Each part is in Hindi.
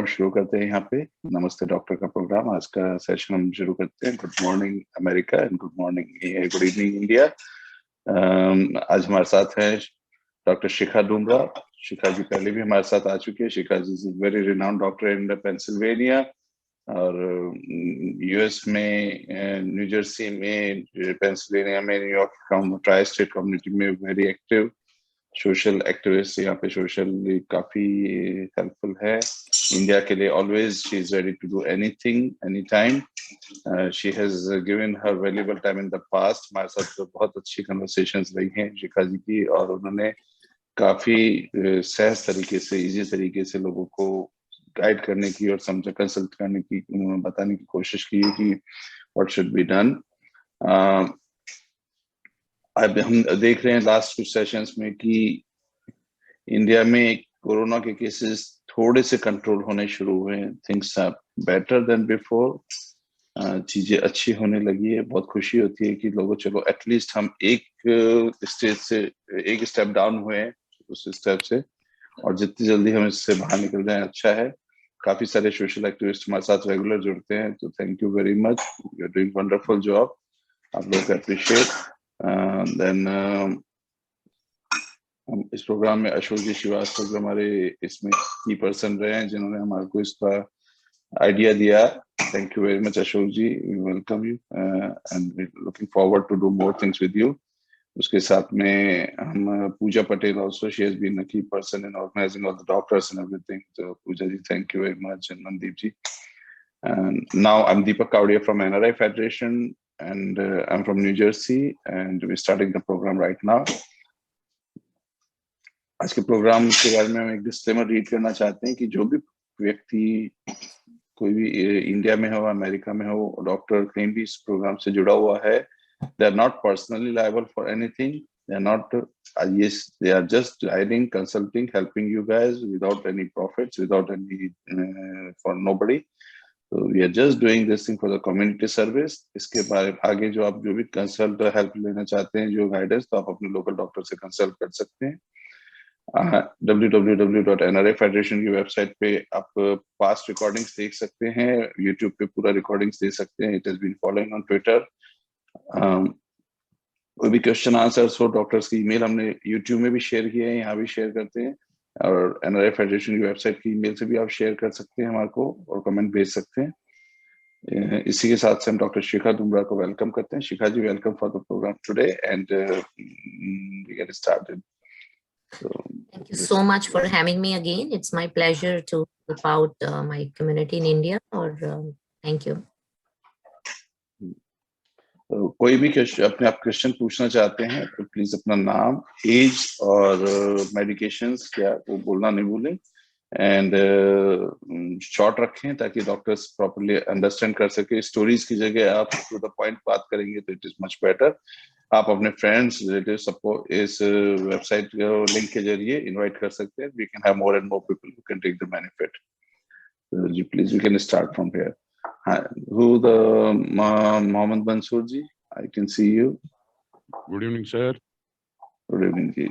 शुरू करते हैं यहाँ पे नमस्ते डॉक्टर का प्रोग्राम। आज का सेशन हम शुरू करते हैं। Good morning America and good morning good evening India. आज हमारे साथ हैं डॉक्टर शिखा डुमरा। शिखा जी पहले भी हमारे साथ आ चुकी है। Shikha ji is very renowned doctor in Pennsylvania और यूएस में, न्यू जर्सी में, पेंसिल्वेनिया में, न्यूयॉर्क ट्राई स्टेट कम्युनिटी में वेरी एक्टिव सोशल एक्टिविस्ट। यहाँ पे सोशल काफी हेल्पफुल है इंडिया के लिए। Always she is ready to do anything any time. She has given her valuable time in the past. हमारे साथ तो बहुत अच्छी कन्वर्सेशंस रही हैं शिखा जी की, और उन्होंने काफी सहज तरीके से, इजी तरीके से लोगों को गाइड करने की और समझ कंसल्ट करने की, बताने की कोशिश की है कि व्हाट शुड बी डन। अब हम देख रहे हैं लास्ट कुछ सेशंस में कि इंडिया में कोरोना के केसेस थोड़े से कंट्रोल होने शुरू हुए हैं। Things are better than before. चीजें अच्छी होने लगी है। बहुत खुशी होती है कि लोगों, चलो एटलीस्ट हम एक स्टेज से एक स्टेप डाउन हुए हैं उस स्टेप से, और जितनी जल्दी हम इससे बाहर निकल जाए अच्छा है। काफी सारे सोशल एक्टिविस्ट हमारे साथ रेगुलर जुड़ते हैं, तो thank you very much. You are doing wonderful job. आप लोग अप्रिशिएट। देन हम इस प्रोग्राम में अशोक जी श्रीवास्तव जो हमारे इसमें की पर्सन रहे हैं, जिन्होंने हमारे को इसका आइडिया दिया। Thank you very much Ashok ji. Welcome you and looking forward to do more things with you. उसके साथ में हम Pooja Patel also, she has been a key person in organising all the doctors and everything. तो Pooja ji thank you very much, and Mandeep ji. Now I am Deepak Kawadia from NRI Federation and I'm from New Jersey and we're starting the program right now. आज के प्रोग्राम के बारे में हम एक डिस्क्लेमर रीड करना चाहते हैं कि जो भी व्यक्ति कोई भी इंडिया में हो, अमेरिका में हो, डॉक्टर कहीं भी इस प्रोग्राम से जुड़ा हुआ है, they are not personally liable for anything. They are not, yes, they are just guiding, consulting, helping you guys without any profits, without any for nobody. So we are just doing this thing for the community service. इसके बारे आगे जो आप जो भी कंसल्ट हेल्प लेना चाहते हैं, जो गाइडेंस, तो आप अपने लोकल डॉक्टर से कंसल्ट कर सकते हैं। www.NRI Federation की वेबसाइट पे आप पास्ट रिकॉर्डिंग्स देख सकते हैं। यूट्यूब पे पूरा रिकॉर्डिंग्स देख सकते हैं। It has been following on Twitter. कोई भी क्वेश्चन आंसर्स हो, डॉक्टर्स की ईमेल हमने यूट्यूब में भी शेयर किए हैं, यहाँ भी शेयर करते हैं, और NRI Federation की वेबसाइट की ईमेल से भी आप शेयर कर सकते हैं हमारे को, और कमेंट भेज सकते हैं। इसी के साथ से हम डॉक्टर शिखा डुमरा को वेलकम करते हैं। Shikha ji, welcome for the programme today and we get started. Thank you so much for having me again. It's my pleasure to help out my community in India. Thank you. कोई भी अपने आप क्वेश्चन पूछना चाहते हैं तो प्लीज अपना नाम, एज और मेडिकेशंस क्या वो बोलना नहीं भूलें, एंड शॉर्ट रखें ताकि डॉक्टर्स प्रॉपर्ली अंडरस्टैंड कर सके। स्टोरीज की जगह आप टू द पॉइंट बात करेंगे तो इट इज मच बेटर। आप अपने फ्रेंड्स, रिलेटिव सबको इस वेबसाइट लिंक के जरिए इनवाइट कर सकते हैं। We can have more and more people who can take the benefit. जी please we can start from here. Who the Mohammed Mansoor ji? I can see you. Good evening, sir. Good evening ji.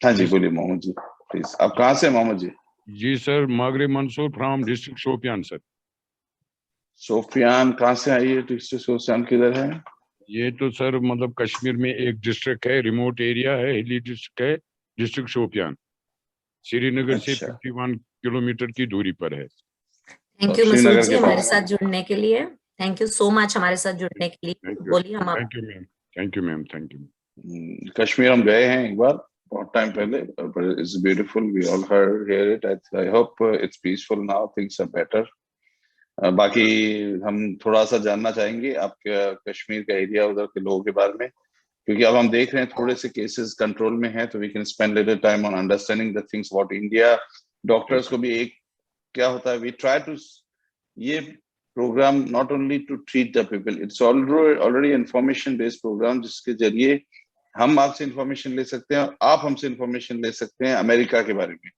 हाँ जी, बोलिए मोहम्मद जी प्लीज। आप कहाँ से मोहम्मद जी? जी sir, Magray Mansoor from district Shopian sir. Shopian कहाँ से आई है? डिस्ट्रिक्ट शोपियान किधर है? ये तो सर मतलब कश्मीर में एक डिस्ट्रिक्ट है, रिमोट एरिया है, हिली डिस्ट्रिक्ट है, डिस्ट्रिक्ट शोपियान। श्रीनगर से 51 किलोमीटर की दूरी पर है। थैंक यू मसूद जी हमारे साथ जुड़ने के लिए। थैंक यू सो मच हमारे साथ जुड़ने के लिए। बोलिए हम। Thank you ma'am, thank you ma'am, thank you. Kashmir हम गए हैं एक बार, बहुत टाइम पहले, but it's beautiful. We all hear it. I hope it's peaceful now. Things are better. बाकी हम थोड़ा सा जानना चाहेंगे आपके कश्मीर का एरिया, उधर के लोगों के बारे में, क्योंकि अब हम देख रहे हैं थोड़े से केसेस कंट्रोल में हैं, तो we can spend little time on understanding the things about India. Doctors को भी एक क्या होता है, वी ट्राई टू, ये program not only to treat the people, it's already information based program, जिसके जरिए हम आपसे इंफॉर्मेशन ले सकते हैं, आप हमसे इंफॉर्मेशन ले सकते हैं अमेरिका के बारे में,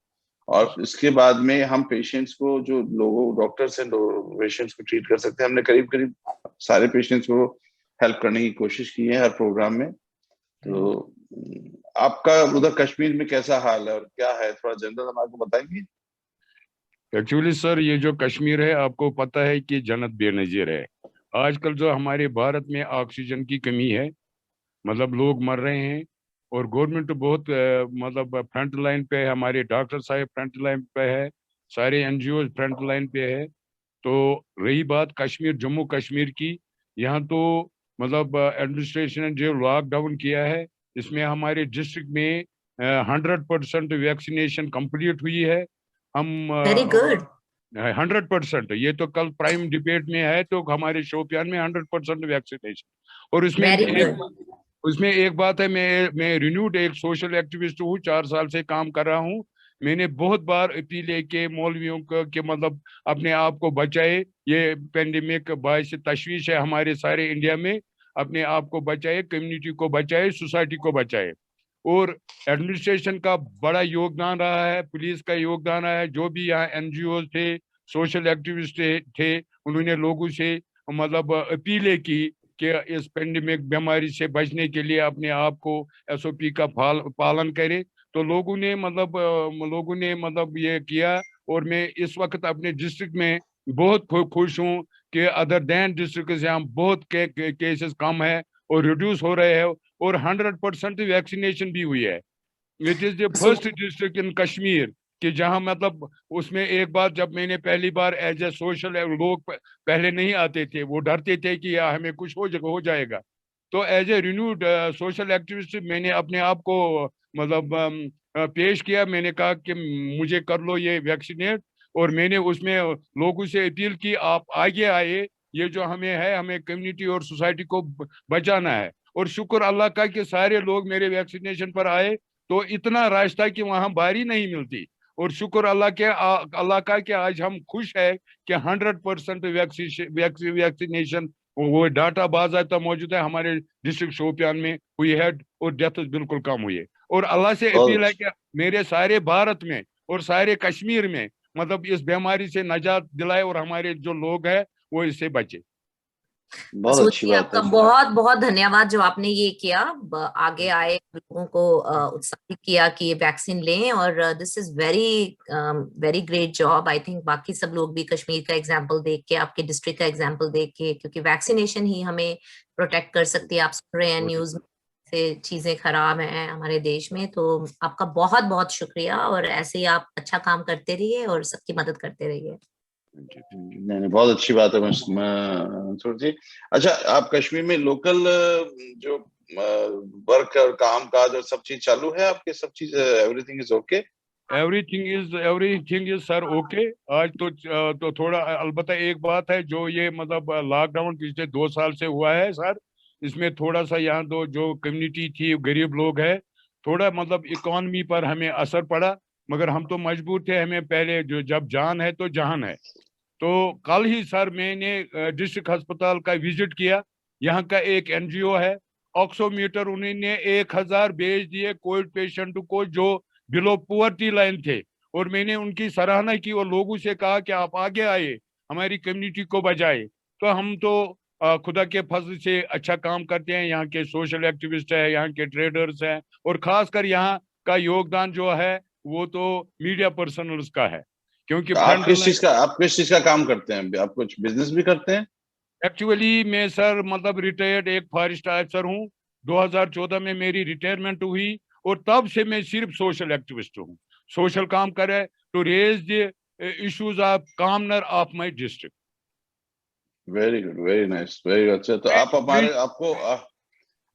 और इसके बाद में हम पेशेंट्स को, जो लोगों डॉक्टर्स हैं, पेशेंट्स को ट्रीट कर सकते हैं। हमने करीब करीब सारे पेशेंट्स को हेल्प करने की कोशिश की है हर प्रोग्राम में। तो आपका उधर कश्मीर में कैसा हाल है और क्या है, थोड़ा जनरल हमारे को बताएंगे? एक्चुअली सर, ये जो कश्मीर है, आपको पता है कि जन्नत बेनजीर है। आजकल जो हमारे भारत में ऑक्सीजन की कमी है, मतलब लोग मर रहे हैं, और गवर्नमेंट तो बहुत मतलब फ्रंट लाइन पे है, हमारे डॉक्टर साहब फ्रंट लाइन पे है, सारे एनजीओ फ्रंट लाइन पे है। तो रही बात कश्मीर, जम्मू कश्मीर की, यहाँ तो मतलब एडमिनिस्ट्रेशन ने जो लॉकडाउन किया है, इसमें हमारे डिस्ट्रिक्ट में 100% वैक्सीनेशन कंप्लीट हुई है। हम वेरी गुड। 100%, ये तो कल प्राइम डिबेट में है, तो हमारे शोपियान में 100% वैक्सीनेशन। और वेरी गुड। उसमें एक बात है, मैं रिन्यूड एक सोशल एक्टिविस्ट हूँ, 4 साल से काम कर रहा हूँ। मैंने बहुत बार अपील के मौलवियों को कि मतलब अपने आप को बचाए, ये पेंडेमिक बायस तशवीश है हमारे सारे इंडिया में, अपने आप को बचाए, कम्युनिटी को बचाए, सोसाइटी को बचाए। और एडमिनिस्ट्रेशन का बड़ा योगदान रहा है, पुलिस का योगदान रहा है, जो भी यहाँ एनजीओ थे, सोशल एक्टिविस्ट थे, उन्होंने लोगों से मतलब अपीलें की कि इस पेंडेमिक बीमारी से बचने के लिए अपने आप को एसओपी का पालन करें। तो लोगों ने मतलब ये किया। और मैं इस वक्त अपने डिस्ट्रिक्ट में बहुत खुश हूँ कि अदर दैन डिस्ट्रिक्ट से हम बहुत केसेस कम है और रिड्यूस हो रहे हैं, और 100% वैक्सीनेशन भी हुई है। It is the first district in Kashmir कि जहां मतलब, उसमें एक बात, जब मैंने पहली बार एज ए सोशल, लोग पहले नहीं आते थे, वो डरते थे कि यार हमें कुछ हो जाएगा। तो as a renewed social activist मैंने अपने आप को मतलब पेश किया। मैंने कहा कि मुझे कर लो ये वैक्सीनेट, और मैंने उसमें लोगों से अपील की, आप आगे आए, ये जो हमें कम्युनिटी और सोसाइटी को बचाना है। और शुक्र अल्लाह का कि सारे लोग मेरे वैक्सीनेशन पर आए, तो इतना रश था कि वहां बारी नहीं मिलती। और शुक्र अल्लाह का कि आज हम खुश है कि 100% वैक्सीनेशन, वो डाटा बाज़ाब्ता मौजूद है हमारे डिस्ट्रिक्ट शोपियान में हुई है, और डेथ बिल्कुल कम हुई है। और अल्लाह से अपील है कि मेरे सारे भारत में और सारे कश्मीर में मतलब इस बीमारी से नजात दिलाए, और हमारे जो लोग हैं वो इससे बचे। बहुत अच्छी बात आपका है। बहुत बहुत धन्यवाद जो आपने ये किया, आगे आए, लोगों को उत्साहित किया कि ये वैक्सीन लें। और this is very very great job. I think बाकी सब लोग भी कश्मीर का एग्जांपल देख के, आपके डिस्ट्रिक्ट का एग्जांपल देख के, क्योंकि वैक्सीनेशन ही हमें प्रोटेक्ट कर सकती है। आप सुन रहे हैं न्यूज से चीजें खराब हैं हमारे देश में, तो आपका बहुत बहुत शुक्रिया, और ऐसे ही आप अच्छा काम करते रहिए और सबकी मदद करते रहिए। नहीं, बहुत अच्छी बात है मंसूर जी। अच्छा, आप कश्मीर में लोकल जो वर्क और काम काज और सब चीज चालू है आपके, सब चीज everything is okay? Everything is sir okay. आज तो थोड़ा अलबत्ता एक बात है, जो ये मतलब लॉकडाउन पिछले 2 साल से हुआ है सर, इसमें थोड़ा सा यहाँ दो जो कम्युनिटी थी, गरीब लोग है, थोड़ा मतलब इकोनॉमी पर हमें असर पड़ा। मगर हम तो मजबूर थे, हमें पहले जो जब जान है तो जहान है। तो कल ही सर मैंने डिस्ट्रिक्ट अस्पताल का विजिट किया। यहाँ का एक एनजीओ है, ऑक्सीमीटर उन्होंने 1000 भेज दिए कोविड पेशेंट को जो बिलो पुअर्टी लाइन थे। और मैंने उनकी सराहना की और लोगों से कहा कि आप आगे आए, हमारी कम्युनिटी को बचाए। तो हम तो खुदा के फजल से अच्छा काम करते हैं। यहाँ के सोशल एक्टिविस्ट है, यहाँ के ट्रेडर्स हैं, और खासकर यहाँ का योगदान जो है वो तो मीडिया पर्सनल्स का है, क्योंकि तो आप किस चीज का काम करते हैं? आप कुछ बिजनेस भी करते हैं? एक्चुअली मैं सर मतलब रिटायर्ड एक फॉरेस्ट ऑफिसर हूँ। 2014 में मेरी रिटायरमेंट हुई, और तब से मैं सिर्फ सोशल एक्टिविस्ट हूँ। सोशल काम करे to raise the issues of commoner of my district. Very good, very nice, very अच्छा। तो आप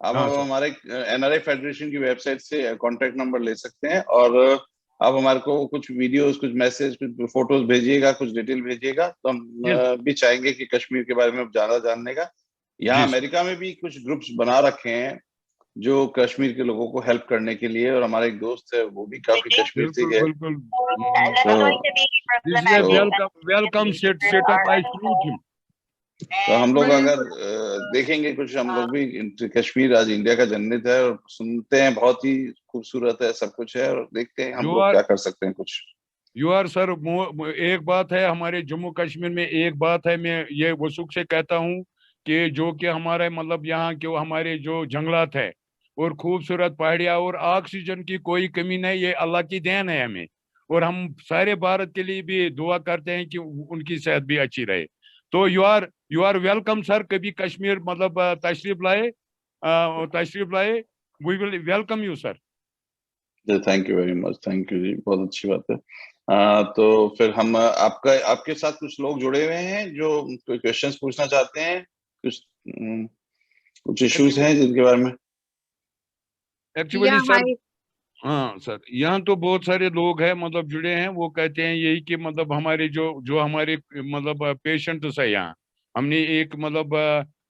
हाँ सर। हमारे एनआरआई फेडरेशन की वेबसाइट से कांटेक्ट नंबर ले सकते हैं, और आप हमारे को कुछ वीडियोस, कुछ मैसेज, कुछ फोटोज भेजिएगा, कुछ डिटेल भेजिएगा, तो हम भी चाहेंगे कि कश्मीर के बारे में ज्यादा जानने का। यहाँ अमेरिका में भी कुछ ग्रुप्स बना रखे हैं जो कश्मीर के लोगों को हेल्प करने के लिए, और हमारा एक दोस्त है वो भी काफी कश्मीर से है। बिल्कुल welcome setup. I salute him. तो हम लोग अगर देखेंगे कुछ, हम लोग भी, कश्मीर आज इंडिया का जन्नत है, और सुनते हैं बहुत ही खूबसूरत है, सब कुछ है, और देखते हैं हम लोग क्या कर सकते हैं कुछ। यू आर सर, एक बात है हमारे जम्मू कश्मीर में, एक बात है, मैं ये वसूख से कहता हूँ कि जो कि हमारे मतलब यहाँ के हमारे जो जंगलात है और खूबसूरत पहाड़ियाँ और ऑक्सीजन की कोई कमी नहीं, ये अल्लाह की देन है हमें। और हम सारे भारत के लिए भी दुआ करते हैं कि उनकी सेहत भी अच्छी रहे। तो यू आर वेलकम सर, कभी कश्मीर मतलब तशरीफ लाए, we will welcome you sir. Thank you very much, thank you जी, बहुत अच्छी बात है। तो फिर हम आपके साथ कुछ लोग जुड़े हुए हैं जो कोई क्वेश्चंस पूछना चाहते हैं, कुछ इश्यूज हैं जिनके बारे में। एक्चुअली सर, हाँ सर, यहाँ तो बहुत सारे लोग हैं मतलब जुड़े हैं, वो कहते हैं यही कि मतलब हमारे जो हमारे मतलब पेशेंट्स है यहाँ, हमने एक मतलब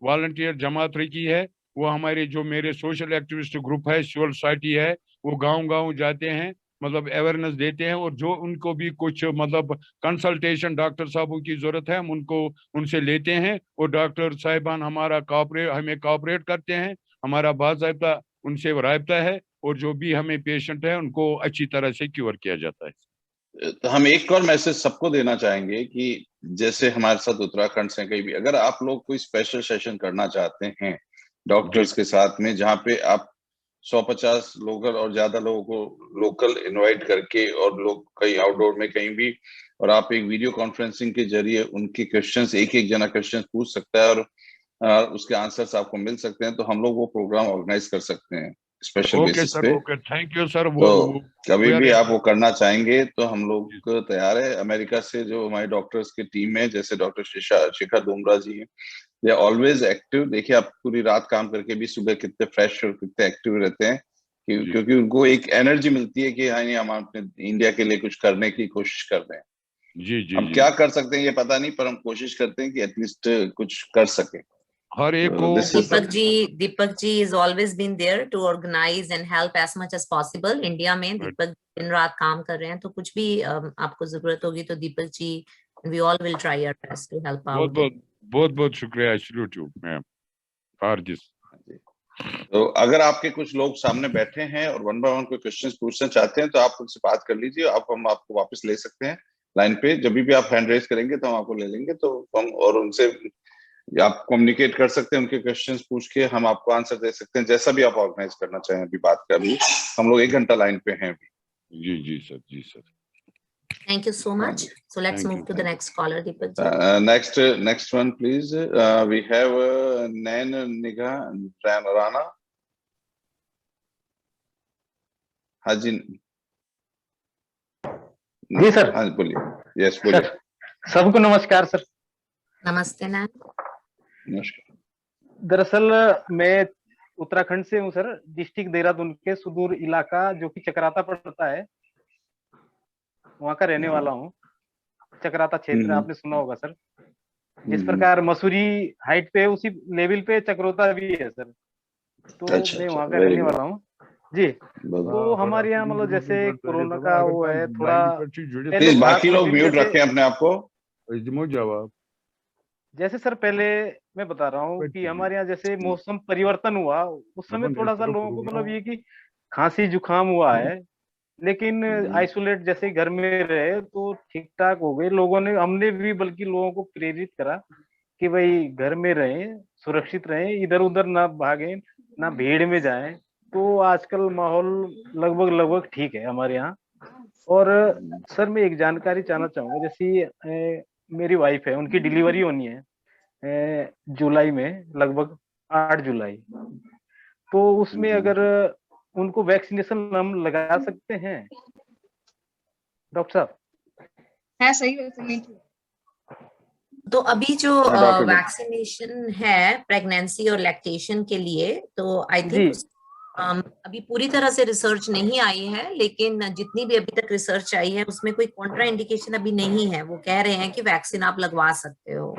वॉलंटियर जमात रखी है। वो हमारे जो मेरे सोशल एक्टिविस्ट ग्रुप है, सिविल सोसाइटी है, वो गांव गांव जाते हैं, मतलब अवेयरनेस देते हैं। और जो उनको भी कुछ मतलब कंसल्टेशन डॉक्टर साहबों की जरूरत है, हम उनको उनसे लेते हैं। और डॉक्टर साहिबान हमें कोऑपरेट करते हैं, हमारा बाकायदा उनसे रायता है, और जो भी हमें पेशेंट है उनको अच्छी तरह से क्योर किया जाता है। तो हम एक और मैसेज सबको देना चाहेंगे कि जैसे हमारे साथ उत्तराखंड से कहीं भी अगर आप लोग कोई स्पेशल सेशन करना चाहते हैं डॉक्टर्स के साथ में, जहाँ पे आप 150 लोकल और ज्यादा लोगों को लोकल इनवाइट करके और लोग कहीं आउटडोर में कहीं भी, और आप एक वीडियो कॉन्फ्रेंसिंग के जरिए उनके क्वेश्चंस, एक जना क्वेश्चंस पूछ सकता है और उसके आंसर्स आपको मिल सकते हैं, तो हम लोग वो प्रोग्राम ऑर्गेनाइज कर सकते हैं स्पेशल ओके बेसिस सर, पे। Okay, thank you sir. तो वो कभी we are भी आप able- वो करना चाहेंगे तो हम लोग तैयार है। अमेरिका से जो हमारे डॉक्टर्स की टीम है, जैसे डॉक्टर शिखा डोमरा जी हैं, दे ऑलवेज एक्टिव। देखिए आप पूरी रात काम करके भी सुबह कितने फ्रेश और कितने एक्टिव रहते हैं, जी क्योंकि उनको एक एनर्जी मिलती है कि हाँ नहीं, हम अपने इंडिया के लिए कुछ करने की कोशिश कर रहे हैं। जी जी हम जी। क्या कर सकते हैं ये पता नहीं, पर हम कोशिश करते हैं कि एटलीस्ट कुछ कर सके। हर एक को this is Deepak ji is always been there to organize and help as much as possible। India में दीपक दिन रात काम कर रहे हैं, तो कुछ भी आपको जरूरत होगी तो Deepak ji, we all will try our best to help बहुत out। बहुत बहुत बहुत शुक्रिया, salute you ma'am for this. तो अगर आपके कुछ लोग सामने बैठे हैं और वन बाय वन कोई क्वेश्चंस पूछना चाहते हैं तो आप उनसे बात कर लीजिए। हम आपको वापस ले सकते हैं लाइन पे। जब भी आप हैंड रेज करेंगे तो हम आपको ले लेंगे, तो हम और उनसे आप कम्युनिकेट कर सकते हैं, उनके क्वेश्चंस पूछ के हम आपको आंसर दे सकते हैं, जैसा भी आप ऑर्गेनाइज करना चाहें। अभी बात कर अभी हम लोग 1 घंटा लाइन पे हैं अभी। जी जी सर, जी sir. Thank you so much। So let's Thank move you, to the next caller, Deepak ji। next one please। We have Nain Nigha Rana। हाँ जी जी सर। हाँ बोलिए। यस बोलिए। सबको नमस्कार सर। नमस्ते नैन। नमस्कार। दरअसल मैं उत्तराखंड से हूँ सर, डिस्ट्रिक्ट देहरादून के सुदूर इलाका जो कि चक्राता पड़ता है, वहाँ का रहने वाला हूँ। चक्राता क्षेत्र आपने सुना होगा सर। जिस प्रकार मसूरी हाइट पे उसी लेवल पे चक्रोता भी है सर, तो मैं वहाँ का रहने वाला हूँ जी। तो हमारे यहाँ मतलब जैसे कोरोना का वो है थोड़ा पहले था, बाकी लोग म्यूट जैसे रखें अपने आप को। जवाब जैसे सर पहले मैं बता रहा हूँ कि हमारे यहाँ जैसे मौसम परिवर्तन हुआ उस समय थोड़ा सा लोगों को मतलब ये कि खांसी जुकाम हुआ है, लेकिन आइसोलेट जैसे घर में रहे तो ठीक ठाक हो गए लोगों ने। हमने भी बल्कि लोगों को प्रेरित करा कि भाई घर में रहें, सुरक्षित रहें, इधर उधर ना भागें, ना भीड़ में जाएं। तो आजकल माहौल लगभग ठीक है हमारे यहाँ। और सर मैं एक जानकारी चाहना चाहूंगा, जैसे मेरी वाइफ है, उनकी डिलीवरी होनी है जुलाई में, लगभग 8 जुलाई। तो उसमें अगर उनको वैक्सीनेशन हम लगा सकते हैं डॉक्टर साहब? है सही वैक्सीनेशन। तो अभी जो डॉक्टर वैक्सीनेशन है प्रेगनेंसी और लैक्टेशन के लिए, तो आई थिंक अभी पूरी तरह से रिसर्च नहीं आई है, लेकिन जितनी भी अभी तक रिसर्च आई है उसमें कोई कॉन्ट्रा इंडिकेशन अभी नहीं है। वो कह रहे हैं कि वैक्सीन आप लगवा सकते हो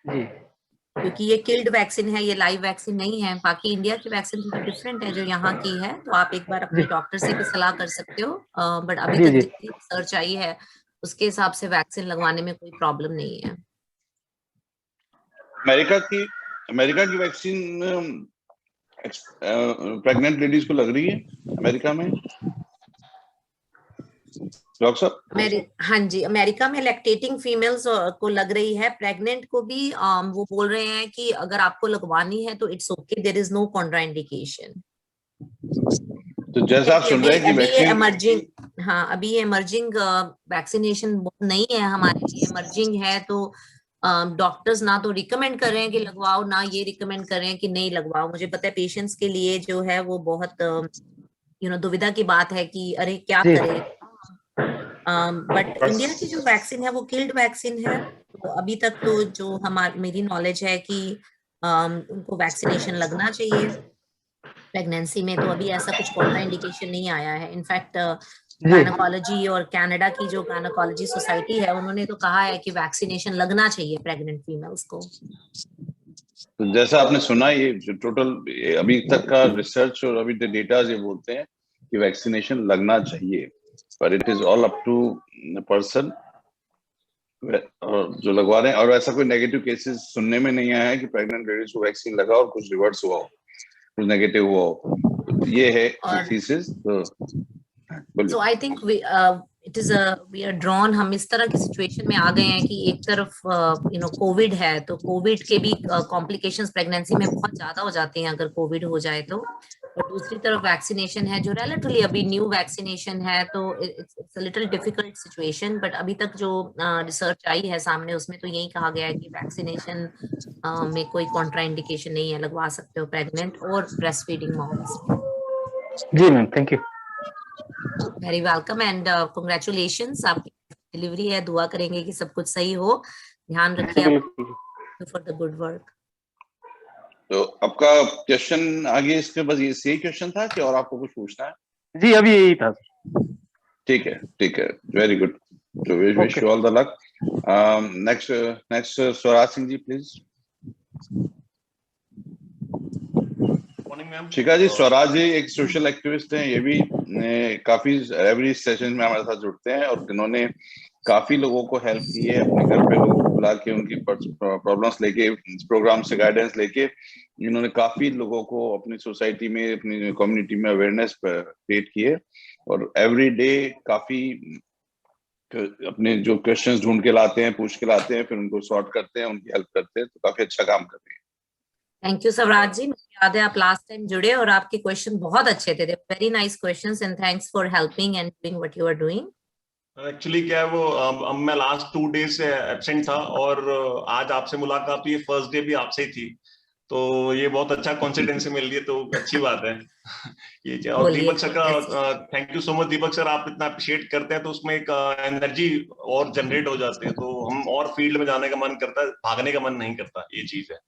जी, क्योंकि ये किल्ड वैक्सीन है, ये लाइव वैक्सीन नहीं है। बाकी इंडिया की वैक्सीन थोड़ी डिफरेंट है जो यहाँ की है, तो आप एक बार अपने डॉक्टर से भी सलाह कर सकते हो। बट अभी तक जितनी रिसर्च आई है उसके हिसाब से वैक्सीन लगवाने में कोई प्रॉब्लम नहीं है। अमेरिका की वैक्सीन प्रेग्नेंट लेडीज को लग रही है अमेरिका में डॉक्टर साहब? हाँ जी, अमेरिका में लैक्टेटिंग फीमेल्स को लग रही है, प्रेग्नेंट को भी। वो बोल रहे हैं कि अगर आपको लगवानी है तो it's okay, there is no contraindication. तो जैसा आप सुन रहे हैं कि अभी ये वैक्सीन इमर्जिंग, हाँ अभी ये इमर्जिंग वैक्सीनेशन बहुत नहीं है हमारे लिए, इमर्जिंग है, तो डॉक्टर्स ना तो रिकमेंड कर रहे हैं कि लगवाओ, ना ये रिकमेंड कर रहे हैं कि नहीं लगवाओ। मुझे पता है पेशेंट्स के लिए जो है वो बहुत दुविधा की बात है कि अरे क्या जी करें। बट इंडिया की जो वैक्सीन है वो किल्ड वैक्सीन है, तो अभी तक तो जो मेरी नॉलेज है कि उनको वैक्सीनेशन लगना चाहिए प्रेगनेंसी में। तो अभी ऐसा कुछ कॉन्ट्रा इंडिकेशन नहीं आया है। इनफैक्ट जी गायनोकोलॉजी और कनाडा की जो गायनोकोलॉजी सोसाइटी है उन्होंने तो कहा है कि वैक्सीनेशन लगना चाहिए प्रेग्नेंट फीमेल्स को। तो जैसा आपने सुना, ये जो टोटल अभी तक का रिसर्च और अभी डेटा ये बोलते हैं कि वैक्सीनेशन लगना चाहिए, पर it is all up to person जो लगवा रहे हैं। और ऐसा कोई नेगेटिव केसेस सुनने में नहीं आया है कि प्रेग्नेंट लेडीज को वैक्सीन लगा और कुछ रिवर्स हुआ हो, कुछ नेगेटिव हुआ हो। तो ये है thesis. So I think we are drawn, हम इस तरह की सिचुएशन में आ गए हैं कि एक तरफ कोविड है, तो कोविड के भी कॉम्प्लिकेशंस प्रेगनेंसी में बहुत ज्यादा हो जाते हैं अगर कोविड हो जाए तो, और दूसरी तरफ वैक्सीनेशन है जो रिलेटिवली अभी न्यू वैक्सीनेशन है, तो it's a little difficult situation. But अभी तक जो रिसर्च आई है सामने उसमें तो यही कहा गया है कि वैक्सीनेशन में कोई कॉन्ट्रा इंडिकेशन नहीं है, लगवा सकते हो प्रेग्नेंट और ब्रेस्ट फीडिंग मॉम्स। जी ma'am, thank you. Very welcome and congratulations, आपकी डिलीवरी है, दुआ करेंगे कि सब कुछ सही हो, ध्यान रखिए आप फॉर द गुड वर्क। तो आपका क्वेश्चन आगे इसके बस ये सही क्वेश्चन था कि और आपको कुछ पूछना है? जी अभी यही था। ठीक है, वेरी गुड। तो wish you all the luck. Next Swaraj Singh ji please. Shikha ji, Swaraj ji एक सोशल एक्टिविस्ट हैं, ये भी काफी एवरी सेशन में हमारे साथ जुड़ते हैं और इन्होंने काफी लोगों को हेल्प की है, अपने घर पे लोगों को बुला के उनकी प्रॉब्लम्स लेके, प्रोग्राम से गाइडेंस लेके इन्होंने काफी लोगों को अपनी सोसाइटी में, अपनी कम्युनिटी में अवेयरनेस क्रिएट की है और एवरी डे काफी अपने जो क्वेश्चंस ढूंढ के लाते हैं, पूछ के लाते हैं, फिर उनको सॉर्ट करते हैं, उनकी हेल्प करते हैं, तो काफी अच्छा काम कर रहे हैं। थैंक यू स्वराज जी, मुझे याद है आप लास्ट टाइम जुड़े और आपके क्वेश्चन बहुत अच्छे थे, very nice questions and thanks for helping and doing what you are doing. Actually क्या है वो, अब मैं लास्ट 2 डेज से एब्सेंट था और आज आपसे मुलाकात हुई, फर्स्ट डे भी आपसे ही थी, तो ये बहुत अच्छा कॉन्सिडेंसी मिल रही है, तो अच्छी बात है। ये और दीपक सर का thank you so much. Deepak sir आप इतना अप्रिशिएट करते हैं तो उसमें एक एनर्जी और जनरेट हो जाती है, तो हम और फील्ड में जाने का मन करता है, भागने का मन नहीं करता, ये चीज है।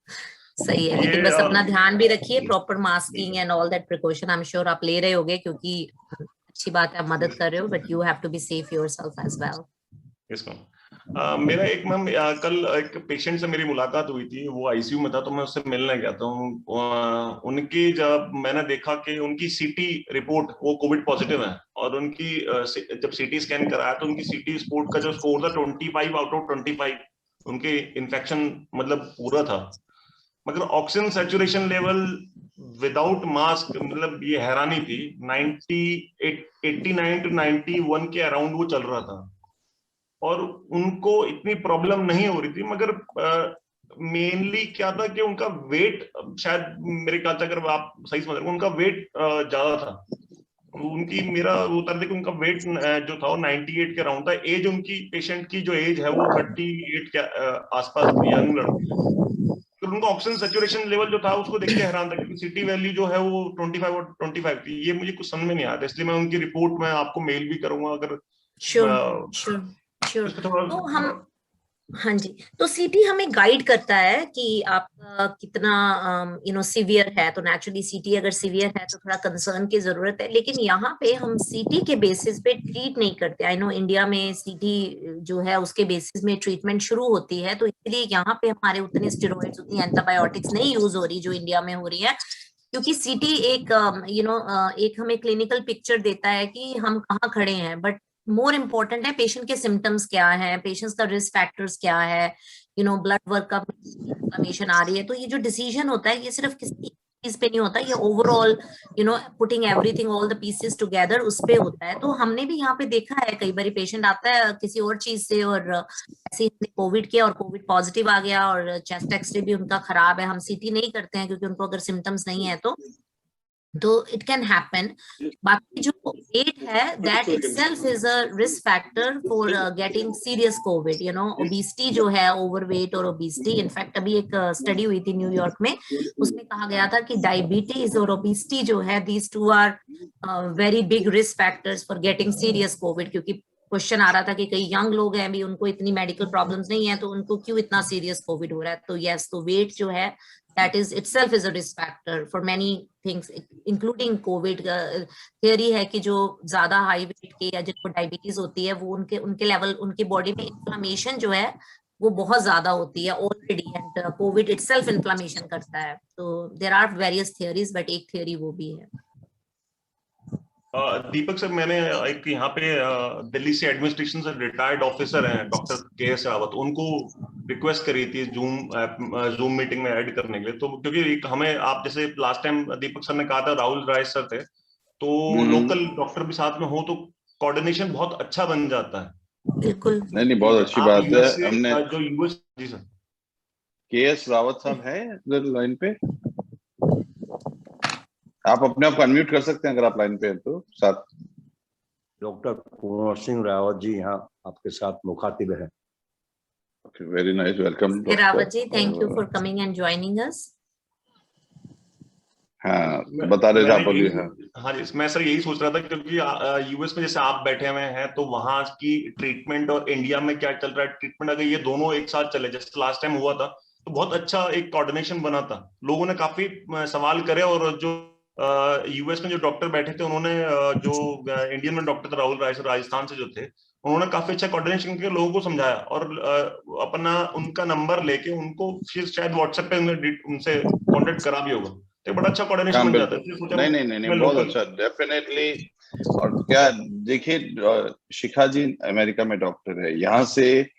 सही है, लेकिन बस अपना ध्यान भी रखिए, proper masking and all that precaution I am sure आप ले रहे होगे, क्योंकि अच्छी बात है आप मदद कर रहे हो, but you have to be safe yourself as well. Yes ma'am. मेरा एक मैम कल एक पेशेंट से मेरी मुलाकात हुई थी, वो आईसीयू में था, तो मैं उससे मिलने गया था। उनकी जब मैंने देखा कि उनकी सीटी रिपोर्ट वो कोविड पॉजिटिव है, और उनकी जब सीटी स्कैन कराया तो उनकी सीटी रिपोर्ट का जो स्कोर था 25 आउट ऑफ 25, उनके इन्फेक्शन मतलब पूरा था, मगर oxygen saturation level without mask, मतलब ये हैरानी थी, 89 to 91 के अराउंड वो चल रहा था, और उनको इतनी प्रॉब्लम नहीं हो रही थी, मगर मेनली क्या था कि उनका वेट, शायद मेरे ख्याल से अगर आप सही समझ रहे हो, उनका वेट ज्यादा था। उनकी मेरा उतर दे कि उनका वेट जो था वो 98 के अराउंड था। एज उनकी पेशेंट की जो एज है वो 38 के आसपास यंग लड़की है, तो उनका ऑक्सीजन सैचुरेशन लेवल जो था उसको देख के हैरान था, क्योंकि सिटी वैल्यू जो है वो 25 और 25 थी। ये मुझे कुछ समझ में नहीं आया था, इसलिए मैं उनकी रिपोर्ट में आपको मेल भी करूंगा अगर श्योर। तो हम, हाँ जी, तो सीटी हमें गाइड करता है कि आपका कितना सीवियर है, तो नेचुरली सीटी अगर सीवियर है तो थोड़ा कंसर्न की जरूरत है, लेकिन यहाँ पे हम सीटी के बेसिस पे ट्रीट नहीं करते। आई नो इंडिया में सीटी जो है उसके बेसिस में ट्रीटमेंट शुरू होती है, तो इसलिए यहाँ पे हमारे उतने स्टेरॉइड्स, उतनी एंटीबायोटिक्स नहीं यूज हो रही जो इंडिया में हो रही है, क्योंकि सीटी एक एक हमें क्लिनिकल पिक्चर देता है कि हम कहाँ खड़े हैं, बट मोर इम्पोर्टेंट है पेशेंट के सिम्टम्स क्या है, पेशेंट्स का रिस्क फैक्टर्स क्या है, ब्लड वर्क का इन्फ्लेमेशन आ रही है। तो ये जो डिसीजन होता है ये सिर्फ किसी चीज पे नहीं होता, ये overall putting everything all the pieces together उस पे होता है। तो हमने भी यहाँ पे देखा है कई बार पेशेंट आता है किसी और चीज से, और ऐसे कोविड किया और कोविड पॉजिटिव आ गया, और चेस्ट एक्सरे भी उनका खराब है, हम सीटी नहीं करते हैं क्योंकि उनको अगर सिम्टम्स नहीं है तो तो इट कैन हैपन। बाकी जो वेट है that itself is a risk factor for getting serious Covid. You know, obesity जो है, ओवरवेट और ओबेसिटी, इनफैक्ट अभी एक स्टडी हुई थी न्यूयॉर्क में, उसमें कहा गया था कि डायबिटीज और ओबेसिटी जो है, these two are very big risk factors for getting serious COVID. क्योंकि क्वेश्चन आ रहा था कि कई यंग लोग हैं भी, उनको इतनी मेडिकल प्रॉब्लम्स नहीं है, तो उनको क्यों इतना सीरियस कोविड हो रहा है। तो यस, तो वेट जो है that is itself is a risk factor for many things including covid। theory है कि जो ज्यादा हाई वेट के या जिनको डायबिटीज होती है, वो उनके लेवल, उनके बॉडी में इन्फ्लेमेशन जो है वो बहुत ज्यादा होती है already, and COVID itself inflammation करता है। तो there are various theories, but एक थियरी वो भी है। दीपक सर, मैंने एक यहाँ पे दिल्ली से एडमिनिस्ट्रेशन से रिटायर्ड ऑफिसर हैं डॉक्टर के.एस. रावत, उनको रिक्वेस्ट करी थी जूम मीटिंग में ऐड करने के लिए। तो क्योंकि हमें, आप जैसे लास्ट टाइम दीपक सर ने कहा था, राहुल राय सर थे, तो लोकल डॉक्टर भी साथ में हो तो कोऑर्डिनेशन बहुत अच्छा बन जाता है। बिल्कुल, नहीं, बहुत अच्छी बात है। हमने जो यूएस, जी सर, के.एस. रावत साहब है लाइन पे, आप अपने आप को अनम्यूट कर सकते हैं अगर आप लाइन पे हैं तो। साथ डॉक्टर कुंवर सिंह रावत जी यहाँ आपके साथ मुखातिब है। Okay, very nice, welcome Rawat ji, thank you for coming and joining us. हाँ, बता रहे थे आप, बोलिए। हाँ जी, मैं सर यही सोच रहा था, क्योंकि यूएस में जैसे आप बैठे हुए हैं, तो वहां की ट्रीटमेंट और इंडिया में क्या चल रहा है ट्रीटमेंट, अगर ये दोनों एक साथ चले, जैसे लास्ट टाइम हुआ था, तो बहुत अच्छा एक कोऑर्डिनेशन बना था। लोगों ने काफी सवाल करे, और जो यूएस में जो डॉक्टर बैठे थे, उन्होंने जो इंडियन में डॉक्टर राहुल राय सर राजस्थान से जो थे, उन्होंने काफी अच्छा कोऑर्डिनेशन करके लोगों को समझाया, और अपना उनका नंबर लेके उनको फिर शायद व्हाट्सएप पे उनसे कांटेक्ट करा भी होगा, तो बड़ा अच्छा कोऑर्डिनेशन बन जाता है। नहीं, बहुत अच्छा, डेफिनेटली। और क्या, देखिए शिखा जी अमेरिका में डॉक्टर है, यहाँ से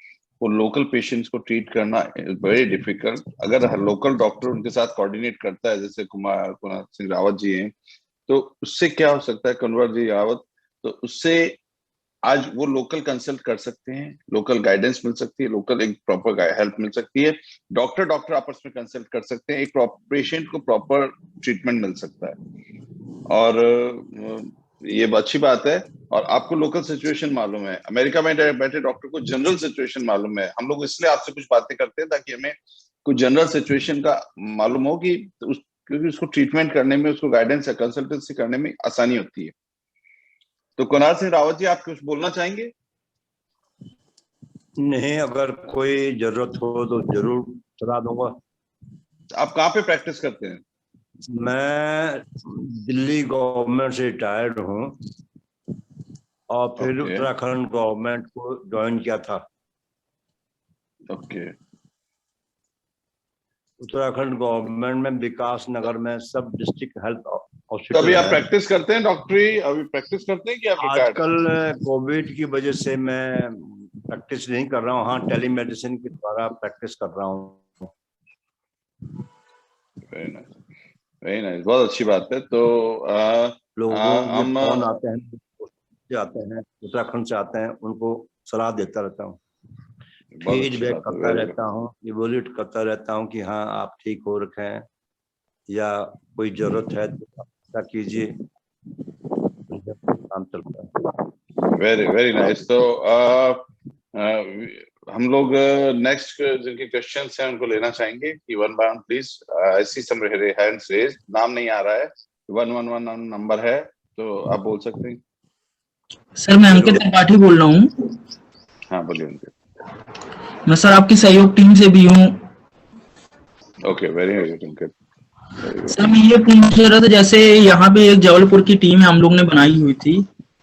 वो लोकल पेशेंट्स को ट्रीट करना वेरी डिफिकल्ट। अगर लोकल डॉक्टर उनके साथ कोऑर्डिनेट करता है, जैसे कुंवर सिंह रावत जी हैं, तो उससे क्या हो सकता है, कुंवर जी रावत, तो उससे आज वो लोकल कंसल्ट कर सकते हैं, लोकल गाइडेंस मिल सकती है, लोकल एक प्रॉपर हेल्प मिल सकती है, डॉक्टर आपस में कंसल्ट कर सकते हैं, एक पेशेंट को प्रॉपर ट्रीटमेंट मिल सकता है। और ये अच्छी बात है। और आपको लोकल सिचुएशन मालूम है, अमेरिका में बैठे डॉक्टर को जनरल सिचुएशन मालूम है। हम लोग इसलिए आपसे कुछ बातें करते हैं ताकि हमें कुछ जनरल सिचुएशन का मालूम हो, कि क्योंकि उसको ट्रीटमेंट करने में, उसको गाइडेंस या कंसल्टेंसी करने में आसानी होती है। तो कुणाल सिंह रावत जी, आप कुछ बोलना चाहेंगे? नहीं, अगर कोई जरूरत हो तो जरूर सलाह दूंगा। आप कहाँ पे प्रैक्टिस करते हैं? मैं दिल्ली गवर्नमेंट से रिटायर्ड हूँ, और फिर उत्तराखंड गवर्नमेंट को ज्वाइन किया था। ओके। उत्तराखंड गवर्नमेंट में विकास नगर में सब डिस्ट्रिक्ट हेल्थ हॉस्पिटल। अभी आप प्रैक्टिस करते हैं डॉक्टरी? अभी प्रैक्टिस करते हैं कि आप रिटायर्ड? आजकल कोविड की वजह से मैं प्रैक्टिस नहीं कर रहा हूँ, हाँ टेलीमेडिसिन के द्वारा प्रैक्टिस कर रहा हूँ। वेरी नाइस, वेरी नाइस, बहुत अच्छी बात है। तो लोगों के फोन आते हैं उत्तराखंड से आते हैं, उनको सलाह देता रहता हूँ, फीडबैक करता रहता हूँ, इवोल्यूट करता रहता हूँ कि हाँ आप ठीक हो रखे हैं, या कोई जरूरत है तो क्या कीजिए, काम चलता है। Very very nice. तो हम लोग नेक्स्ट जिनके क्वेश्चंस हैं उनको लेना चाहेंगे कि one by one please. I see some hands raised, नाम नहीं आ रहा है, 111 नंबर है, तो आप बोल सकते हैं। सर मैं अंकित त्रिपाठी बोल रहा हूँ। हाँ बोलिए अंकित। मैं सर आपकी सहयोग टीम से भी हूँ। ओके, वेरी गुड अंकित। सर मैं ये पूछ रहा था, जैसे यहाँ पे एक जबलपुर की टीम हम लोग ने बनाई हुई थी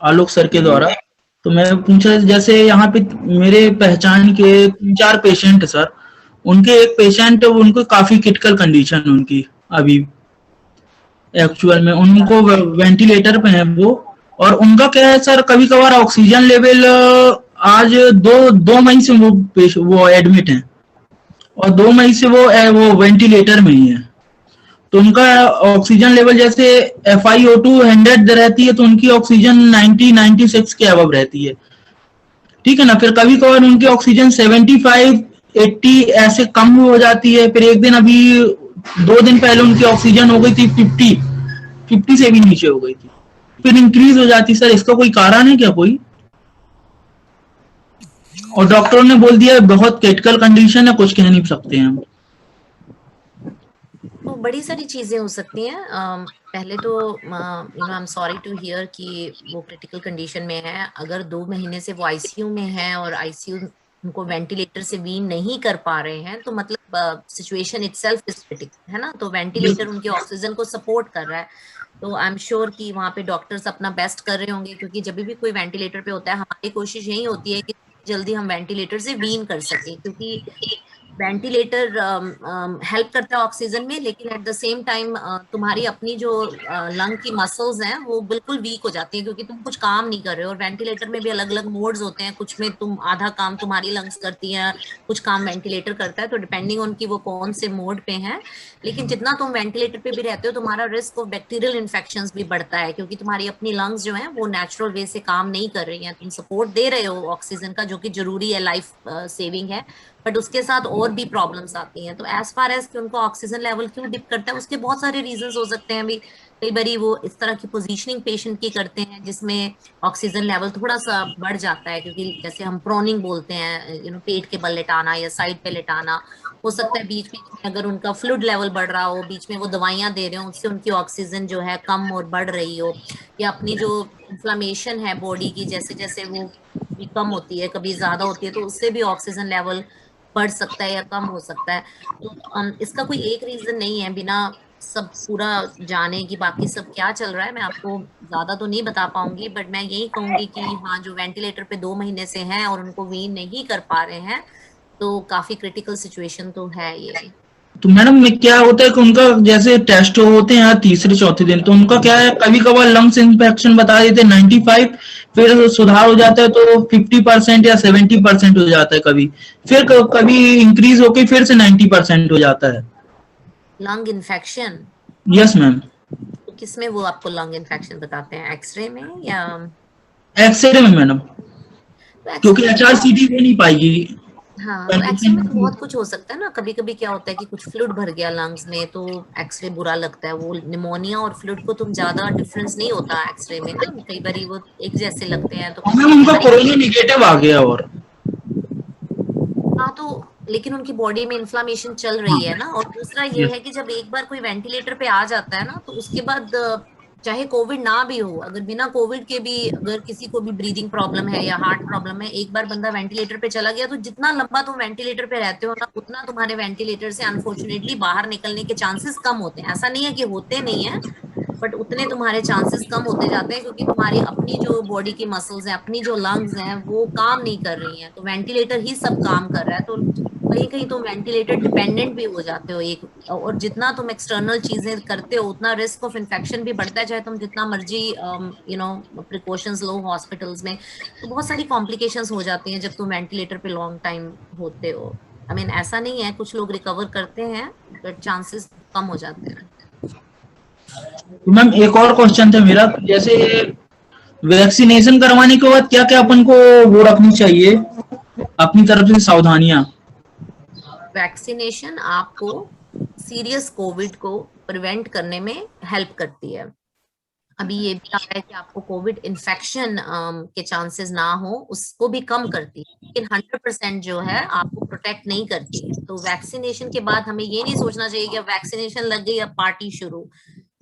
आलोक सर के द्वारा, तो मैं पूछा जैसे यहाँ पे मेरे पहचान के 3-4 पेशेंट सर, उनके एक पेशेंट उनको काफी क्रिटिकल कंडीशन उनकी अभी एक्चुअल में, उनको वेंटिलेटर पे है वो, और उनका क्या है सर, कभी कभार ऑक्सीजन लेवल आज 2 मई से वो एडमिट हैं, और 2 मई से वो वेंटिलेटर में ही है। तो उनका ऑक्सीजन लेवल जैसे FiO2 100 रहती है, तो उनकी ऑक्सीजन 90-96 के अबव रहती है, ठीक है ना। फिर कभी कभार उनकी ऑक्सीजन 75-80 ऐसे कम हो जाती है। फिर एक दिन अभी 2 दिन पहले उनकी ऑक्सीजन हो गई थी 50 से भी नीचे हो गई थी, फिर इंक्रीज हो जाती। सर इसका कोई कारण है क्या कोई? और डॉक्टरों ने बोल दिया बहुत क्रिटिकल कंडीशन है, कुछ कह नहीं सकते हैं हम। तो बड़ी सारी चीजें हो सकती हैं। पहले तो I am sorry to hear कि वो क्रिटिकल कंडीशन में है। अगर 2 महीने से वो आईसीयू में है और आईसीयू उनको वेंटिलेटर से वीन नहीं कर पा रहे हैं, तो मतलब सिचुएशन इटसेल्फ इज क्रिटिकल, है ना। तो वेंटिलेटर उनके ऑक्सीजन को सपोर्ट कर रहा है, तो आई एम श्योर कि वहाँ पे डॉक्टर्स अपना बेस्ट कर रहे होंगे, क्योंकि जब भी कोई वेंटिलेटर पे होता है हमारी कोशिश यही होती है कि जल्दी हम वेंटिलेटर से वीन कर सकें, क्योंकि वेंटिलेटर हेल्प करता है ऑक्सीजन में, लेकिन एट द सेम टाइम तुम्हारी अपनी जो लंग की मसल्स हैं वो बिल्कुल वीक हो जाती हैं, क्योंकि तुम कुछ काम नहीं कर रहे हो। और वेंटिलेटर में भी अलग अलग मोड्स होते हैं, कुछ में तुम आधा काम तुम्हारी लंग्स करती हैं, कुछ काम वेंटिलेटर करता है, तो डिपेंडिंग ऑन कि वो कौन से मोड पे हैं। लेकिन जितना तुम वेंटिलेटर पे भी रहते हो तुम्हारा रिस्क ऑफ बैक्टीरियल इन्फेक्शंस भी बढ़ता है, क्योंकि तुम्हारी अपनी लंग्स जो हैं वो नेचुरल वे से काम नहीं कर रही हैं। तुम सपोर्ट दे रहे हो ऑक्सीजन का, जो कि जरूरी है, लाइफ सेविंग है, बट उसके साथ और भी प्रॉब्लम्स आती हैं। तो एज फार एज कि उनको ऑक्सीजन लेवल क्यों डिप करता है, उसके बहुत सारे रीजंस हो सकते हैं। अभी कई बारी वो इस तरह की पोजीशनिंग पेशेंट की करते हैं जिसमें ऑक्सीजन लेवल थोड़ा सा बढ़ जाता है, क्योंकि जैसे हम प्रोनिंग बोलते हैं, पेट के बल लेटाना या साइड पे लेटाना। हो सकता है बीच बीच में अगर उनका फ्लूइड लेवल बढ़ रहा हो, बीच में वो दवाइयां दे रहे हो, उससे उनकी ऑक्सीजन जो है कम और बढ़ रही हो, या अपनी जो इन्फ्लामेशन है बॉडी की, जैसे जैसे वो भी कम होती है, कभी ज्यादा होती है, तो उससे भी ऑक्सीजन लेवल बढ़ सकता है या कम हो सकता है। तो इसका कोई एक रीजन नहीं है, बिना सब पूरा जाने कि बाकी सब क्या चल रहा है मैं आपको ज्यादा तो नहीं बता पाऊंगी, बट मैं यही कहूंगी कि हाँ, जो वेंटिलेटर पे 2 महीने से हैं और उनको वीन नहीं कर पा रहे हैं, तो काफी क्रिटिकल सिचुएशन तो है ये। तो मैडम में क्या होता है कि उनका जैसे टेस्ट होते हैं तीसरे चौथे दिन, तो उनका क्या है, कभी कभार लंग्स इन्फेक्शन बता देते 95, फिर सुधार हो जाता है तो 50% या 70% हो जाता है, कभी फिर कभी इंक्रीज होके फिर से 90% हो जाता है। Lung infection? Yes ma'am. तो किसमें वो आपको लंग इन्फेक्शन बताते हैं, एक्सरे में या? एक्सरे में मैडम, क्योंकि HRCT हो नहीं पाएगी। हाँ, तो एक्सरे में तो बहुत कुछ हो सकता है ना। कभी कभी क्या होता है कि कुछ फ्लूइड भर गया लंग्स में, तो एक्सरे बुरा लगता है। वो निमोनिया और फ्लूइड को तुम ज्यादा डिफरेंस नहीं होता एक्सरे में ना, कई बार वो एक जैसे लगते हैं। तो मैम उनका कोरोना नेगेटिव आ गया। और हाँ, तो लेकिन उनकी बॉडी में इन्फ्लामेशन चल रही है ना। और दूसरा ये है कि जब एक बार कोई वेंटिलेटर पे आ जाता है ना, तो उसके बाद चाहे कोविड ना भी हो, अगर बिना कोविड के भी अगर किसी को भी ब्रीदिंग प्रॉब्लम है या हार्ट प्रॉब्लम है, एक बार बंदा वेंटिलेटर पे चला गया, तो जितना लंबा तुम वेंटिलेटर पे रहते हो ना, उतना तुम्हारे वेंटिलेटर से अनफॉर्चुनेटली बाहर निकलने के चांसेस कम होते हैं। ऐसा नहीं है कि होते नहीं है, बट उतने तुम्हारे चांसेस कम होते जाते हैं, क्योंकि तुम्हारी अपनी जो बॉडी की मसल्स हैं, अपनी जो लंग्स हैं, वो काम नहीं कर रही हैं। तो वेंटिलेटर ही सब काम कर रहा है, तो कहीं कहीं तुम वेंटिलेटर डिपेंडेंट भी हो जाते हो एक। और जितना तुम एक्सटर्नल चीजें करते हो उतना रिस्क ऑफ इन्फेक्शन भी बढ़ता है, चाहे तुम जितना मर्जी प्रिकॉशंस लो हॉस्पिटल्स में। तो बहुत सारी कॉम्प्लिकेशंस हो जाती हैं जब तुम वेंटिलेटर पे लॉन्ग टाइम होते हो। आई मीन ऐसा नहीं है, कुछ लोग रिकवर करते हैं, बट चांसेस कम हो जाते हैं। तो मैम एक और क्वेश्चन था मेरा, जैसे वैक्सीनेशन करवाने के बाद क्या क्या अपन को वो रखनी चाहिए अपनी तरफ से सावधानियां? वैक्सीनेशन आपको सीरियस कोविड को प्रिवेंट करने में हेल्प करती है। अभी ये भी आता है कि आपको कोविड इन्फेक्शन के चांसेस ना हो, उसको भी कम करती है, लेकिन 100% जो है आपको प्रोटेक्ट नहीं करती है। तो वैक्सीनेशन के बाद हमें ये नहीं सोचना चाहिए कि अब वैक्सीनेशन लग गई अब पार्टी शुरू।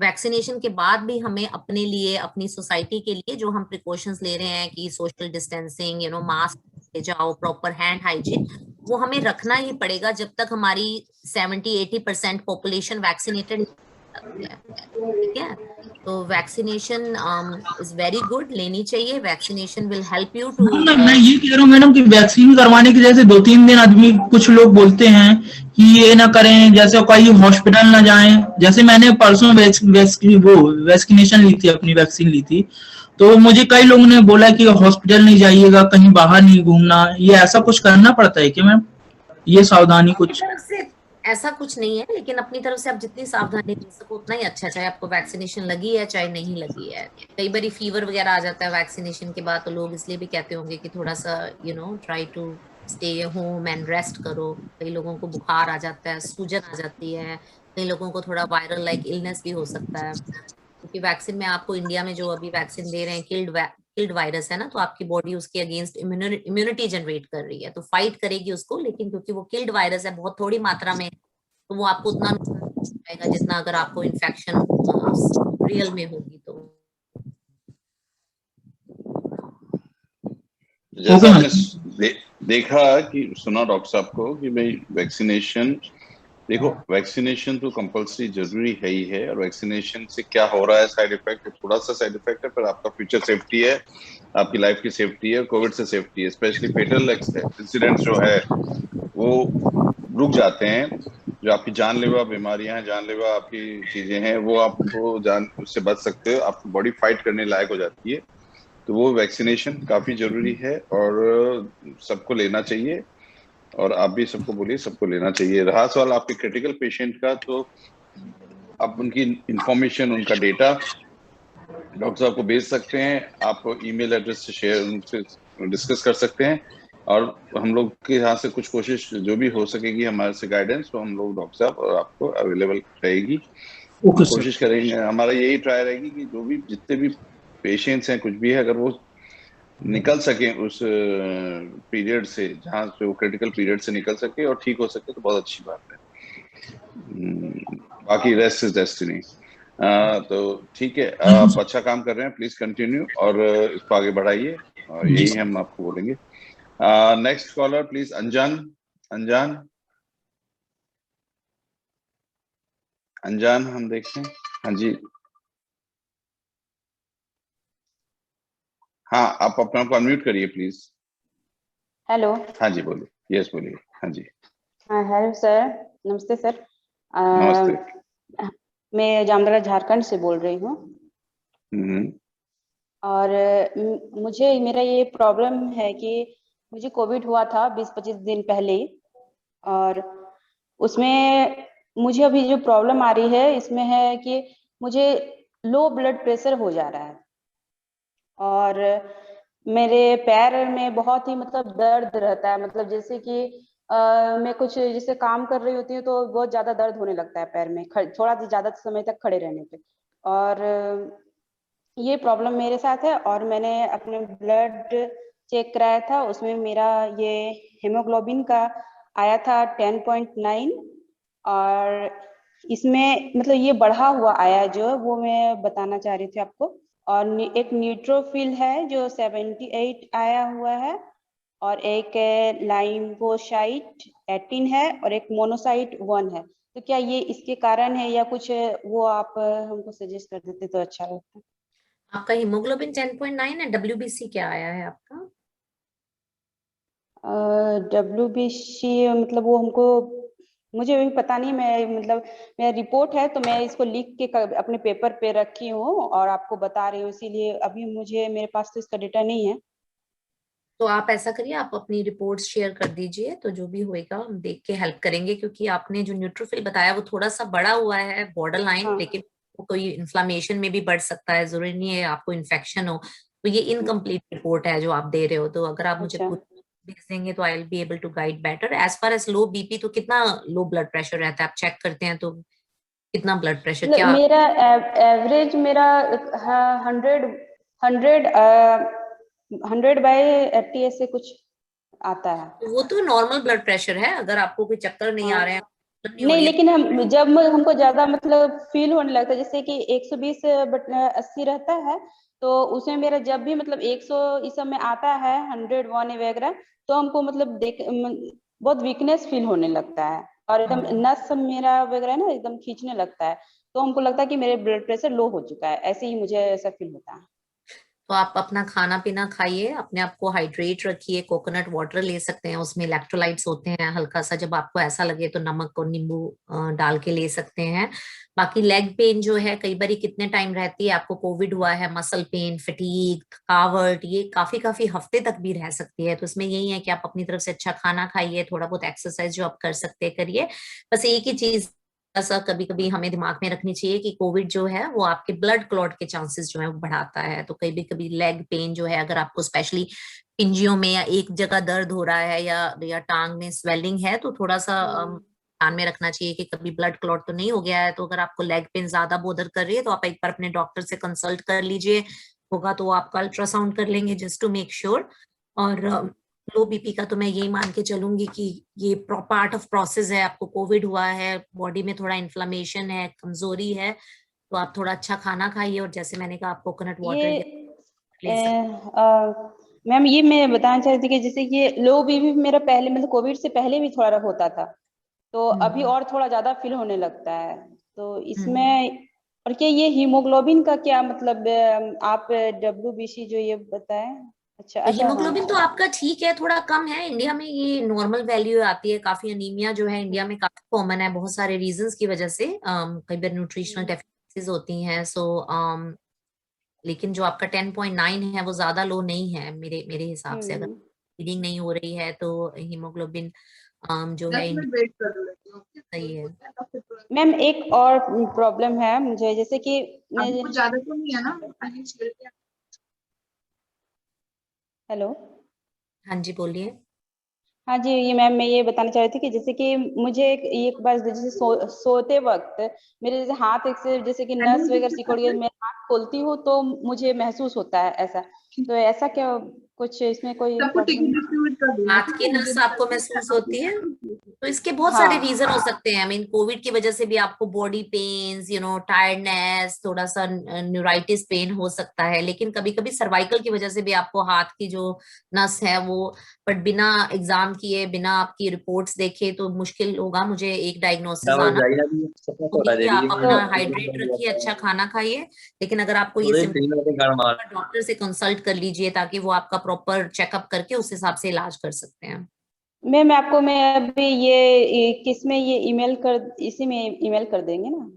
वैक्सीनेशन के बाद भी हमें अपने लिए, अपनी सोसाइटी के लिए जो हम प्रिकॉशंस ले रहे हैं कि सोशल डिस्टेंसिंग, मास्क ले जाओ, प्रॉपर हैंड हाइजीन, वो हमें रखना ही पड़ेगा जब तक हमारी 70-80% पॉपुलेशन वैक्सीनेटेड है। ठीक है, तो वैक्सीनेशन इज वेरी गुड, लेनी चाहिए। Vaccination will help you too. मैं ये कह रहा हूँ मैडम कि वैक्सीन करवाने के जैसे 2-3 दिन आदमी, कुछ लोग बोलते हैं कि ये ना करें, जैसे कहीं हॉस्पिटल ना जाएं। जैसे मैंने परसों वैक्सीनेशन ली थी, अपनी वैक्सीन ली थी, तो मुझे कई लोगों ने बोला कि हॉस्पिटल नहीं जाइएगा, कहीं बाहर नहीं घूमना। ये ऐसा कुछ करना पड़ता है क्या मैम, ये सावधानी कुछ? ऐसा कुछ नहीं है, लेकिन अपनी तरफ से आप जितनी सावधानी ले सको उतना ही अच्छा, चाहे आपको वैक्सीनेशन लगी है चाहे नहीं लगी है। कई बार फीवर वगैरह आ जाता है वैक्सीनेशन के बाद, तो लोग इसलिए भी कहते होंगे कि थोड़ा सा try to stay home and rest करो। कई लोगों को बुखार आ जाता है, सूजन आ जाती है, कई लोगों को थोड़ा वायरल लाइक इलनेस भी हो सकता है। क्योंकि वैक्सीन में आपको इंडिया में जो अभी वैक्सीन दे रहे हैं किल्ड वायरस है ना, तो आपकी बॉडी उसके अगेंस्ट इम्यूनिटी जनरेट कर रही है, तो फाइट करेगी उसको, लेकिन क्योंकि वो किल्ड वायरस है बहुत थोड़ी मात्रा में, तो वो आपको उतना नुकसान नहीं करेगा जितना अगर आपको इन्फेक्शन रियल में होगी। तो जैसा आपने देखा कि सुना डॉक्टर साहब को कि भाई वैक्सीनेशन, देखो वैक्सीनेशन तो कंपलसरी जरूरी है ही है, और वैक्सीनेशन से क्या हो रहा है, साइड इफेक्ट थोड़ा सा साइड इफेक्ट है, पर आपका फ्यूचर सेफ्टी है, आपकी लाइफ की सेफ्टी है, कोविड से सेफ्टी है। स्पेशली फेटल इंसिडेंट्स जो है वो रुक जाते हैं, जो आपकी जानलेवा बीमारियां हैं, जानलेवा आपकी चीजें हैं, वो आपको उससे बच सकते हो, आपकी बॉडी फाइट करने लायक हो जाती है। तो वो वैक्सीनेशन काफी जरूरी है और सबको लेना चाहिए, और आप भी सबको बोलिए सबको लेना चाहिए। रहा सवाल आपके क्रिटिकल पेशेंट का, तो आप उनकी इंफॉर्मेशन, उनका डेटा डॉक्टर साहब को भेज सकते हैं, आप ईमेल एड्रेस से शेयर उनसे डिस्कस कर सकते हैं, और हम लोग के यहाँ से कुछ कोशिश जो भी हो सकेगी हमारे से गाइडेंस, तो हम लोग डॉक्टर साहब और आपको अवेलेबल रहेगी, कोशिश करेंगे। हमारा यही ट्राई रहेगी कि जो भी जितने भी पेशेंट्स हैं, कुछ भी है, अगर वो निकल सके उस पीरियड से, जहाँ से वो क्रिटिकल पीरियड से निकल सके और ठीक हो सके, तो बहुत अच्छी बात है। बाकी रेस्ट इज डेस्टिनी। तो ठीक है, आप अच्छा काम कर रहे हैं, प्लीज कंटिन्यू और इसको आगे बढ़ाइए, और यही हम आपको बोलेंगे। नेक्स्ट कॉलर प्लीज, अंजान। अंजान हम देखते हैं। हाँ जी, हाँ आप अपना को अनम्यूट करिए प्लीज। हेलो। हाँ जी बोलिए। यस बोलिए। हाँ जी। हाँ हेलो सर, नमस्ते सर। नमस्ते। मैं जामनगर झारखंड से बोल रही हूँ, और मुझे मेरा ये प्रॉब्लम है कि मुझे कोविड हुआ था 20-25 दिन पहले, और उसमें मुझे अभी जो प्रॉब्लम आ रही है इसमें है कि मुझे लो ब्लड प्रेशर हो जा रहा है, और मेरे पैर में बहुत ही मतलब दर्द रहता है, मतलब जैसे कि मैं कुछ जैसे काम कर रही होती हूँ तो बहुत ज्यादा दर्द होने लगता है पैर में, थोड़ा ज्यादा समय तक खड़े रहने पे। और ये प्रॉब्लम मेरे साथ है, और मैंने अपने ब्लड चेक कराया था, उसमें मेरा ये हेमोग्लोबिन का आया था 10.9, और इसमें मतलब ये बढ़ा हुआ आया जो वो मैं बताना चाह रही थी आपको। और एक न्यूट्रोफिल है जो 78 आया हुआ है, और एक लाइम्फोसाइट 18 है, और एक मोनोसाइट 1 है। तो क्या ये इसके कारण है या कुछ, वो आप हमको सजेस्ट कर देते तो अच्छा रहता। आपका हीमोग्लोबिन 10.9 है, WBC क्या आया है आपका? WBC मतलब वो हमको, मुझे भी पता नहीं, मैं मतलब मेरा रिपोर्ट है तो मैं इसको लिख के अपने पेपर पे रखी हूँ और आपको बता रही हूँ, इसीलिए अभी मुझे मेरे पास तो इसका डेटा नहीं है। तो आप ऐसा करिए, आप अपनी रिपोर्ट शेयर कर दीजिए, तो जो भी होएगा हम देख के हेल्प करेंगे, क्योंकि आपने जो न्यूट्रोफिल बताया वो थोड़ा सा बड़ा हुआ है बॉर्डर लाइन, लेकिन कोई इन्फ्लामेशन में भी बढ़ सकता है, जरूरी नहीं है आपको इन्फेक्शन हो। तो ये इनकम्प्लीट रिपोर्ट है जो आप दे रहे हो, तो अगर आप मुझे भेज देंगे तो I will be able to guide better. As far as low BP, तो कितना लो ब्लड प्रेशर रहता है, आप चेक करते हैं तो कितना ब्लड प्रेशर? क्या मेरा एवरेज मेरा 100/80 ऐसे कुछ आता है। तो वो तो नॉर्मल ब्लड प्रेशर है, अगर आपको कोई चक्कर नहीं आ रहे हैं नहीं, लेकिन हमको ज्यादा मतलब फील होने लगता है, जैसे कि 120/80 रहता है, तो उसमें मेरा जब भी मतलब 100 इस सब में आता है, 101 वगैरह, तो हमको मतलब बहुत वीकनेस फील होने लगता है, और एकदम नस सब मेरा वगैरह ना एकदम खींचने लगता है, तो हमको लगता है कि मेरे ब्लड प्रेशर लो हो चुका है, ऐसे ही मुझे ऐसा फील होता है। तो आप अपना खाना पीना खाइए, अपने आप को हाइड्रेट रखिए, कोकोनट वाटर ले सकते हैं, उसमें इलेक्ट्रोलाइट्स होते हैं, हल्का सा जब आपको ऐसा लगे तो नमक और नींबू डाल के ले सकते हैं। बाकी लेग पेन जो है कई बार कितने टाइम रहती है, आपको कोविड हुआ है, मसल पेन, फटीग, थकावट, ये काफी हफ्ते तक भी रह सकती है। तो इसमें यही है कि आप अपनी तरफ से अच्छा खाना खाइए, थोड़ा बहुत एक्सरसाइज जो आप कर सकते करिए। बस एक ही चीज ऐसा कभी कभी हमें दिमाग में रखनी चाहिए कि कोविड जो है वो आपके ब्लड क्लॉट के चांसेस जो है वो बढ़ाता है। तो कभी कभी लेग पेन जो है, अगर आपको स्पेशली पिंजियों में या एक जगह दर्द हो रहा है या टांग में स्वेलिंग है, तो थोड़ा सा ध्यान में रखना चाहिए कि कभी ब्लड क्लॉट तो नहीं हो गया है। तो अगर आपको लेग पेन ज्यादा बोदर कर रही है तो आप एक बार अपने डॉक्टर से कंसल्ट कर लीजिए, होगा तो वो आपका अल्ट्रासाउंड कर लेंगे जस्ट टू मेक श्योर। और लो बीपी का तो मैं यही मान के चलूंगी कि ये पार्ट ऑफ प्रोसेस है, आपको कोविड हुआ है, बॉडी में थोड़ा इन्फ्लेमेशन है, कमजोरी है, तो आप थोड़ा अच्छा खाना खाइए और जैसे मैंने कहा आप कोकोनट वाटर। मैम ये मैं बताना चाहती थी कि जैसे ये लो बीपी मेरा पहले मतलब कोविड से पहले भी थोड़ा होता था, तो अभी और थोड़ा ज्यादा फील होने लगता है, तो इसमें और क्या ये हीमोग्लोबिन का क्या मतलब आप WBC जो ये बताएं। अच्छा हीमोग्लोबिन तो आपका ठीक है, थोड़ा कम है। इंडिया में ये नॉर्मल वैल्यू आती है, काफी अनीमिया जो है इंडिया में काफी कॉमन है बहुत सारे रीजंस की वजह से, कई बार न्यूट्रिशनल डेफिशिएंसीज होती हैं। सो लेकिन जो आपका 10.9 है वो ज्यादा लो नहीं है मेरे हिसाब से। अगर फीडिंग नहीं हो रही है तो हीमोग्लोबिन जो है सही है। मैम एक और प्रॉब्लम है मुझे, जैसे कि कुछ ज्यादा तो नहीं है ना? हेलो, हाँ जी बोलिए। हाँ जी, ये मैम मैं ये बताना चाह रही थी कि जैसे कि मुझे एक बार जैसे सोते वक्त मेरे जैसे हाथ एक से जैसे कि नस वगैरह सिकुड़ गई, मैं हाथ खोलती हूँ तो मुझे महसूस होता है ऐसा, तो ऐसा क्या कुछ इसमें कोई हाथ की नस आपको महसूस होती है? तो इसके बहुत सारे रीजन हो सकते हैं। आई मीन कोविड की वजह से भी आपको बॉडी पेन्स, टायर्डनेस, थोड़ा सा न्यूराइटिस पेन हो सकता है, लेकिन कभी कभी सर्वाइकल की वजह से भी आपको हाथ की जो नस है वो, बट बिना एग्जाम किए, बिना आपकी रिपोर्ट्स देखे तो मुश्किल होगा मुझे एक डायग्नोसिस आना। तो आप अपना हाइड्रेट रखिए, अच्छा खाना खाइए, लेकिन अगर आपको ये डॉक्टर से कंसल्ट कर लीजिए ताकि वो आपका प्रॉपर चेकअप करके उस हिसाब से इलाज कर सकते हैं। मैम आपको मैं अभी ये किसमें ये इसी में ईमेल कर देंगे ना?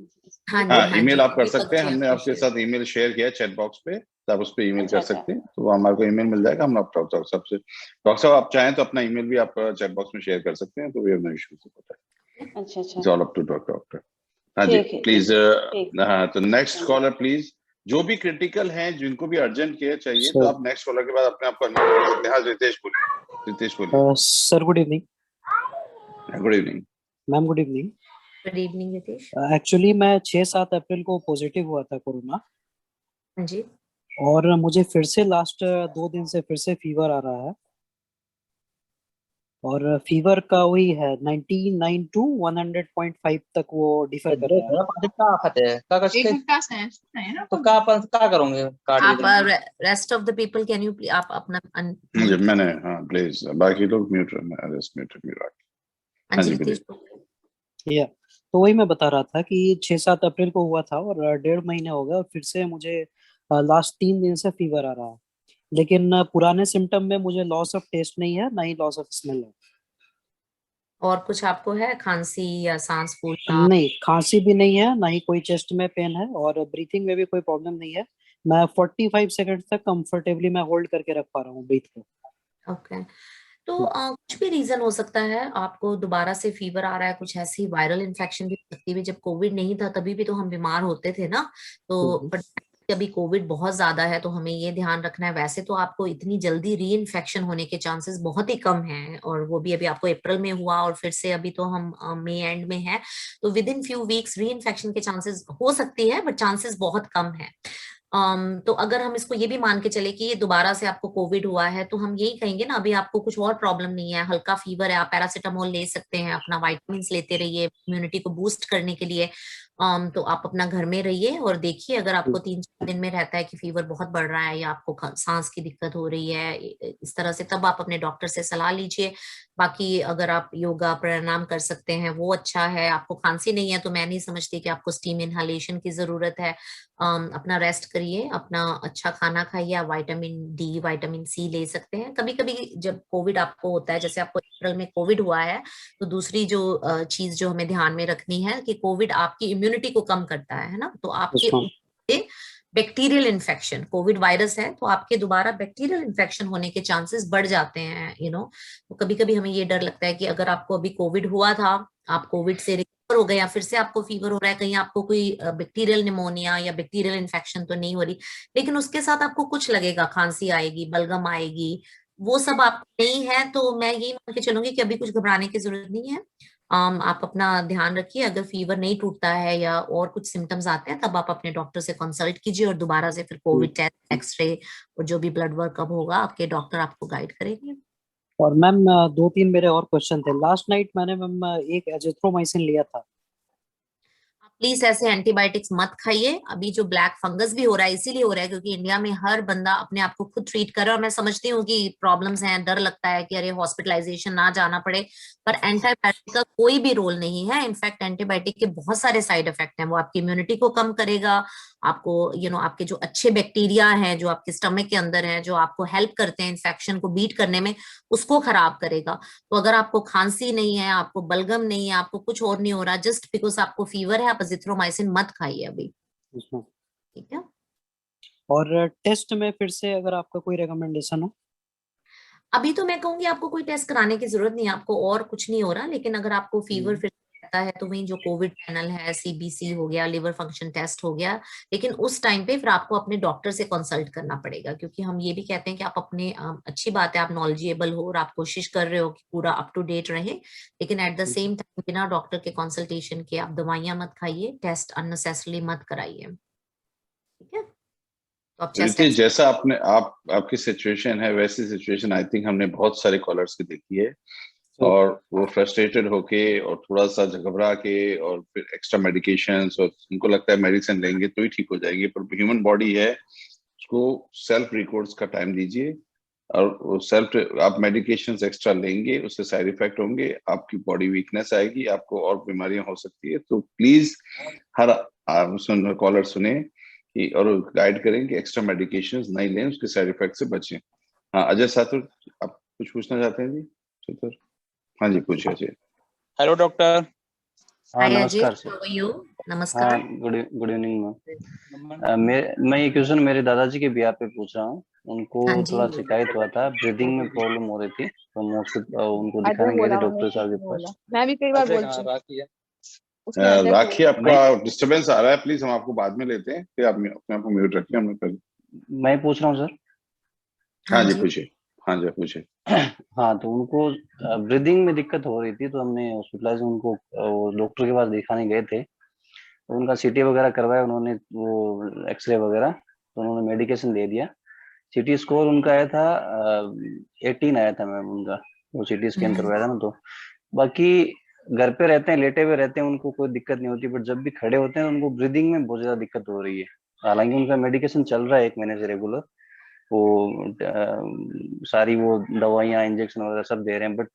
हाँ, ईमेल आप कर सकते हैं, हमने आपके साथ ईमेल शेयर किया चैट बॉक्स पे, तो आप उस पर ईमेल कर सकते हैं, तो हमारे को ईमेल मिल जाएगा। हम डॉक्टर साहब आप चाहें तो अपना ईमेल भी आप चैट बॉक्स में शेयर कर सकते हैं, तो वी हैव नो इश्यूज। अच्छा, it's all up to doctor. हाँ जी प्लीज। हाँ, तो नेक्स्ट कॉलर प्लीज। जो भी क्रिटिकल हैं, जिनको भी अर्जेंट केयर चाहिए, तो आप नेक्स्ट कॉलर के बाद अपने आप को अनम्यूट कर सकते हैं। हाँ, रितेश बोलिए। Sir good evening. Good evening ma'am. Good evening. Good evening Ritesh. Actually मैं 6-7 अप्रैल को पॉजिटिव हुआ था कोरोना जी, और मुझे फिर से लास्ट 2 दिन से फिर से फीवर आ रहा है, और फीवर का वही है 99 to 100.5 तक वो डिफर कर रहा है। तो क्या करोगे? आप rest of the people can you आप अपना मैंने हाँ प्लीज, बाकी लोग म्यूट या तो वही मैं बता रहा था कि 6-7 अप्रैल को हुआ था और 1.5 महीने हो गए और फिर से मुझे लास्ट 3 दिन से फीवर आ रहा है, लेकिन पुराने सिम्टम में मुझे लॉस ऑफ टेस्ट नहीं है, ना ही लॉस ऑफ स्मेल है। और कुछ आपको है खांसी या सांस फूलना? नहीं, खांसी भी नहीं है, ना ही कोई चेस्ट में पेन है, और ब्रीथिंग में भी कोई प्रॉब्लम नहीं है। मैं 45 सेकंड तक कंफर्टेबली मैं होल्ड करके रख पा रहा हूँ ब्रीथ को। ओके, तो कुछ भी रीजन हो सकता है आपको दोबारा से फीवर आ रहा है, कुछ ऐसी वायरल इन्फेक्शन भी हो सकती है। जब कोविड नहीं था तभी भी तो हम बीमार होते थे ना, तो बट अभी कोविड बहुत ज्यादा है तो हमें ये ध्यान रखना है। वैसे तो आपको इतनी जल्दी री इन्फेक्शन होने के चांसेस बहुत ही कम हैं, और वो भी अभी आपको अप्रैल में हुआ और फिर से अभी तो हम मई एंड में है, तो विद इन फ्यू वीक्स री इन्फेक्शन के चांसेस हो सकती है, बट चांसेस बहुत कम है। तो अगर हम इसको ये भी मान के चले कि ये दोबारा से आपको कोविड हुआ है, तो हम यही कहेंगे ना, अभी आपको कुछ और प्रॉब्लम नहीं है, हल्का फीवर है, आप पैरासिटामोल ले सकते हैं, अपना विटामिन लेते रहिए इम्यूनिटी को बूस्ट करने के लिए। तो आप अपना घर में रहिए और देखिए, अगर आपको 3-4 दिन में रहता है कि फीवर बहुत बढ़ रहा है या आपको सांस की दिक्कत हो रही है इस तरह से, तब आप अपने डॉक्टर से सलाह लीजिए। बाकी अगर आप योगा प्राणायाम कर सकते हैं वो अच्छा है। आपको खांसी नहीं है तो मैं नहीं समझती कि आपको स्टीम इनहेलेशन की जरूरत है। अपना रेस्ट करिए, अपना अच्छा खाना खाइए, आप विटामिन डी विटामिन सी ले सकते हैं। कभी कभी जब कोविड आपको होता है, जैसे आपको अप्रैल में कोविड हुआ है, तो दूसरी जो चीज जो हमें ध्यान में रखनी है कि कोविड आपकी इम्यूनिटी को कम करता है ना, तो आपके बैक्टीरियल इन्फेक्शन, कोविड वायरस है तो आपके दोबारा बैक्टीरियल इन्फेक्शन होने के चांसेस बढ़ जाते हैं तो कभी कभी हमें ये डर लगता है कि अगर आपको अभी कोविड हुआ था, आप कोविड से रिकवर हो गए या फिर से आपको फीवर हो रहा है, कहीं आपको कोई बैक्टीरियल निमोनिया या बैक्टीरियल इन्फेक्शन तो नहीं हो रही, लेकिन उसके साथ आपको कुछ लगेगा, खांसी आएगी, बलगम आएगी, वो सब आपको नहीं है तो मैं यही मान के चलूंगी कि अभी कुछ घबराने की जरूरत नहीं है। आप अपना ध्यान रखिए, अगर फीवर नहीं टूटता है या और कुछ सिम्टम्स आते हैं तब आप अपने डॉक्टर से कंसल्ट कीजिए और दोबारा से फिर कोविड टेस्ट, एक्सरे और जो भी ब्लड वर्क अब होगा आपके डॉक्टर आपको गाइड करेंगे। और मैम 2-3 मेरे और क्वेश्चन थे। लास्ट नाइट मैंने मैम एक एजिथ्रोमाइसिन लिया था। प्लीज ऐसे एंटीबायोटिक्स मत खाइए। अभी जो ब्लैक फंगस भी हो रहा है इसीलिए हो रहा है क्योंकि इंडिया में हर बंदा अपने आप को खुद ट्रीट कर रहा है, और मैं समझती हूँ कि प्रॉब्लम्स हैं, डर लगता है कि अरे हॉस्पिटलाइजेशन ना जाना पड़े, पर एंटीबायोटिक का कोई भी रोल नहीं है। इनफैक्ट एंटीबायोटिक के बहुत सारे साइड इफेक्ट हैं। वो आपकी इम्यूनिटी को कम करेगा, आपको आपके जो अच्छे बैक्टीरिया हैं जो आपके स्टमक के अंदर हैं, जो आपको हेल्प करते हैं इन्फेक्शन को बीट करने में, उसको खराब करेगा। तो अगर आपको खांसी नहीं है, आपको बलगम नहीं है, आपको कुछ और नहीं हो रहा, जस्ट बिकॉज आपको फीवर है, आप अजिथ्रोमाइसिन मत खाइए अभी, ठीक है। और टेस्ट में फिर से अगर आपका कोई रिकमेंडेशन हो? अभी तो मैं कहूंगी आपको कोई टेस्ट कराने की जरूरत नहीं है, आपको और कुछ नहीं हो रहा, लेकिन अगर आपको फीवर फिर रहता है तो वही जो कोविड पैनल है, सीबीसी हो गया, लिवर फंक्शन टेस्ट हो गया, लेकिन उस टाइम पे फिर आपको अपने डॉक्टर से कंसल्ट करना पड़ेगा, क्योंकि हम ये भी कहते हैं कि आप अपने अच्छी बात है आप नॉलेजेबल हो और आप कोशिश कर रहे हो कि पूरा अप टू डेट रहे, लेकिन एट द सेम टाइम बिना डॉक्टर के कंसल्टेशन के आप दवाइयां मत खाइए, टेस्ट अननेसेसरली मत कराइए, ठीक है। प्रीति, जैसा आपकी सिचुएशन है वैसी सिचुएशन आई थिंक हमने बहुत सारे कॉलर्स की देखी है, और वो फ्रस्ट्रेटेड होके और थोड़ा सा घबरा के और फिर एक्स्ट्रा मेडिकेशंस, और उनको लगता है मेडिसिन लेंगे तो ही ठीक हो जाएंगे, पर ह्यूमन बॉडी है, उसको सेल्फ रिकॉर्ड्स का टाइम दीजिए, और आप मेडिकेशंस एक्स्ट्रा लेंगे उससे साइड इफेक्ट होंगे, आपकी बॉडी वीकनेस आएगी, आपको और बीमारियां हो सकती है। तो प्लीज हर कॉलर सुने और गाइड करें कि एक्स्ट्रा मेडिकेशंस नहीं लें, उसके साइड इफेक्ट से बचें। हाँ अजय सातुर, आप कुछ पूछना चाहते हैं जी? सातुर, हाँ जी पूछिए अजय। Hello doctor. हाँ नमस्कार सर। नमस्कार। हाँ गुड इवनिंग मैम। मैं ये क्वेश्चन मेरे दादाजी के ब्याह पे पूछ रहा हूँ। उनको थोड़ा शिकायत हुआ था, ब्रीदिंग में प्रॉब्लम हो रही थी, तो हम उनको दिखाने गए थे डॉक्टर साहब के पास। मैं भी कई बार बोल चुकी हूँ। राखी, आपका डिस्टरबेंस आ रहा है, प्लीज हम आपको बाद में लेते हैं, फिर आप अपने आप को म्यूट रखिए। हमने पहले मैं पूछ रहा हूँ सर। हाँ जी पूछिए। हाँ जी पूछिए। हाँ तो उनको ब्रीदिंग में दिक्कत हो रही थी, तो हमने हॉस्पिटलाइज उनको डॉक्टर के पास दिखाने गए थे, तो उनका सीटी वगैरह करवाया उन्होंने, वो एक्सरे वगैरह, तो उन्होंने मेडिकेशन दे दिया। सीटी स्कोर उनका आया था 18 आया था मैम उनका, वो सीटी स्कैन करवाया था ना। तो बाकी घर पे रहते हैं, लेटे हुए रहते हैं, उनको कोई दिक्कत नहीं होती, बट जब भी खड़े होते हैं तो उनको ब्रीदिंग में बहुत ज्यादा दिक्कत हो रही है। हालांकि उनका मेडिकेशन चल रहा है 1 महीने से रेगुलर, वो सारी वो दवाइयाँ इंजेक्शन वगैरह सब दे रहे हैं, बट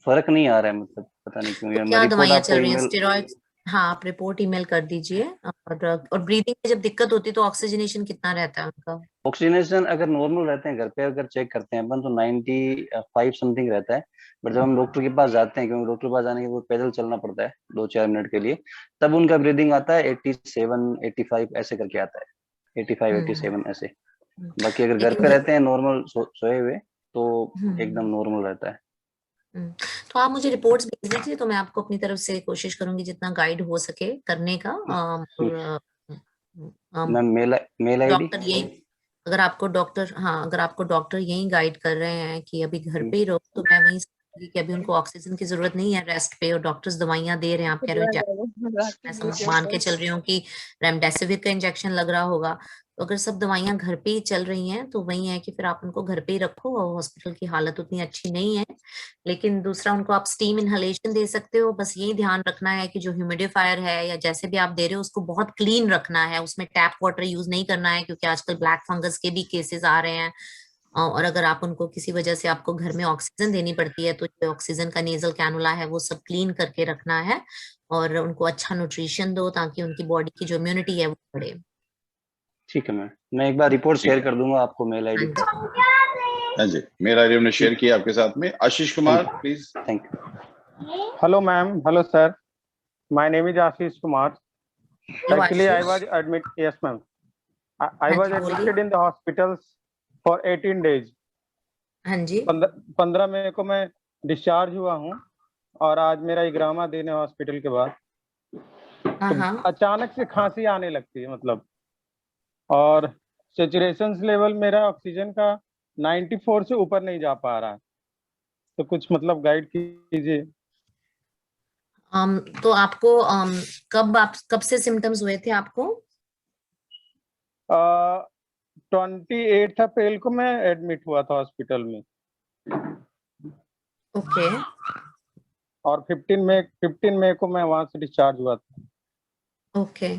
फर्क नहीं आ रहा है, मतलब पता नहीं क्यों। क्या दवाइयाँ चल रही हैं? स्टेरॉइड्स? हाँ आप रिपोर्ट ईमेल कर दीजिए। और ब्रीदिंग में जब दिक्कत होती है तो ऑक्सीजनेशन कितना रहता है उनका? ऑक्सीजनेशन अगर नॉर्मल रहते हैं, घर पे अगर चेक करते हैं अपन तो 95 समथिंग रहता है, बट जब हम डॉक्टर के पास जाते हैं, क्योंकि डॉक्टर के पास जाने के बाद पैदल चलना पड़ता है 2-4 मिनट के लिए, तब उनका ब्रीदिंग आता है 87, 85 ऐसे करके आता है, 85, 87 ऐसे। बाकी अगर घर पे रहते हैं नॉर्मल सोए हुए तो एकदम नॉर्मल रहता है। तो आप मुझे रिपोर्ट्स भेज दीजिए, तो मैं आपको अपनी तरफ से कोशिश करूंगी जितना गाइड हो सके करने का। मेल आईडी डॉक्टर यही, अगर आपको डॉक्टर यही गाइड कर रहे हैं कि अभी घर पे ही रहो, तो मैं वही कि अभी उनको ऑक्सीजन की जरूरत नहीं है, रेस्ट पे, और डॉक्टर्स दवाइयां दे रहे हैं। आप कह रहे हो मैं मान के चल रही हूँ कि रेमडेसिविर का इंजेक्शन लग रहा होगा, तो अगर सब दवाइयां घर पे ही चल रही हैं तो वही है कि फिर आप उनको घर पे ही रखो। हॉस्पिटल की हालत उतनी अच्छी नहीं है, लेकिन दूसरा उनको आप स्टीम इनहलेशन दे सकते हो। बस यही ध्यान रखना है कि जो ह्यूमिडिफायर है या जैसे भी आप दे रहे हो उसको बहुत क्लीन रखना है, उसमें टैप वाटर यूज नहीं करना है, क्योंकि आजकल ब्लैक फंगस के भी केसेस आ रहे हैं। और अगर आप उनको किसी वजह से आपको घर में ऑक्सीजन देनी पड़ती है तो जो ऑक्सीजन का नेजल कैनुला है वो सब क्लीन करके रखना है, और उनको अच्छा न्यूट्रिशन दो ताकि उनकी बॉडी की जो इम्यूनिटी है वो बढ़े। ठीक है मैं एक बार रिपोर्ट शेयर कर दूंगा आपको मेल आईडी पे। हाँ जी, मेल आईडी हमने शेयर किया आपके साथ में। Ashish Kumar please. Thank you. Hello ma'am, hello sir, my name is Ashish Kumar. Actually, I was admitted. Yes, ma'am. I was admitted in the hospitals for 18 days. हाँ जी। 15 मई को मैं डिस्चार्ज हुआ हूँ, और आज मेरा इग्रामा देने हॉस्पिटल के बाद तो अचानक से खांसी आने लगती है, मतलब, और सैचुरेशन लेवल मेरा ऑक्सीजन का 94 से ऊपर नहीं जा पा रहा है, तो कुछ मतलब गाइड कीजिए। तो आपको कब से सिम्टम्स हुए थे आपको? 28 अप्रैल को मैं एडमिट हुआ था हॉस्पिटल में। ओके। और 15 मई को मैं वहां से डिस्चार्ज हुआ था। ओके,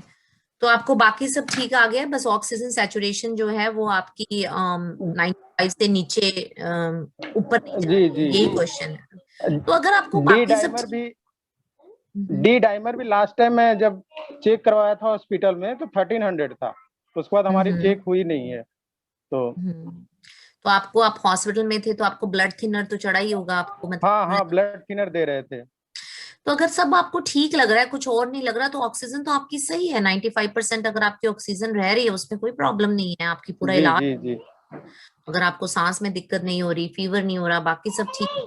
तो आपको बाकी सब ठीक आ गया, बस ऑक्सीजन सैचुरेशन जो है वो आपकी 95 से नीचे ऊपर नहीं जा रही है, यही क्वेश्चन है। तो अगर आपको बाकी सब डी डाइमर भी लास्ट टाइम मैं जब चेक करवाया था हॉस्पिटल में तो 1300 था, उसके बाद हमारी चेक हुई नहीं है। तो आपको, आप हॉस्पिटल में थे तो आपको ब्लड थिनर तो चढ़ा ही होगा आपको, मतलब हाँ ब्लड थिनर दे रहे थे। तो अगर सब आपको ठीक लग रहा है, कुछ और नहीं लग रहा, तो ऑक्सीजन तो आपकी सही है 95%। अगर आपकी ऑक्सीजन रह रही है उसमें कोई प्रॉब्लम नहीं है, आपकी पूरा इलाज। जी। अगर आपको सांस में दिक्कत नहीं हो रही, फीवर नहीं हो रहा, बाकी सब ठीक है,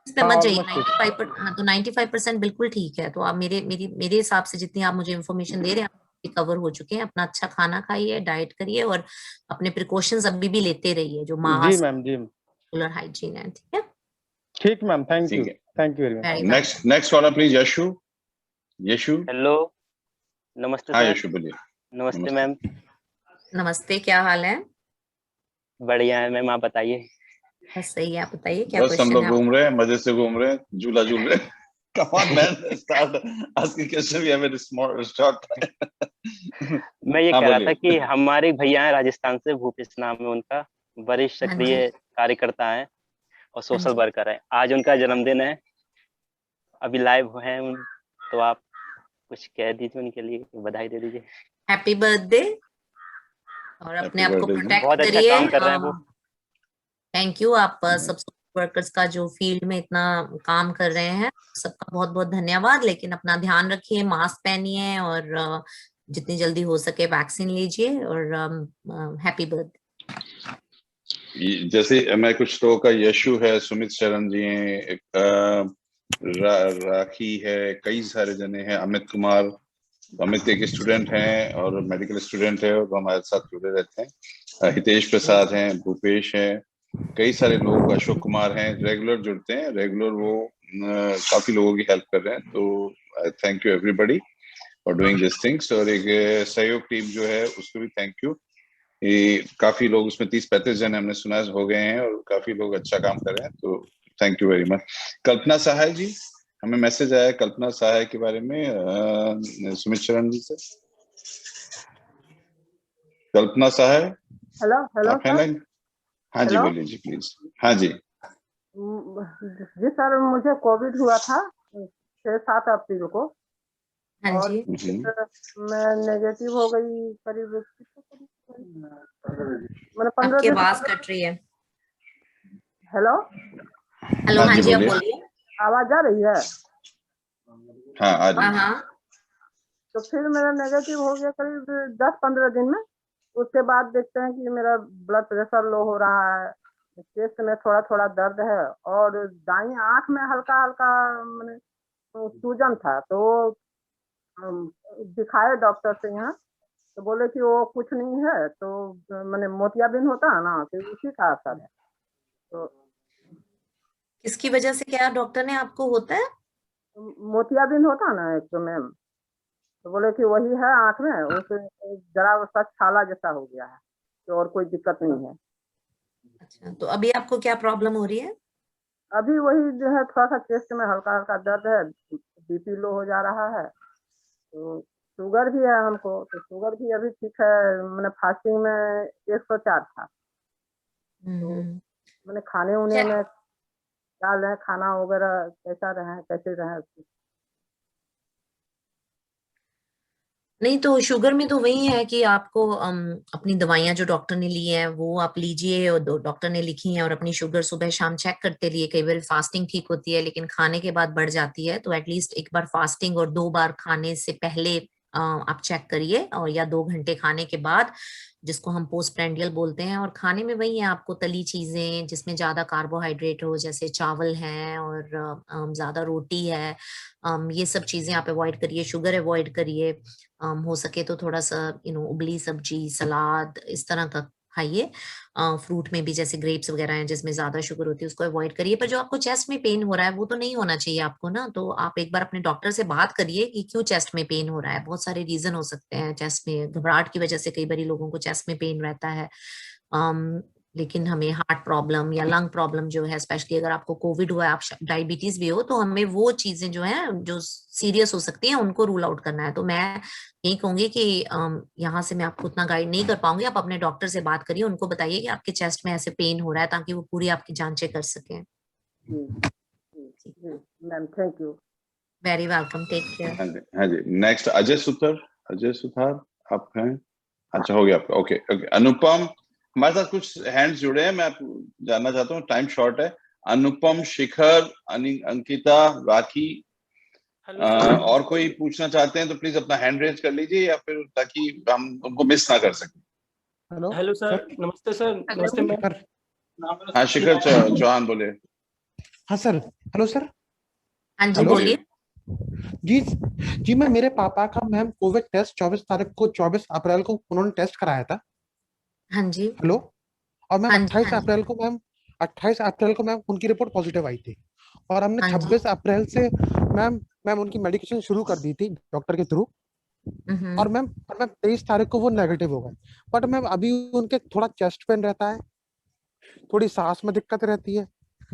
इस पे मत जाइए। 95%, तो 95% बिल्कुल ठीक है। तो आप मेरे हिसाब से जितनी आप मुझे इन्फॉर्मेशन दे रहे हैं कवर हो चुके हैं। अपना अच्छा खाना खाइए, डाइट करिए और अपने प्रिकॉशंस अभी भी लेते रहिए, जो मास्क, रेगुलर हाइजीन है। ठीक है, ठीक ma'am, thank you very much. Next वाला प्लीज। यशु। हेलो, नमस्ते सर। यशु बोलिए। नमस्ते मैम। नमस्ते, क्या हाल है? बढ़िया है मैम, आप बताइए। बस सही है, आप बताइए क्या बस क्वेश्चन हम लोग है? घूम रहे हैं, मजे से घूम रहे हैं, झूला झूल रहे हैं। Come on man, start asking question. We have a short time. मैं ये कह रहा था कि हमारे भैया हैं राजस्थान से, भूपेश नाम है उनका, वरिष्ठ सक्रिय कार्यकर्ता है और सोशल वर्कर है। आज उनका जन्मदिन है, अभी लाइव हैं तो आप कुछ कह दीजिए उनके लिए, बधाई दे दीजिए। हैप्पी बर्थडे, और अपने आप को प्रोटेक्ट बहुत अच्छा करिए। काम कर रहे हैं वो। Thank you. आप सब वर्कर्स का जो फील्ड में इतना काम कर रहे हैं, सबका बहुत बहुत धन्यवाद। लेकिन अपना ध्यान रखिए, मास्क पहनिए और जितनी जल्दी हो सके वैक्सीन लीजिए। और हैप्पी बर्थडे। जैसे मैं कुछ लोगों का यशु है, सुमित शरण जी हैं, राखी है, कई सारे जने हैं, अमित कुमार, अमित एक स्टूडेंट हैं और मेडिकल स्टूडेंट है और हमारे साथ जुड़े रहते हैं। हितेश प्रसाद हैं, भूपेश हैं, कई सारे लोग, अशोक कुमार हैं, रेगुलर जुड़ते हैं, रेगुलर वो काफी लोगों की हेल्प कर रहे हैं। तो thank you everybody for doing this things. और एक सहयोग टीम जो है उसको भी थैंक यू। ये काफी लोग उसमें 30-35 जन हमने सुना हो गए हैं और काफी लोग अच्छा काम कर रहे हैं, तो थैंक यू वेरी मच। कल्पना सहाय जी, हमें मैसेज आया कल्पना सहाय के बारे में सुमित शरण जी से। कल्पना सहाय। Hello sir. हाँ जी बोलिए जी प्लीज। हाँ जी सर, मुझे कोविड हुआ था 6-7 अप्रैल को। हाँ और जी। मैं नेगेटिव हो गई करीब मैंने 15 आपकी दिन। आवाज कट रही है। हेलो हाँ जी, आप बोलिए। आवाज आ रही है? हाँ आ रही है। तो फिर मेरा नेगेटिव हो गया करीब 10-15 दिन में। उसके बाद देखते हैं कि मेरा ब्लड प्रेशर लो हो रहा है, चेस्ट में थोड़ा थोड़ा दर्द है और दाईं आंख में हल्का हल्का मैंने सूजन था। तो दिखाए डॉक्टर से यहाँ, तो बोले कि वो कुछ नहीं है। तो मैंने मोतियाबिंद होता है ना, तो उसी का असर है। तो किसकी वजह से, क्या डॉक्टर ने आपको होता है? मोतियाबिंद होता है ना एक तो मैम, तो बोले कि वही है आंख में, उस जरा सा छाला जैसा हो गया है, तो और कोई दिक्कत नहीं है। अच्छा, तो अभी आपको क्या प्रॉब्लम हो रही है? अभी वही जो है थोड़ा सा चेस्ट में हल्का हल्का दर्द है, बीपी लो हो जा रहा है, तो शुगर भी है हमको। तो शुगर भी अभी ठीक है, मैंने फास्टिंग में 104 था। तो मैंने खाने उने में क्या लें, खाना वगैरह कैसा रहे, कैसे रहे? नहीं, तो शुगर में तो वही है कि आपको अपनी दवाइयां जो डॉक्टर ने ली है वो आप लीजिए, और डॉक्टर ने लिखी है, और अपनी शुगर सुबह शाम चेक करते रहिए। कई बार फास्टिंग ठीक होती है लेकिन खाने के बाद बढ़ जाती है, तो एटलीस्ट एक बार फास्टिंग और 2 बार खाने से पहले आप चेक करिए, और या 2 घंटे खाने के बाद, जिसको हम पोस्टप्रेंडियल बोलते हैं। और खाने में वही है, आपको तली चीजें जिसमें ज्यादा कार्बोहाइड्रेट हो, जैसे चावल है और ज्यादा रोटी है, ये सब चीजें आप अवॉइड करिए। शुगर अवॉइड करिए, हो सके तो थोड़ा सा उबली सब्जी, सलाद, इस तरह का खाइए। फ्रूट में भी जैसे ग्रेप्स वगैरह हैं जिसमें ज्यादा शुगर होती है उसको अवॉइड करिए। पर जो आपको चेस्ट में पेन हो रहा है वो तो नहीं होना चाहिए आपको ना, तो आप एक बार अपने डॉक्टर से बात करिए कि क्यों चेस्ट में पेन हो रहा है। बहुत सारे रीजन हो सकते हैं चेस्ट में, घबराहट की वजह से कई बार लोगों को चेस्ट में पेन रहता है। लेकिन हमें हार्ट प्रॉब्लम या लंग प्रॉब्लम जो है, स्पेशली अगर आपको कोविड हुआ है, आप डायबिटीज भी हो, तो हमें वो चीजें जो है जो सीरियस हो सकती हैं उनको रूल आउट करना है। तो मैं यही कहूंगी कि यहाँ से मैं आपको उतना गाइड नहीं कर पाऊंगी, आप अपने डॉक्टर से बात करिए, उनको बताइए कि आपके चेस्ट में ऐसे पेन हो रहा है ताकि वो पूरी आपकी जांचें कर सकें। Ma'am thank you. Very welcome, take care. हाँ जी, नेक्स्ट अजय सुथार आप हैं? अच्छा हो गया आपका, ओके ओके। अनुपम, हमारे साथ कुछ हैंड्स जुड़े हैं, मैं जानना चाहता हूँ, टाइम शॉर्ट है। अनुपम, शिखर, अंकिता, राखी, और कोई पूछना चाहते हैं तो प्लीज अपना हैंड रेज कर लीजिए, या फिर ताकि हम उनको मिस ना कर सकें। हेलो सर, नमस्ते सर। नमस्ते मैम। हाँ शिखर चौहान बोले। हाँ सर, हेलो सर। हाँ जी बोलिए। जी मैं, मेरे पापा का मैम कोविड टेस्ट 24 अप्रैल को उन्होंने टेस्ट कराया था। हाँ जी। हेलो। और मैम हाँ 28 जी। अप्रैल को मैम उनकी रिपोर्ट पॉजिटिव आई थी, और हमने हाँ जी। 26 अप्रैल से मैम उनकी मेडिकेशन शुरू कर दी थी डॉक्टर के थ्रू। और मैम 23 तारीख को वो नेगेटिव हो गए। बट मैम अभी उनके थोड़ा चेस्ट पेन रहता है, थोड़ी सांस में दिक्कत रहती है,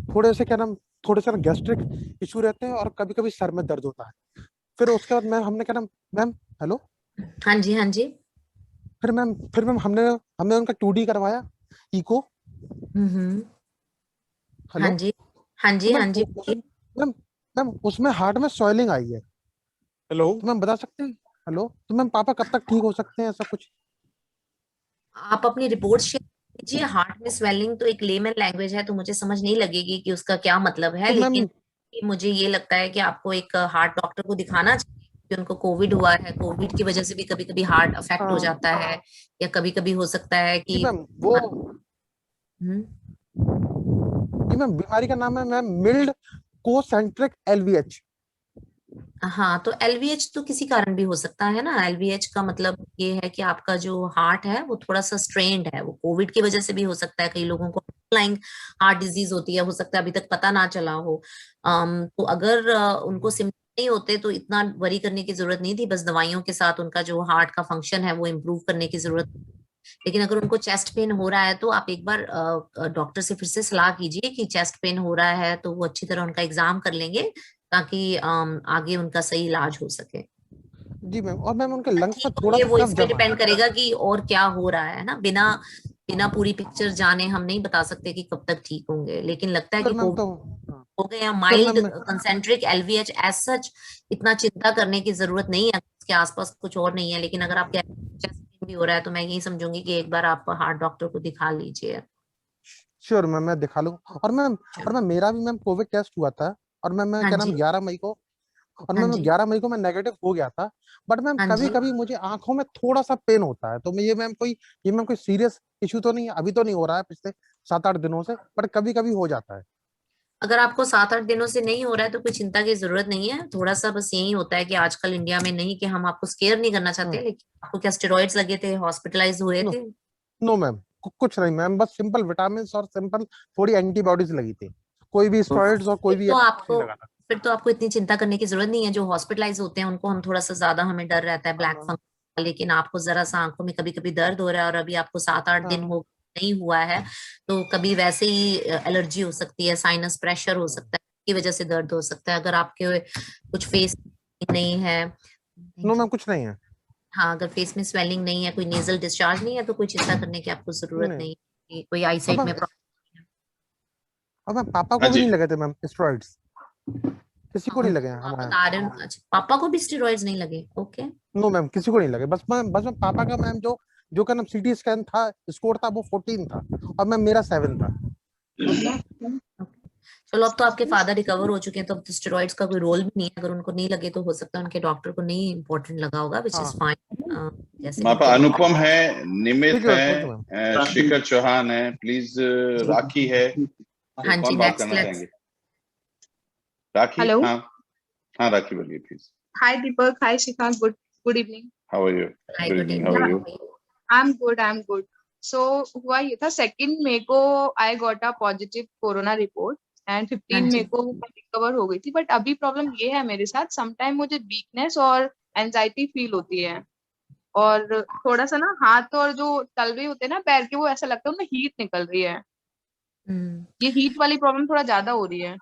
थोड़े से गैस्ट्रिक इशू रहते हैं, और कभी कभी सर में दर्द होता है। फिर उसके बाद मैम हमने मैम हेलो। हाँ जी हाँ जी। फिर मैम हमने उनका 2D करवाया, इको। हेलो। हाँ जी हाँ जी हाँ जी। मैम उसमें हार्ट में स्वेलिंग आई है। हेलो। तो मैम बता सकते हैं? हेलो। तो मैम पापा कब तक ठीक हो सकते हैं, ऐसा कुछ? आप अपनी रिपोर्ट शेयर कीजिए। हार्ट में स्वेलिंग तो एक लेमन लैंग्वेज है, तो मुझे समझ नहीं लगेगी कि उसका क्या मतलब है, तो लेकिन मुझे ये लगता है कि आपको एक हार्ट डॉक्टर को दिखाना चाहिए, कि उनको कोविड हुआ है। कोविड की वजह से भी कभी कभी हार्ट अफेक्ट हो जाता है, या कभी कभी हो सकता है कि मैम वो मैम बीमारी का नाम है मैम मिल्ड कोसेंट्रिक LVH। हाँ, तो LVH तो किसी कारण भी हो सकता है ना। LVH का मतलब ये है कि आपका जो हार्ट है वो थोड़ा सा स्ट्रेन्ड है। वो कोविड की वजह से भी हो सकता है, कई लोगों को अंडरलाइंग हार्ट डिजीज होती है, हो सकता है अभी तक पता ना चला हो। तो अगर उनको सिम्टम नहीं होते तो इतना वरी करने की जरूरत नहीं थी, बस दवाइयों के साथ उनका जो हार्ट का फंक्शन है वो इम्प्रूव करने की जरूरत। लेकिन अगर उनको चेस्ट पेन हो रहा है तो आप एक बार डॉक्टर से फिर से सलाह कीजिए कि चेस्ट पेन हो रहा है, तो वो अच्छी तरह उनका एग्जाम कर लेंगे ताकि आगे उनका सही इलाज हो सके। जी मैम। और मैम उनके लंग्स में थोड़ा सा वो कफ इस पे जमा डिपेंड करेगा कि और क्या हो रहा है ना। बिना पूरी पिक्चर जाने हम नहीं बता सकते कि कब तक ठीक होंगे, लेकिन लगता है कि हो गया mild concentric LVH as such. इतना चिंता करने की जरूरत नहीं है, इसके आसपास कुछ और नहीं है। लेकिन अगर आपके चेस्ट पेन भी हो रहा है तो मैं यही समझूंगी कि एक बार आप हार्ट डॉक्टर को दिखा लीजिए। श्योर मैम, मैं दिखा लूंगा। और मैम मेरा भी मैम कोविड टेस्ट हुआ था, और मैं क्या नाम 11 मई को, और मैम 11 मई को मैं नेगेटिव हो गया था। बट मैम कभी कभी मुझे आंखों में थोड़ा सा पेन होता है। तो मैं ये मैम कोई सीरियस इशू तो नहीं है, अभी तो नहीं हो रहा है पिछले 7-8 दिनों से, बट कभी कभी हो जाता है। अगर आपको 7-8 दिनों से नहीं हो रहा है तो कोई चिंता की जरूरत नहीं है। थोड़ा सा बस यही होता है कि आजकल इंडिया में, नहीं कि हम आपको स्केयर नहीं करना चाहते, लेकिन आपको क्या स्टेरॉइड्स लगे थे, हॉस्पिटलाइज हुए थे? नो मैम, कुछ नहीं मैम, बस सिंपल विटामिन और सिंपल थोड़ी एंटीबॉडीज लगी थी, कोई भी स्टेरॉइड्स और कोई भी तो आपको फिर तो आपको इतनी चिंता करने की जरूरत नहीं है। जो हॉस्पिटलाइज होते हैं उनको हम थोड़ा सा ज्यादा हमें डर रहता है ब्लैक फंगस, लेकिन आपको जरा सा आंखों में कभी कभी दर्द हो रहा है और अभी आपको 7-8 दिन हो नहीं हुआ है, तो कभी वैसे ही एलर्जी हो सकती है, साइनस प्रेशर हो सकता है, की वजह से दर्द हो सकता है। अगर आपके कुछ फेस नहीं है, नो मैम कुछ नहीं है। हाँ, अगर फेस में स्वेलिंग नहीं है, कोई नेजल डिस्चार्ज नहीं है, तो कोई चिंता करने की आपको जरूरत नहीं है। कोई आईसाइट में और मैम पापा को भी नहीं लगे थे मैम स्टेरॉइड्स, किसी को नहीं लगे हमारे। पापा को भी स्टेरॉइड्स नहीं लगे? ओके। नो मैम किसी को नहीं लगे। बस मैम पापा का मैम जो का नाम CT स्कैन था, स्कोर था वो 14 था, और मैम मेरा 7 था। चलो, अब तो आपके फादर रिकवर हो चुके हैं, तो अब तो स्टेरॉइड्स का कोई रोल भी नहीं है। अगर उनको नहीं लगे तो हो सकता है उनके डॉक्टर को नहीं इम्पोर्टेंट लगा होगा, विच इज फाइन। जैसे अनुपम है, निमित है, शिखर चौहान है, प्लीज राखी है। हाँ जी, बात करना चाहेंगे? राखी। हेलो। हाँ राखी बोलिए please. Hi Deepak, hi Shikha, good evening. How are you? Good evening, how are you? I am good. So हुआ ये था 2 मई को I got a positive corona report and 15 मई को रिकवर हो गई थी। बट अभी प्रॉब्लम ये है मेरे साथ, समटाइम मुझे वीकनेस और एंजाइटी फील होती है, और थोड़ा सा ना हाथ और जो तलवे होते हैं ना पैर के, वो ऐसा लगता है उनमें हीट निकल रही है। ये हीट वाली प्रॉब्लम थोड़ा ज्यादा हो रही है।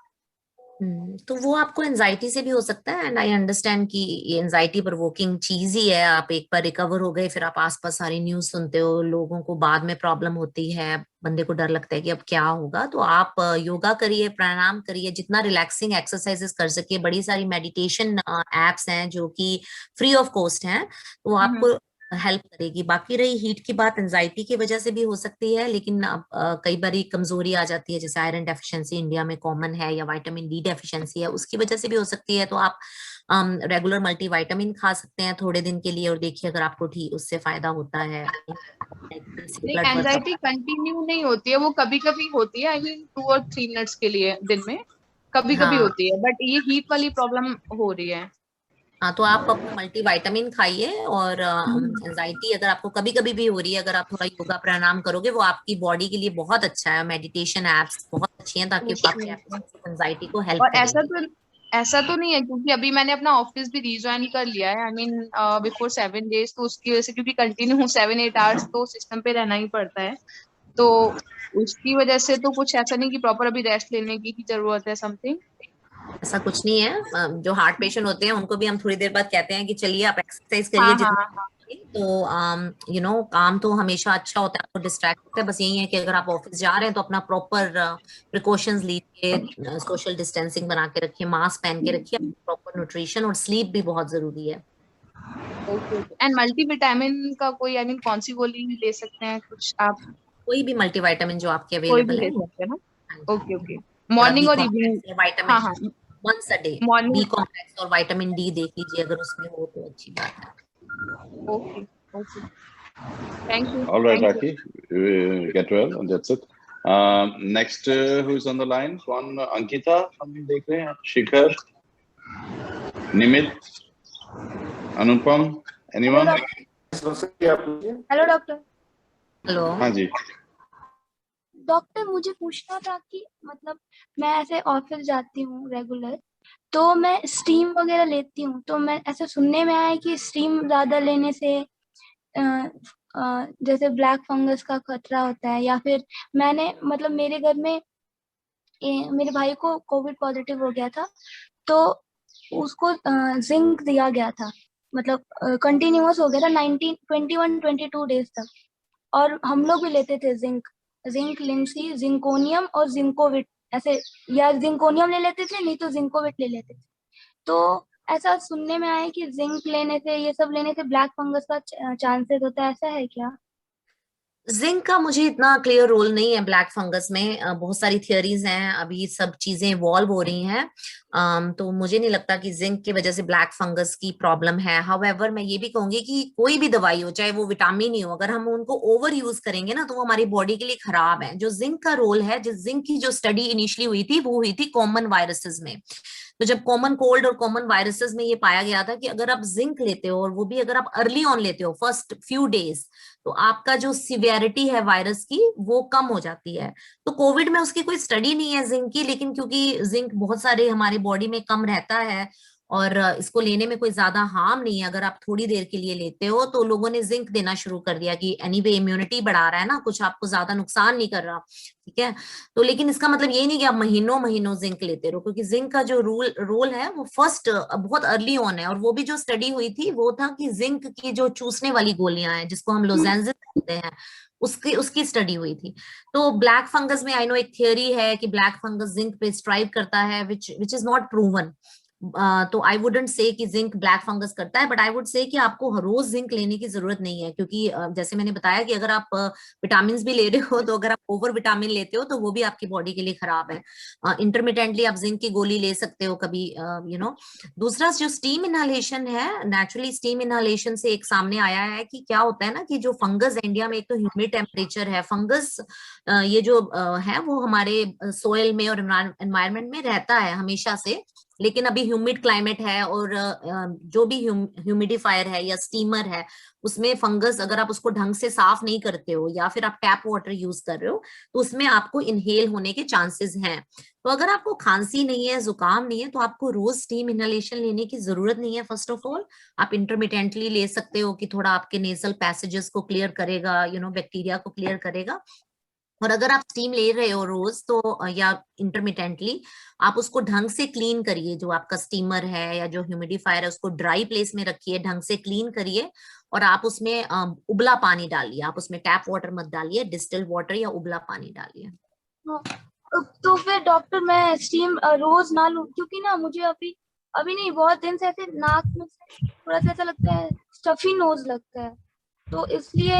तो वो आपको एंजाइटी से भी हो सकता है, एंड आई अंडरस्टैंड कि ये एंजाइटी प्रोवोकिंग चीज ही है। आप एक बार रिकवर हो गए, फिर आप आसपास सारी न्यूज सुनते हो, लोगों को बाद में प्रॉब्लम होती है, बंदे को डर लगता है कि अब क्या होगा। तो आप योगा करिए, प्राणायाम करिए, जितना रिलैक्सिंग एक्सरसाइजेस कर सके। बड़ी सारी मेडिटेशन एप्स हैं जो कि फ्री ऑफ कॉस्ट हैं, तो आपको हेल्प करेगी। बाकी रही हीट की बात, एंजाइटी की वजह से भी हो सकती है, लेकिन कई बार कमजोरी आ जाती है, जैसे आयरन डेफिशिएंसी इंडिया में कॉमन है, या विटामिन डी डेफिशिएंसी है, उसकी वजह से भी हो सकती है। तो आप रेगुलर मल्टीविटामिन खा सकते हैं थोड़े दिन के लिए, और देखिए अगर आपको ठीक उससे फायदा होता है। एंजाइटी कंटिन्यू नहीं होती है, वो कभी कभी होती है, आई मीन 2 और 3 मिनट्स के लिए दिन में कभी कभी होती है, बट ये हीट वाली प्रॉब्लम हो रही है। हाँ, तो आप अपना मल्टीविटामिन खाइए, और एंजाइटी अगर आपको कभी कभी भी हो रही है, अगर आप थोड़ा योगा प्राणायाम करोगे, वो आपकी बॉडी के लिए बहुत अच्छा है। मेडिटेशन एप्स बहुत अच्छी हैं, ताकि आपकी एंजाइटी को हेल्प और ऐसा तो नहीं है, क्योंकि अभी मैंने अपना ऑफिस भी रिज्वाइन कर लिया है, आई मीन बिफोर 7 डेज, तो उसकी वजह से, क्योंकि कंटिन्यू 7-8 आवर्स तो सिस्टम पे रहना ही पड़ता है, तो उसकी वजह से तो कुछ ऐसा नहीं कि प्रॉपर अभी रेस्ट लेने की ही जरूरत है समथिंग। ऐसा कुछ नहीं है। जो हार्ट पेशेंट होते हैं उनको भी हम थोड़ी देर बाद कहते हैं कि चलिए आप एक्सरसाइज करिए जितना। तो यू नो काम तो हमेशा अच्छा होता है, आपको डिस्ट्रैक्ट होता है। बस यही है कि अगर आप ऑफिस जा रहे हैं तो अपना प्रॉपर प्रिकॉशंस लीजिए, सोशल डिस्टेंसिंग बना के रखिए, मास्क पहन के रखिए, प्रॉपर न्यूट्रिशन और स्लीप भी बहुत जरूरी है। एंड मल्टीविटामिन का कोई, आई मीन कौन सी गोली ले सकते हैं कुछ आप? कोई भी मल्टीविटामिन जो आपके अवेलेबल है। ओके ओके, मॉर्निंग और evening. Vitamin once a day, B complex और विटामिन डी देख लीजिए, अगर उसमें हो तो अच्छी बात है। Okay okay, thank you. All right, Raki, get well, and that's it. Next, who is on the line? कौन? अंकिता हम देख रहे हैं, शिखर, निमित, अनुपम, anyone? Hello doctor. हेलो। हाँ जी। डॉक्टर मुझे पूछना था कि मतलब मैं ऐसे ऑफिस जाती हूँ रेगुलर, तो मैं स्टीम वगैरह लेती हूँ, तो मैं ऐसे सुनने में आया कि स्टीम ज्यादा लेने से जैसे ब्लैक फंगस का खतरा होता है, या फिर मैंने मतलब मेरे घर में मेरे भाई को कोविड पॉजिटिव हो गया था, तो उसको जिंक दिया गया था, मतलब कंटिन्यूअस हो गया था 21-22 डेज तक, और हम लोग भी लेते थे जिंक, लिंसी, जिंकोनियम और जिंकोविट ऐसे, या जिंकोनियम ले लेते थे, नहीं तो जिंकोविट ले लेते थे। तो ऐसा सुनने में आया कि जिंक लेने से, ये सब लेने से ब्लैक फंगस का चांसेस होता है, ऐसा है क्या? जिंक का मुझे इतना क्लियर रोल नहीं है ब्लैक फंगस में। बहुत सारी थियरीज हैं, अभी सब चीजें इवॉल्व हो रही हैं, तो मुझे नहीं लगता कि जिंक की वजह से ब्लैक फंगस की प्रॉब्लम है। हाउएवर मैं ये भी कहूंगी कि कोई भी दवाई हो, चाहे वो विटामिन ही हो, अगर हम उनको ओवर यूज करेंगे ना, तो वो हमारी बॉडी के लिए खराब है। जो जिंक का रोल है, जिस जिंक की जो स्टडी इनिशियली हुई थी, वो हुई थी कॉमन वायरसेस में। तो जब कॉमन कोल्ड और कॉमन वायरसेस में ये पाया गया था कि अगर आप जिंक लेते हो, और वो भी अगर आप अर्ली ऑन लेते हो, फर्स्ट फ्यू डेज, तो आपका जो सिवियरिटी है वायरस की, वो कम हो जाती है। तो कोविड में उसकी कोई स्टडी नहीं है जिंक की, लेकिन क्योंकि जिंक बहुत सारे हमारे बॉडी में कम रहता है, और इसको लेने में कोई ज्यादा हार्म नहीं है, अगर आप थोड़ी देर के लिए लेते हो, तो लोगों ने जिंक देना शुरू कर दिया कि एनीवे इम्यूनिटी बढ़ा रहा है ना, कुछ आपको ज्यादा नुकसान नहीं कर रहा, ठीक है। तो लेकिन इसका मतलब ये नहीं कि आप महीनों महीनों जिंक लेते रहो, क्योंकि जिंक का जो रोल है वो फर्स्ट बहुत अर्ली ऑन है। और वो भी जो स्टडी हुई थी वो था कि जिंक की जो चूसने वाली गोलियां हैं, जिसको हम लोजेंजिस कहते हैं, उसकी स्टडी हुई थी। तो ब्लैक फंगस में आई नो एक थियरी है कि ब्लैक फंगस जिंक पे स्ट्राइव करता है, विच इज नॉट प्रूवन। तो आई वुडंट से कि जिंक ब्लैक फंगस करता है, बट आई वुड से कि आपको हर रोज जिंक लेने की जरूरत नहीं है, क्योंकि जैसे मैंने बताया कि अगर आप विटामिन भी ले रहे हो, तो अगर आप ओवर विटामिन लेते हो तो वो भी आपकी बॉडी के लिए खराब है। इंटरमिटेंटली आप जिंक की गोली ले सकते हो कभी, दूसरा जो स्टीम इनहेलेशन है, नेचुरली स्टीम इनहेलेशन से एक सामने आया है कि क्या होता है ना, कि जो फंगस इंडिया में, एक तो ह्यूमिड टेम्परेचर है, फंगस ये जो है वो हमारे सोइल में और एनवायरमेंट में रहता है हमेशा से, लेकिन अभी ह्यूमिड क्लाइमेट है और जो भी ह्यूमिडिफायर है या स्टीमर है उसमें फंगस, अगर आप उसको ढंग से साफ नहीं करते हो या फिर आप टैप वाटर यूज कर रहे हो तो उसमें आपको इनहेल होने के चांसेस हैं। तो अगर आपको खांसी नहीं है, जुकाम नहीं है, तो आपको रोज स्टीम इनहेलेशन लेने की जरूरत नहीं है। फर्स्ट ऑफ ऑल आप इंटरमिटेंटली ले सकते हो कि थोड़ा आपके नेजल पैसेजेस को क्लियर करेगा, बैक्टीरिया को क्लियर करेगा। और अगर आप स्टीम ले रहे हो रोज तो या इंटरमिटेंटली, आप उसको ढंग से क्लीन करिए। जो आपका स्टीमर है या जो ह्यूमिडिफायर है उसको ड्राई प्लेस में रखिए, ढंग से क्लीन करिए और आप उसमें उबला पानी डालिए। आप उसमें टैप वाटर मत डालिए, डिस्टिल्ड वाटर या उबला पानी डालिए। तो फिर डॉक्टर मैं स्टीम रोज ना लूं, क्योंकि ना मुझे अभी नहीं, बहुत दिन से ऐसे नाक में से थोड़ा सा ऐसा लगता है, स्टफी नोज लगता है, तो इसलिए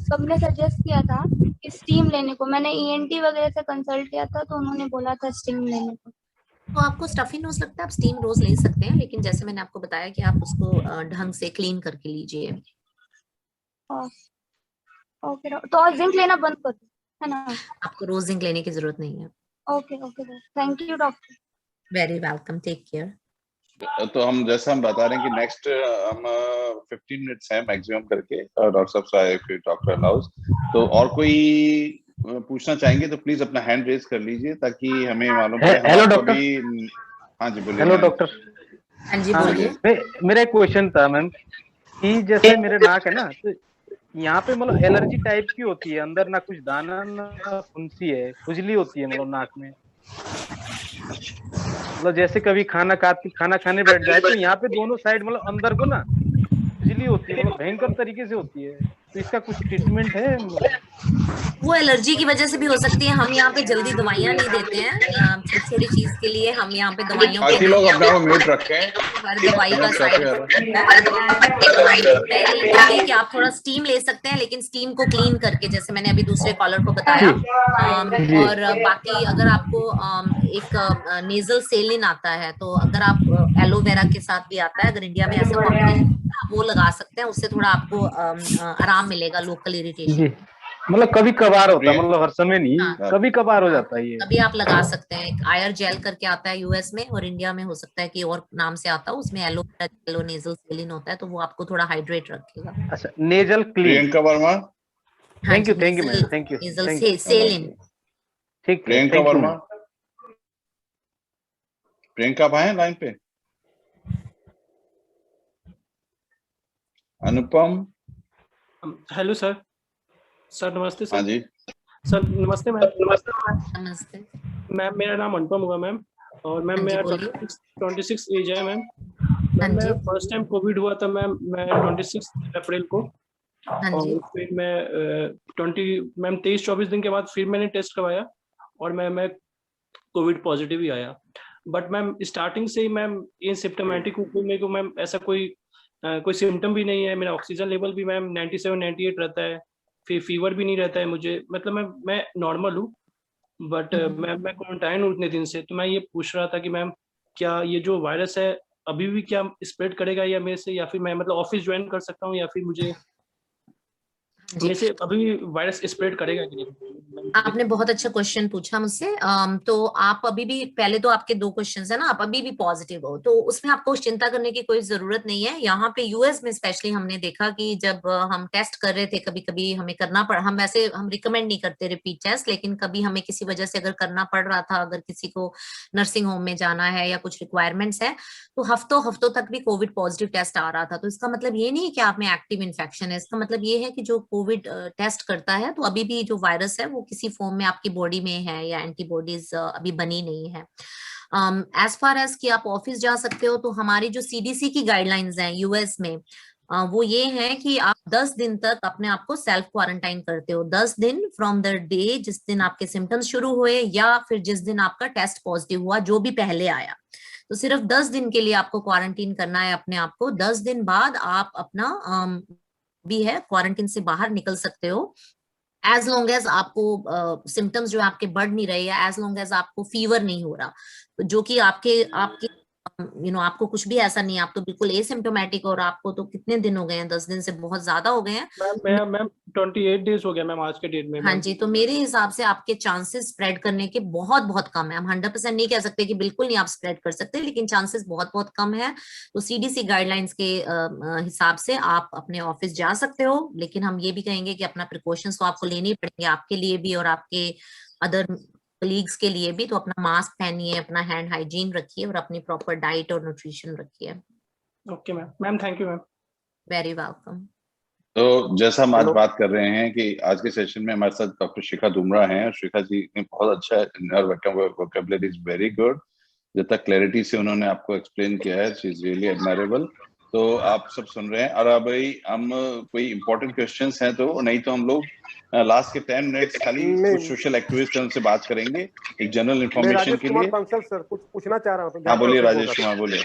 सबने सजेस्ट किया था कि स्टीम लेने को। मैंने ईएनटी वगैरह से कंसल्ट किया था तो उन्होंने बोला था स्टीम लेने को। तो आपको स्टफी नोज लगता है, आप स्टीम रोज ले सकते हैं, लेकिन जैसे मैंने आपको बताया कि आप उसको ढंग से क्लीन करके लीजिए। ओके, तो जिंक लेना बंद कर दो, है ना? आपको रोज जिंक लेने की जरूरत नहीं है। Okay, thank you doctor. Very welcome, take care. तो हम जैसा हम बता रहे हैं कि नेक्स्ट हम 15 मिनट्स है मैक्सिमम करके, डॉक्टर साहब से फिर डॉक्टर अलाउज। तो और कोई पूछना चाहेंगे तो प्लीज अपना हैंड रेज कर लीजिए ताकि हमें मालूम पड़े। Hello doctor. हाँ जी बोलिए। Hello doctor. हाँ जी बोलिए। मेरा एक क्वेश्चन था मैम कि जैसे मेरे नाक है ना, तो यहाँ पे मतलब एलर्जी टाइप की होती है, अंदर ना कुछ दाना ना फुंसी है, खुजली होती है मतलब नाक में। मतलब जैसे कभी खाना खाने बैठ जाए तो यहाँ पे दोनों साइड मतलब अंदर को ना खुजली होती है, मतलब भयंकर तरीके से होती है। तो इसका कुछ ट्रीटमेंट है? वो एलर्जी की वजह से भी हो सकती है। हम यहाँ पे जल्दी दवाइयाँ नहीं देते हैं, छोटी छोटी चीज के लिए हम यहाँ पे दवाइयों बाकी लोग अपना को म्यूट रखें। हर दवाई का साइड कि आप थोड़ा स्टीम ले सकते हैं, लेकिन स्टीम को क्लीन करके, जैसे मैंने अभी दूसरे कॉलर को बताया। और बाकी अगर आपको एक नेजल सेलिन आता है तो अगर आप एलोवेरा के साथ भी आता है, अगर इंडिया में ऐसा वो लगा सकते हैं, उससे थोड़ा आपको आराम मिलेगा लोकल इरिटेशन। मतलब कभी कभार होता है, मतलब हर समय नहीं। हाँ। कभी कभार हो जाता है ये। कभी आप लगा सकते हैं। एक आयर जेल करके आता है यूएस में, और इंडिया में हो सकता है कि और नाम से आता है, उसमें एलो नेजल सेलिन होता है, तो वो आपको थोड़ा हाइड्रेट रखेगा। अच्छा, nasal clean. Priyanka Verma, thank you ma'am, thank you. Nasal saline. ठीक, प्रियंका वर्मा। प्रियंका आप आए लाइन पे? अनुपम। Hello sir. सर नमस्ते सर। हाँ जी सर नमस्ते मैम। नमस्ते मैम, मेरा नाम अनुपम होगा मैम, और मैम मेरा 26 एज है मैम। मैं फर्स्ट टाइम कोविड हुआ था मैम, मैं 26 अप्रैल को, और फिर मैं 23-24 दिन के बाद फिर मैंने टेस्ट करवाया और मैं कोविड पॉजिटिव ही आया। बट मैम स्टार्टिंग से ही मैम ये सिम्टोमेटिक मेरे को मैम ऐसा कोई सिम्टम भी नहीं है। मेरा ऑक्सीजन लेवल भी मैम 97-98 रहता है, फिर फीवर भी नहीं रहता है मुझे, मतलब मैं नॉर्मल हूँ। बट मैं क्वारंटाइन हूँ इतने दिन से, तो मैं ये पूछ रहा था कि मैम क्या ये जो वायरस है अभी भी क्या स्प्रेड करेगा या मेरे से, या फिर मैं मतलब ऑफिस ज्वाइन कर सकता हूँ, या फिर मुझे मेरे से अभी वायरस स्प्रेड करेगा कि नहीं? आपने बहुत अच्छा क्वेश्चन पूछा मुझसे। तो आप अभी भी, पहले तो आपके 2 क्वेश्चंस है ना, आप अभी भी पॉजिटिव हो तो उसमें आपको चिंता करने की कोई जरूरत नहीं है। यहाँ पे यूएस में स्पेशली हमने देखा कि जब हम टेस्ट कर रहे थे, कभी कभी हमें करना पड़ा, हम वैसे हम रिकमेंड नहीं करते रिपीट टेस्ट, लेकिन कभी हमें किसी वजह से अगर करना पड़ रहा था, अगर किसी को नर्सिंग होम में जाना है या कुछ रिक्वायरमेंट्स है, तो हफ्तों तक भी कोविड पॉजिटिव टेस्ट आ रहा था। तो इसका मतलब ये नहीं है कि आप में एक्टिव इन्फेक्शन है, इसका मतलब ये है कि जो कोविड टेस्ट करता है तो अभी भी जो वायरस है वो किसी फॉर्म में आपकी बॉडी में है, या एंटीबॉडीज अभी बनी नहीं है। एज फार एज कि आप ऑफिस जा सकते हो, तो हमारी जो सीडीसी की गाइडलाइंस हैं यूएस में, वो ये है कि आप 10 दिन तक अपने आप को सेल्फ क्वारंटाइन करते हो। 10 दिन फ्रॉम द डे जिस दिन आपके सिम्टम्स शुरू हुए, या फिर जिस दिन आपका टेस्ट पॉजिटिव हुआ, जो भी पहले आया, तो सिर्फ 10 दिन के लिए आपको क्वारंटीन करना है अपने आप को। 10 दिन बाद आप अपना भी है क्वारंटीन से बाहर निकल सकते हो, एज लॉन्ग एज आपको सिम्टम्स जो आपके बढ़ नहीं रहे, या एज लॉन्ग एज आपको फीवर नहीं हो रहा, जो कि आपके आपको कुछ भी ऐसा नहीं है, आप तो बिल्कुल एसिम्प्टोमेटिक, और आपको तो कितने दिन हो गए हैं, 10 दिन से बहुत ज्यादा हो गए हैं मैम 28 डेज हो गया मैम आज के डेट में। हाँ जी, तो मेरे हिसाब से आपके चांसेस स्प्रेड करने के बहुत बहुत कम है। हम 100% नहीं कह सकते कि बिल्कुल नहीं आप स्प्रेड कर सकते, लेकिन चांसेस बहुत बहुत कम है। तो CDC गाइडलाइंस के हिसाब से आप अपने ऑफिस जा सकते हो, लेकिन हम ये भी कहेंगे कि अपना प्रिकॉशंस तो आपको लेने ही पड़ेंगे, आपके लिए भी और आपके अदर कलीग्स के लिए भी। तो अपना मास्क पहनिए, अपना हैंड हाइजीन रखिए और अपनी प्रॉपर डाइट और न्यूट्रिशन रखिए। Okay ma'am thank you ma'am. Very welcome. तो जैसा हम आज बात कर रहे हैं कि आज के सेशन में हमारे साथ डॉक्टर शिखा धूमरा हैं। शिखा जी ने बहुत अच्छा वोकैबुलरी इज वेरी गुड, जितना क्लैरिटी से उन्होंने आपको एक्सप्लेन किया है, शी इज रियली एडमायरेबल। तो आप सब सुन रहे हैं, और अब हम कोई इंपॉर्टेंट क्वेश्चंस हैं तो, नहीं तो हम लोग लास्ट के 10 मिनट्स खाली कुछ सोशल एक्टिविस्ट उनसे बात करेंगे एक जनरल इंफॉर्मेशन के लिए। बंसल सर कुछ पूछना चाह रहा हूँ। हाँ बोलिए राजेश कुमार, बोलिए।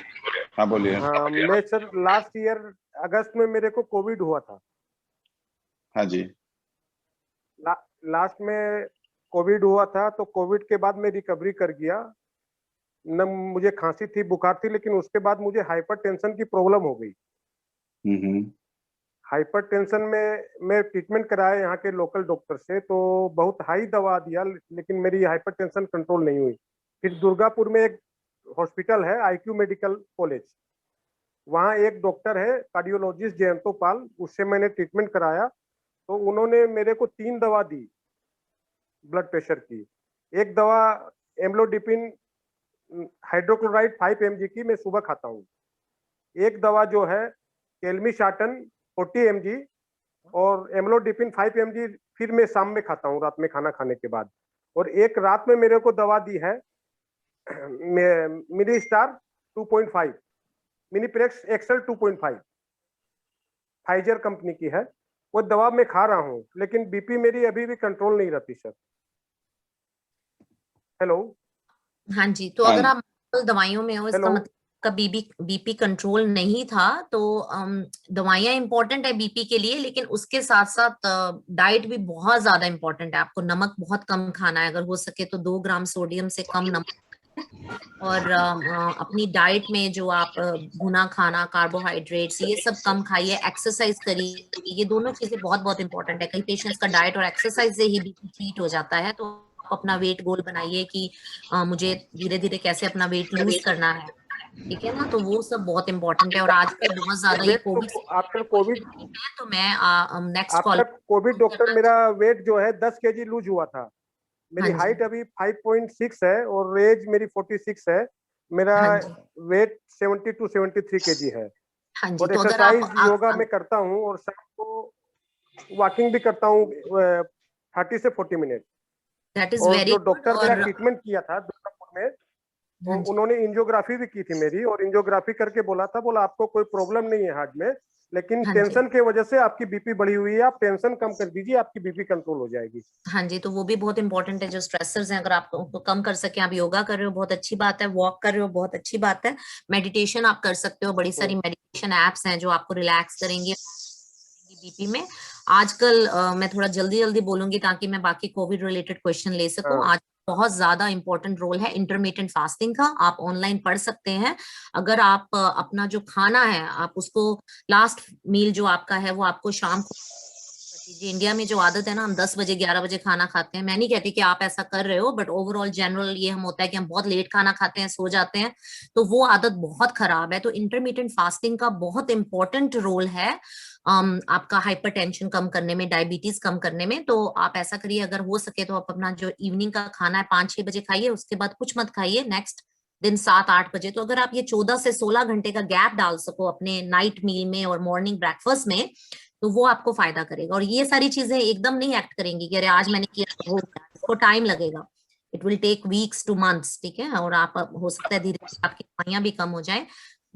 हाँ बोलिए। हाँ मैं सर लास्ट ईयर अगस्त में मेरे को कोविड हुआ था। हाँ जी। लास्ट में कोविड हुआ था, तो कोविड के बाद मैं रिकवरी कर गया। न मुझे खांसी थी, बुखार थी, लेकिन उसके बाद मुझे हाइपरटेंशन की प्रॉब्लम हो गई। हाइपरटेंशन में मैं ट्रीटमेंट कराया यहाँ के लोकल डॉक्टर से, तो बहुत हाई दवा दिया, लेकिन मेरी हाइपरटेंशन कंट्रोल नहीं हुई। फिर दुर्गापुर में एक हॉस्पिटल है IQ मेडिकल कॉलेज, वहाँ एक डॉक्टर है कार्डियोलॉजिस्ट जयंतो पाल, उससे मैंने ट्रीटमेंट कराया। तो उन्होंने मेरे को 3 दवा दी ब्लड प्रेशर की। एक दवा एम्लोडिपिन हाइड्रोक्लोराइड 5 mg की मैं सुबह खाता हूँ। एक दवा जो है केल्मिशाटन 40 mg और एम्लोडिपिन 5 mg फिर मैं शाम में खाता हूँ, रात में खाना खाने के बाद। और एक रात में मेरे को दवा दी है mini star 2.5, Minipress XL 2.5, Pfizer company की है। वो दवा मैं खा रहा हूँ, लेकिन बीपी मेरी अभी भी कंट्रोल नहीं रहती सर। हेलो। हाँ जी, तो अगर आप दवाइयों में हो, इसका मतलब का बीपी कंट्रोल नहीं था। तो दवाइयाँ इंपॉर्टेंट है बीपी के लिए, लेकिन उसके साथ साथ डाइट भी बहुत ज्यादा इंपॉर्टेंट है। आपको नमक बहुत कम खाना है, अगर हो सके तो 2 ग्राम सोडियम से कम नमक, और अपनी डाइट में जो आप भुना खाना, कार्बोहाइड्रेट्स, ये सब कम खाइए। एक्सरसाइज करिए, ये दोनों चीजें बहुत बहुत इंपॉर्टेंट है। कई पेशेंट्स का डाइट और एक्सरसाइज से ही बीपी ट्रीट हो जाता है। तो अपना वेट गोल बनाइए कि मुझे धीरे धीरे कैसे अपना वेट लूज करना है, ठीक है ना। तो वो सब बहुत इंपॉर्टेंट है। और आजकल बहुत ज्यादा ये आफ्टर कोविड है, तो मैं नेक्स्ट कॉल कोविड डॉक्टर मेरा वेट जो है 10 kg लूज हुआ था। मेरी हाइट अभी 5.6 है और एज मेरी 46 है। मेरा वेट 70 to 73 kg है। और एक्सरसाइज योगा में करता हूँ और शाम को वॉकिंग भी करता हूँ 30 से 40 मिनट। और जो डॉक्टर मेरा ट्रीटमेंट किया था दुर्गापुर में, तो उन्होंने एंजियोग्राफी भी की थी मेरी, और एंजियोग्राफी करके बोला आपको कोई प्रॉब्लम नहीं है हार्ट में, लेकिन टेंशन के वजह से आपकी बीपी बढ़ी हुई है, आप टेंशन कम कर दीजिए, आपकी बीपी कंट्रोल हो जाएगी। हाँ जी, तो वो भी बहुत इंपॉर्टेंट है। जो स्ट्रेसर्स हैं, अगर आप उनको कम कर सके, आप योगा कर रहे हो बहुत अच्छी बात है, वॉक कर रहे हो बहुत अच्छी बात है, मेडिटेशन आप कर सकते हो, बड़ी सारी मेडिटेशन एप्स हैं जो आपको रिलैक्स करेंगे बीपी में। आजकल मैं थोड़ा जल्दी बोलूंगी ताकि मैं बाकी कोविड रिलेटेड क्वेश्चन ले सकूं। आज बहुत ज्यादा इंपॉर्टेंट रोल है इंटरमिटेंट फास्टिंग का। आप ऑनलाइन पढ़ सकते हैं। अगर आप अपना जो खाना है, आप उसको लास्ट मील जो आपका है वो आपको शाम को कीजिए। इंडिया में जो आदत है ना, हम 10 बजे 11 बजे खाना खाते हैं। मैं नहीं कहती कि आप ऐसा कर रहे हो, बट ओवरऑल जनरल ये हम होता है कि हम बहुत लेट खाना खाते हैं, सो जाते हैं, तो वो आदत बहुत खराब है। तो इंटरमिटेंट फास्टिंग का बहुत इंपॉर्टेंट रोल है आपका हाइपरटेंशन कम करने में, डायबिटीज कम करने में। तो आप ऐसा करिए, अगर हो सके तो आप अपना जो इवनिंग का खाना है 5-6 बजे खाइए, उसके बाद कुछ मत खाइए, नेक्स्ट दिन 7-8 बजे। तो अगर आप ये 14 से 16 घंटे का गैप डाल सको अपने नाइट मील में और मॉर्निंग ब्रेकफास्ट में, तो वो आपको फायदा करेगा। और ये सारी चीजें एकदम नहीं एक्ट करेंगी कि अरे आज मैंने किया तो हो गया, इसको टाइम लगेगा। It will take weeks to months, ठीक है। और आप हो सकता है धीरे धीरे आपकी दवाइयां भी कम हो जाए।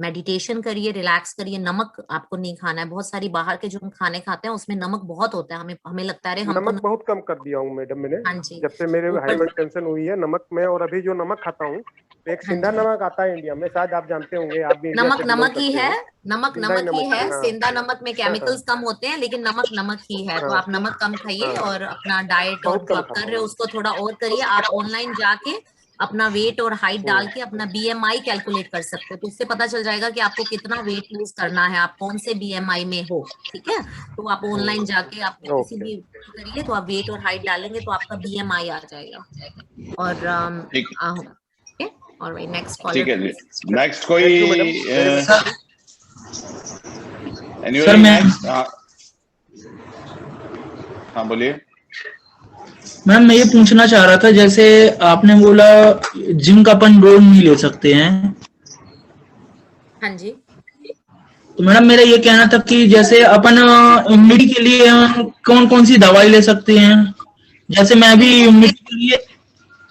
मेडिटेशन करिए, रिलैक्स करिए। नमक आपको नहीं खाना है। बहुत सारी बाहर के जो हम खाने खाते हैं उसमें नमक बहुत होता है। हमें लगता है हम नमक बहुत कम कर दिया हूँ मैडम मैंने। हाँ जी, जब से मेरे हाइपरटेंशन हुई है नमक में। और अभी जो नमक खाता हूँ, एक सेंधा नमक आता है इंडिया में, शायद आप जानते होंगे, आप भी नमक ही है। नमक ही है। सेंधा नमक में केमिकल्स कम होते हैं, लेकिन नमक ही है। तो आप नमक कम खाइए और अपना डाइट और जो आप कर रहे हो उसको थोड़ा और करिए। आप ऑनलाइन जाके अपना वेट और हाइट डाल के अपना BMI कैलकुलेट कर सकते हो, तो उससे पता चल जाएगा कि आपको कितना वेट लूज करना है, आप कौन से BMI में हो। ठीक है, तो आप ऑनलाइन जाके आप किसी भी करिए तो आप वेट और हाइट डालेंगे तो आपका BMI आ जाएगा। और और नेक्स्ट कॉलर। ठीक है जी, नेक्स्ट कोई सर मैं हाँ बोलिए मैम। मैं ये पूछना चाह रहा था, जैसे आपने बोला जिम का अपन रोज नहीं ले सकते हैं। हाँ जी। तो मैडम मेरा ये कहना था कि जैसे अपन इम्यूनिटी के लिए कौन कौन सी दवाई ले सकते हैं? जैसे मैं अभी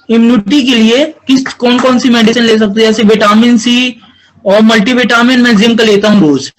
इम्यूनिटी के लिए किस कौन कौन सी मेडिसिन ले सकते हैं? जैसे विटामिन सी और मल्टीविटामिन मैं जिंक लेता हूँ रोज।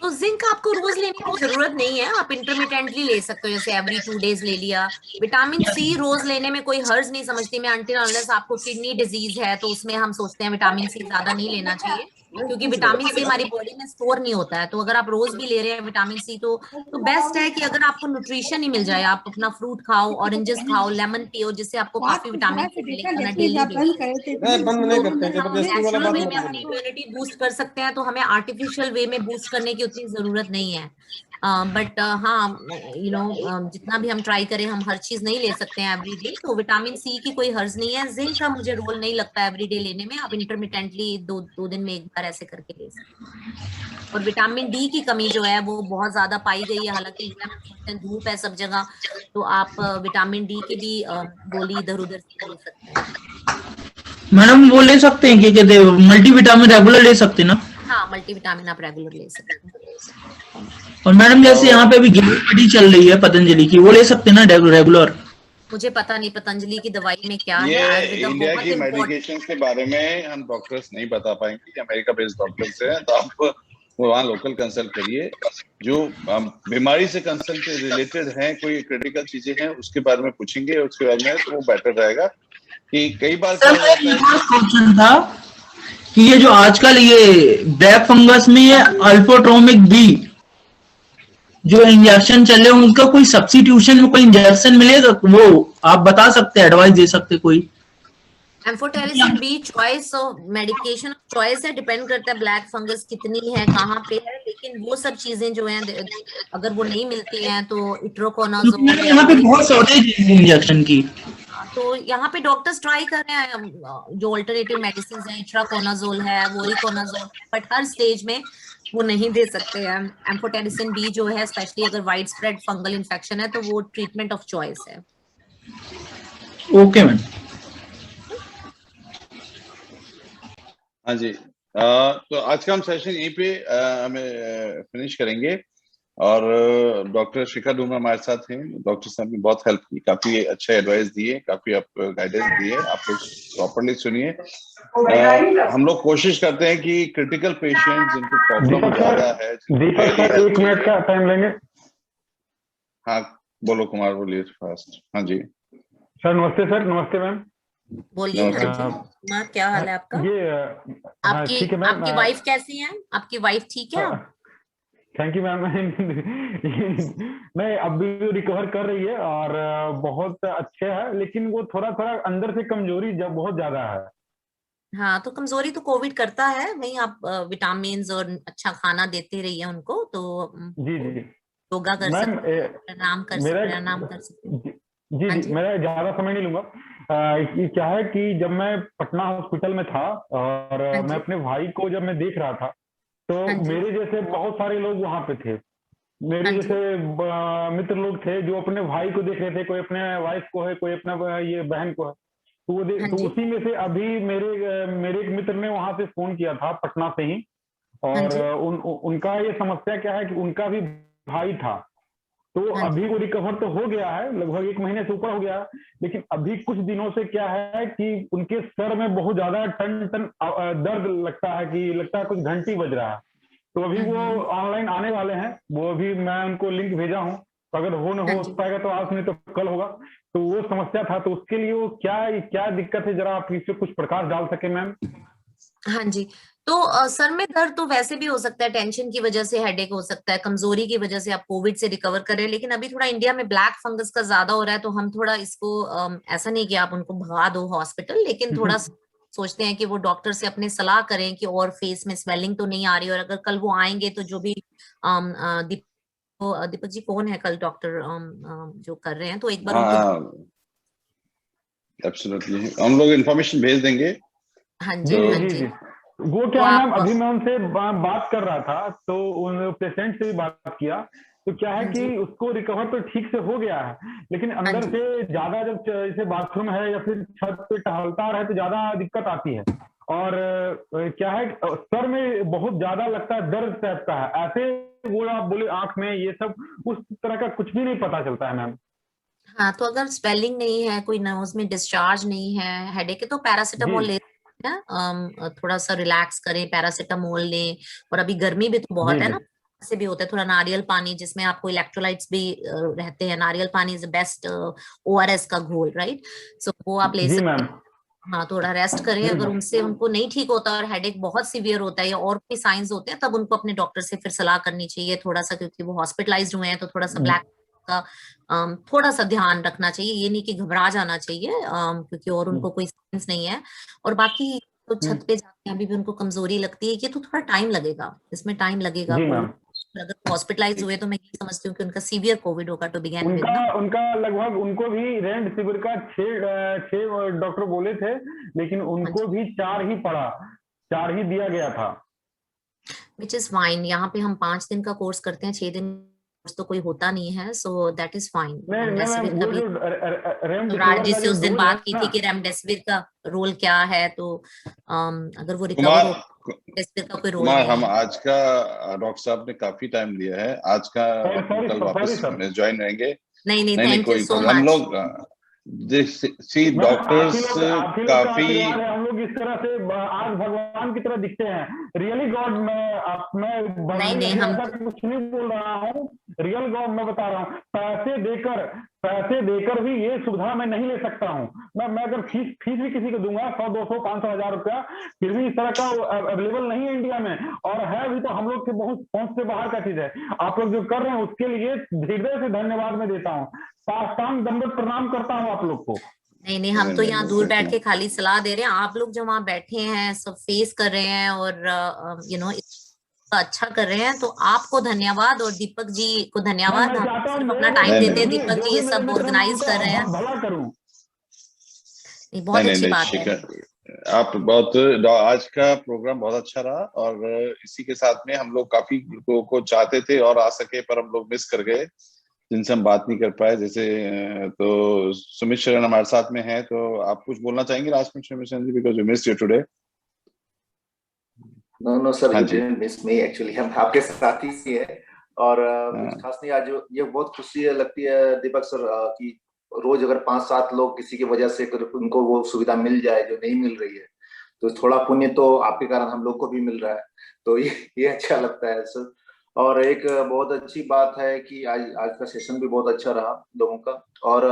तो जिंक आपको रोज लेने की जरूरत नहीं है, आप इंटरमिटेंटली ले सकते हो, जैसे एवरी 2 days ले लिया। विटामिन सी रोज लेने में कोई हर्ज नहीं समझती मैं, अनटिल अनलेस आपको किडनी डिजीज है तो उसमें हम सोचते हैं विटामिन सी ज्यादा नहीं लेना चाहिए, क्योंकि विटामिन सी हमारी बॉडी में स्टोर नहीं होता है। तो अगर आप रोज भी ले रहे हैं विटामिन सी तो बेस्ट है कि अगर आपको न्यूट्रिशन ही मिल जाए, आप अपना फ्रूट खाओ, ऑरेंजेस खाओ, लेमन पियो, जिससे आपको काफी विटामिन सी मिलेगा डेली नेचुरल वे में अपनी इम्यूनिटी बूस्ट कर सकते हैं, तो हमें आर्टिफिशियल वे में बूस्ट करने की उतनी जरूरत नहीं है। बट हाँ जितना भी हम ट्राई करें हम हर चीज नहीं ले सकते हैं एवरीडे, तो विटामिन सी की कोई हर्ज नहीं है। जिंक का मुझे रोल नहीं लगता है एवरीडे लेने में, आप इंटरमिटेंटली 2 दिन में एक बार ऐसे करके ले सकते हैं। और विटामिन डी की कमी जो है वो बहुत ज्यादा पाई गई है, हालांकि धूप है सब जगह, तो आप विटामिन डी की भी गोली इधर उधर से ले सकते हैं। मैडम वो ले सकते हैं कि कहते हैं मल्टीविटामिन रेगुलर ले सकते हैं ना? हाँ मल्टीविटामिन आप रेगुलर ले सकते हैं। और मैडम जैसे यहाँ पे अभी गिलोपैथी चल रही है पतंजलि की, वो ले सकते हैं ना रेगुलर? मुझे पता नहीं पतंजलि की दवाई में क्या ये है। इंडिया की मेडिकेशन के बारे में हम डॉक्टर्स नहीं बता पाएंगे, अमेरिका बेस्ड डॉक्टर्स हैं, तो आप वहाँ लोकल कंसल्ट करिए। जो बीमारी से कंसल्ट रिलेटेड है, कोई क्रिटिकल चीजें हैं उसके बारे में पूछेंगे उसके बारे में, तो वो बेटर रहेगा। कि कई बार क्वेश्चन था कि ये जो आजकल ये ब्लैक फंगस में अल्फोट्रोमिक बी जो इंजेक्शन चल रहे हैं, उनका कोई सब्स्टिट्यूशन में कोई इंजेक्शन मिलेगा? वो आप बता सकते हैं, एडवाइस दे सकते कोई? Amphotericin B choice of medication choice है, डिपेंड करता है ब्लैक फंगस कितनी है, कहाँ पे है, लेकिन वो सब चीजें जो हैं अगर वो नहीं मिलती हैं तो इट्रोकोनाजोल, यहाँ पे बहुत शॉर्टेज है इंजेक्शन की, तो यहाँ पे डॉक्टर्स ट्राई कर रहे हैं जो अल्टरनेटिव मेडिसिन है, इट्राकोनाजोल है, वोरिकोनाजोल, बट हर स्टेज में वो नहीं दे सकते हैं। एम्फोटेरिसिन बी जो है स्पेशली अगर वाइड स्प्रेड फंगल इन्फेक्शन है तो वो ट्रीटमेंट ऑफ चॉइस है। Okay ma'am. हाँ जी, तो आज का हम सेशन यहीं पे हमें फिनिश करेंगे। और डॉक्टर शिखा डूमा हमारे साथ हैं। डॉक्टर साहब ने बहुत हेल्प की, काफी अच्छे एडवाइस दिए, काफी आप गाइडेंस दिए, आप लोग प्रॉपर्ली सुनिए। हम लोग कोशिश करते हैं कि क्रिटिकल पेशेंट जिनको प्रॉब्लम ज्यादा है, दीपक सर 1 मिनट का टाइम लेंगे। हाँ बोलो कुमार, बोलिए फास्ट। हाँ जी सर, नमस्ते सर। नमस्ते मैम। बोलिए कुमार, क्या हाल है आपका? ये आपकी वाइफ कैसी है? आपकी वाइफ ठीक है? Thank you ma'am. नहीं, अब भी रिकवर कर रही है और बहुत अच्छे है, लेकिन वो थोड़ा थोड़ा अंदर से कमजोरी जब बहुत ज्यादा है। हाँ, तो कमजोरी तो कोविड करता है, वही आप विटामिन और अच्छा खाना देते रहिए उनको, तो जी योगा कर सकते हैं, प्राणायाम कर सकते हैं। जी, मैं ज्यादा समय नहीं लूंगा। क्या है कि जब मैं पटना हॉस्पिटल में था और मैं अपने भाई को जब मैं देख रहा था, तो मेरे जैसे बहुत सारे लोग वहां पे थे, मेरे जैसे मित्र लोग थे जो अपने भाई को देख रहे थे, कोई अपने वाइफ को है, कोई अपना ये बहन को है, तो उसी में से अभी मेरे एक मित्र ने वहां से फोन किया था पटना से ही, और उनका ये समस्या क्या है कि उनका भी भाई था, तो अभी वो रिकवर तो हो गया है, लगभग 1 महीने से ऊपर हो गया, लेकिन अभी कुछ दिनों से क्या है कि उनके सर में बहुत ज्यादा टन दर्द लगता है कुछ घंटी बज रहा है। तो अभी वो ऑनलाइन आने वाले हैं, वो अभी मैं उनको लिंक भेजा हूँ, तो अगर हो पाएगा तो आज नहीं तो कल होगा। तो वो समस्या था, तो उसके लिए वो क्या दिक्कत है, जरा आप इस पे कुछ प्रकाश डाल सके मैम। हाँ जी, तो सर में दर्द तो वैसे भी हो सकता है, टेंशन की वजह से हेडेक हो सकता है, कमजोरी की वजह से आप कोविड से रिकवर कर रहे हैं, लेकिन अभी थोड़ा इंडिया में ब्लैक फंगस का ज्यादा हो रहा है, तो हम थोड़ा इसको ऐसा नहीं कि आप उनको भगा दो हॉस्पिटल, लेकिन थोड़ा सोचते हैं कि वो डॉक्टर से अपने सलाह करें कि और फेस में स्वेलिंग तो नहीं आ रही, और अगर कल वो आएंगे तो जो भी दीपक जी कौन है कल डॉक्टर जो कर रहे हैं, तो एक बार उनको एब्सोल्युटली हम लोग इन्फॉर्मेशन भेज देंगे। हाँ जी, हाँ जी। वो क्या है मैम, अभी मैं उनसे बात कर रहा था, तो उन पेशेंट से भी बात किया, तो क्या है कि उसको रिकवर तो ठीक से हो गया है, लेकिन अंदर से ज्यादा जब जैसे बाथरूम है या फिर छत पे टहलता रहे तो ज्यादा दिक्कत आती है, और क्या है सर में बहुत ज्यादा लगता है, दर्द टाइप का है, ऐसे वो आप बोले आंख में ये सब उस तरह का कुछ भी नहीं पता चलता है मैम। हाँ, तो अगर स्वेलिंग नहीं है, कोई नर्व्स में डिस्चार्ज नहीं है, हेडेक है, तो पैरासिटामोल ले थोड़ा सा रिलैक्स करें, पैरासिटामोल लें, और अभी गर्मी भी तो बहुत है ना, से भी होता है, थोड़ा नारियल पानी जिसमें आपको इलेक्ट्रोलाइट्स भी रहते हैं, नारियल पानी इज द बेस्ट ORS का घोल, राइट, सो वो आप ले सकते हैं। हाँ, थोड़ा रेस्ट करें, अगर उनसे उनको नहीं ठीक होता और हेडेक बहुत सीवियर होता है या और कोई साइंस होते हैं, तब उनको अपने डॉक्टर से फिर सलाह करनी चाहिए थोड़ा सा, क्योंकि वो हॉस्पिटलाइज्ड हुए हैं, तो थोड़ा सा ब्लैक का थोड़ा सा ध्यान रखना चाहिए, ये नहीं कि घबरा जाना चाहिए, क्योंकि और उनको कोई साइंस नहीं है। और बाकी तो छत पे जाते हैं, अभी भी उनको कमजोरी लगती है, ये तो थोड़ा टाइम लगेगा, इसमें टाइम लगेगा। अगर हॉस्पिटलाइज हुए तो मैं ये समझती हूँ कि उनका सीवियर कोविड होगा टू बिगिन विद। उनका लगभग उनको भी रेमडेसिविर का 6 डॉक्टर बोले थे, लेकिन उनको भी 4 ही पड़ा, 4 ही दिया गया था, विच इज फाइन। यहाँ पे हम 5 दिन का कोर्स करते हैं, 6 दिन तो कोई होता नहीं है, so that is fine. Raj ji से उस दिन बात की थी कि रेमडेसिविर का रोल क्या है, तो अगर वो रिकवर हो रेमडेसिविर का कोई रोल नहीं हम आज का डॉक्टर साहब ने काफी टाइम लिया है, आज का कल वापस ज्वाइन रहेंगे। नहीं, थैंक यू सो मच। हम लोग डॉक्टर्स काफी हम लोग इस तरह से आज भगवान की तरह दिखते हैं, रियली गॉड। मैं नहीं हम कुछ नहीं बोल रहा हूँ, रियल गॉड मैं बता रहा हूँ, पैसे देकर भी ये सुविधा मैं नहीं ले सकता हूँ। मैं अगर फीस भी किसी को दूंगा 100, 200, 500, 1000 रुपया, फिर भी इस तरह का अवेलेबल नहीं है इंडिया में, और है भी तो हम लोग के बहुत पहुंच से बाहर का चीज है। आप लोग जो कर रहे हैं उसके लिए हृदय से धन्यवाद मैं देता हूँ, साष्टांग दंडवत प्रणाम करता हूँ आप लोग को। नहीं, हम तो यहाँ दूर बैठ के खाली सलाह दे रहे हैं, आप लोग जो वहाँ बैठे हैं सब फेस कर रहे हैं और यू नो अच्छा कर रहे हैं, तो आपको धन्यवाद, और दीपक जी को धन्यवाद, हम अपना टाइम देते हैं, दीपक जी ये सब ऑर्गेनाइज कर रहे हैं, बहुत अच्छी बात है। आप बहुत आज का प्रोग्राम बहुत अच्छा रहा, और इसी के साथ में हम लोग काफी लोगों को चाहते थे और आ सके, पर हम लोग मिस कर गए, जिनसे हम बात नहीं कर पाए, जैसे तो सुमित शरण हमारे साथ में है, तो आप कुछ बोलना चाहेंगे लास्ट में Sumit Sharan ji, because we missed you today. No sir, you didn't miss me, actually हम आपके साथ ही है, और खास नहीं आज ये बहुत खुशी लगती है दीपक सर कि रोज अगर 5-7 लोग किसी की वजह से उनको वो सुविधा मिल जाए जो नहीं मिल रही है, तो थोड़ा पुण्य तो आपके कारण हम लोग को भी मिल रहा है, तो ये अच्छा लगता है सर। और एक बहुत अच्छी बात है कि आज का सेशन भी बहुत अच्छा रहा लोगों का, और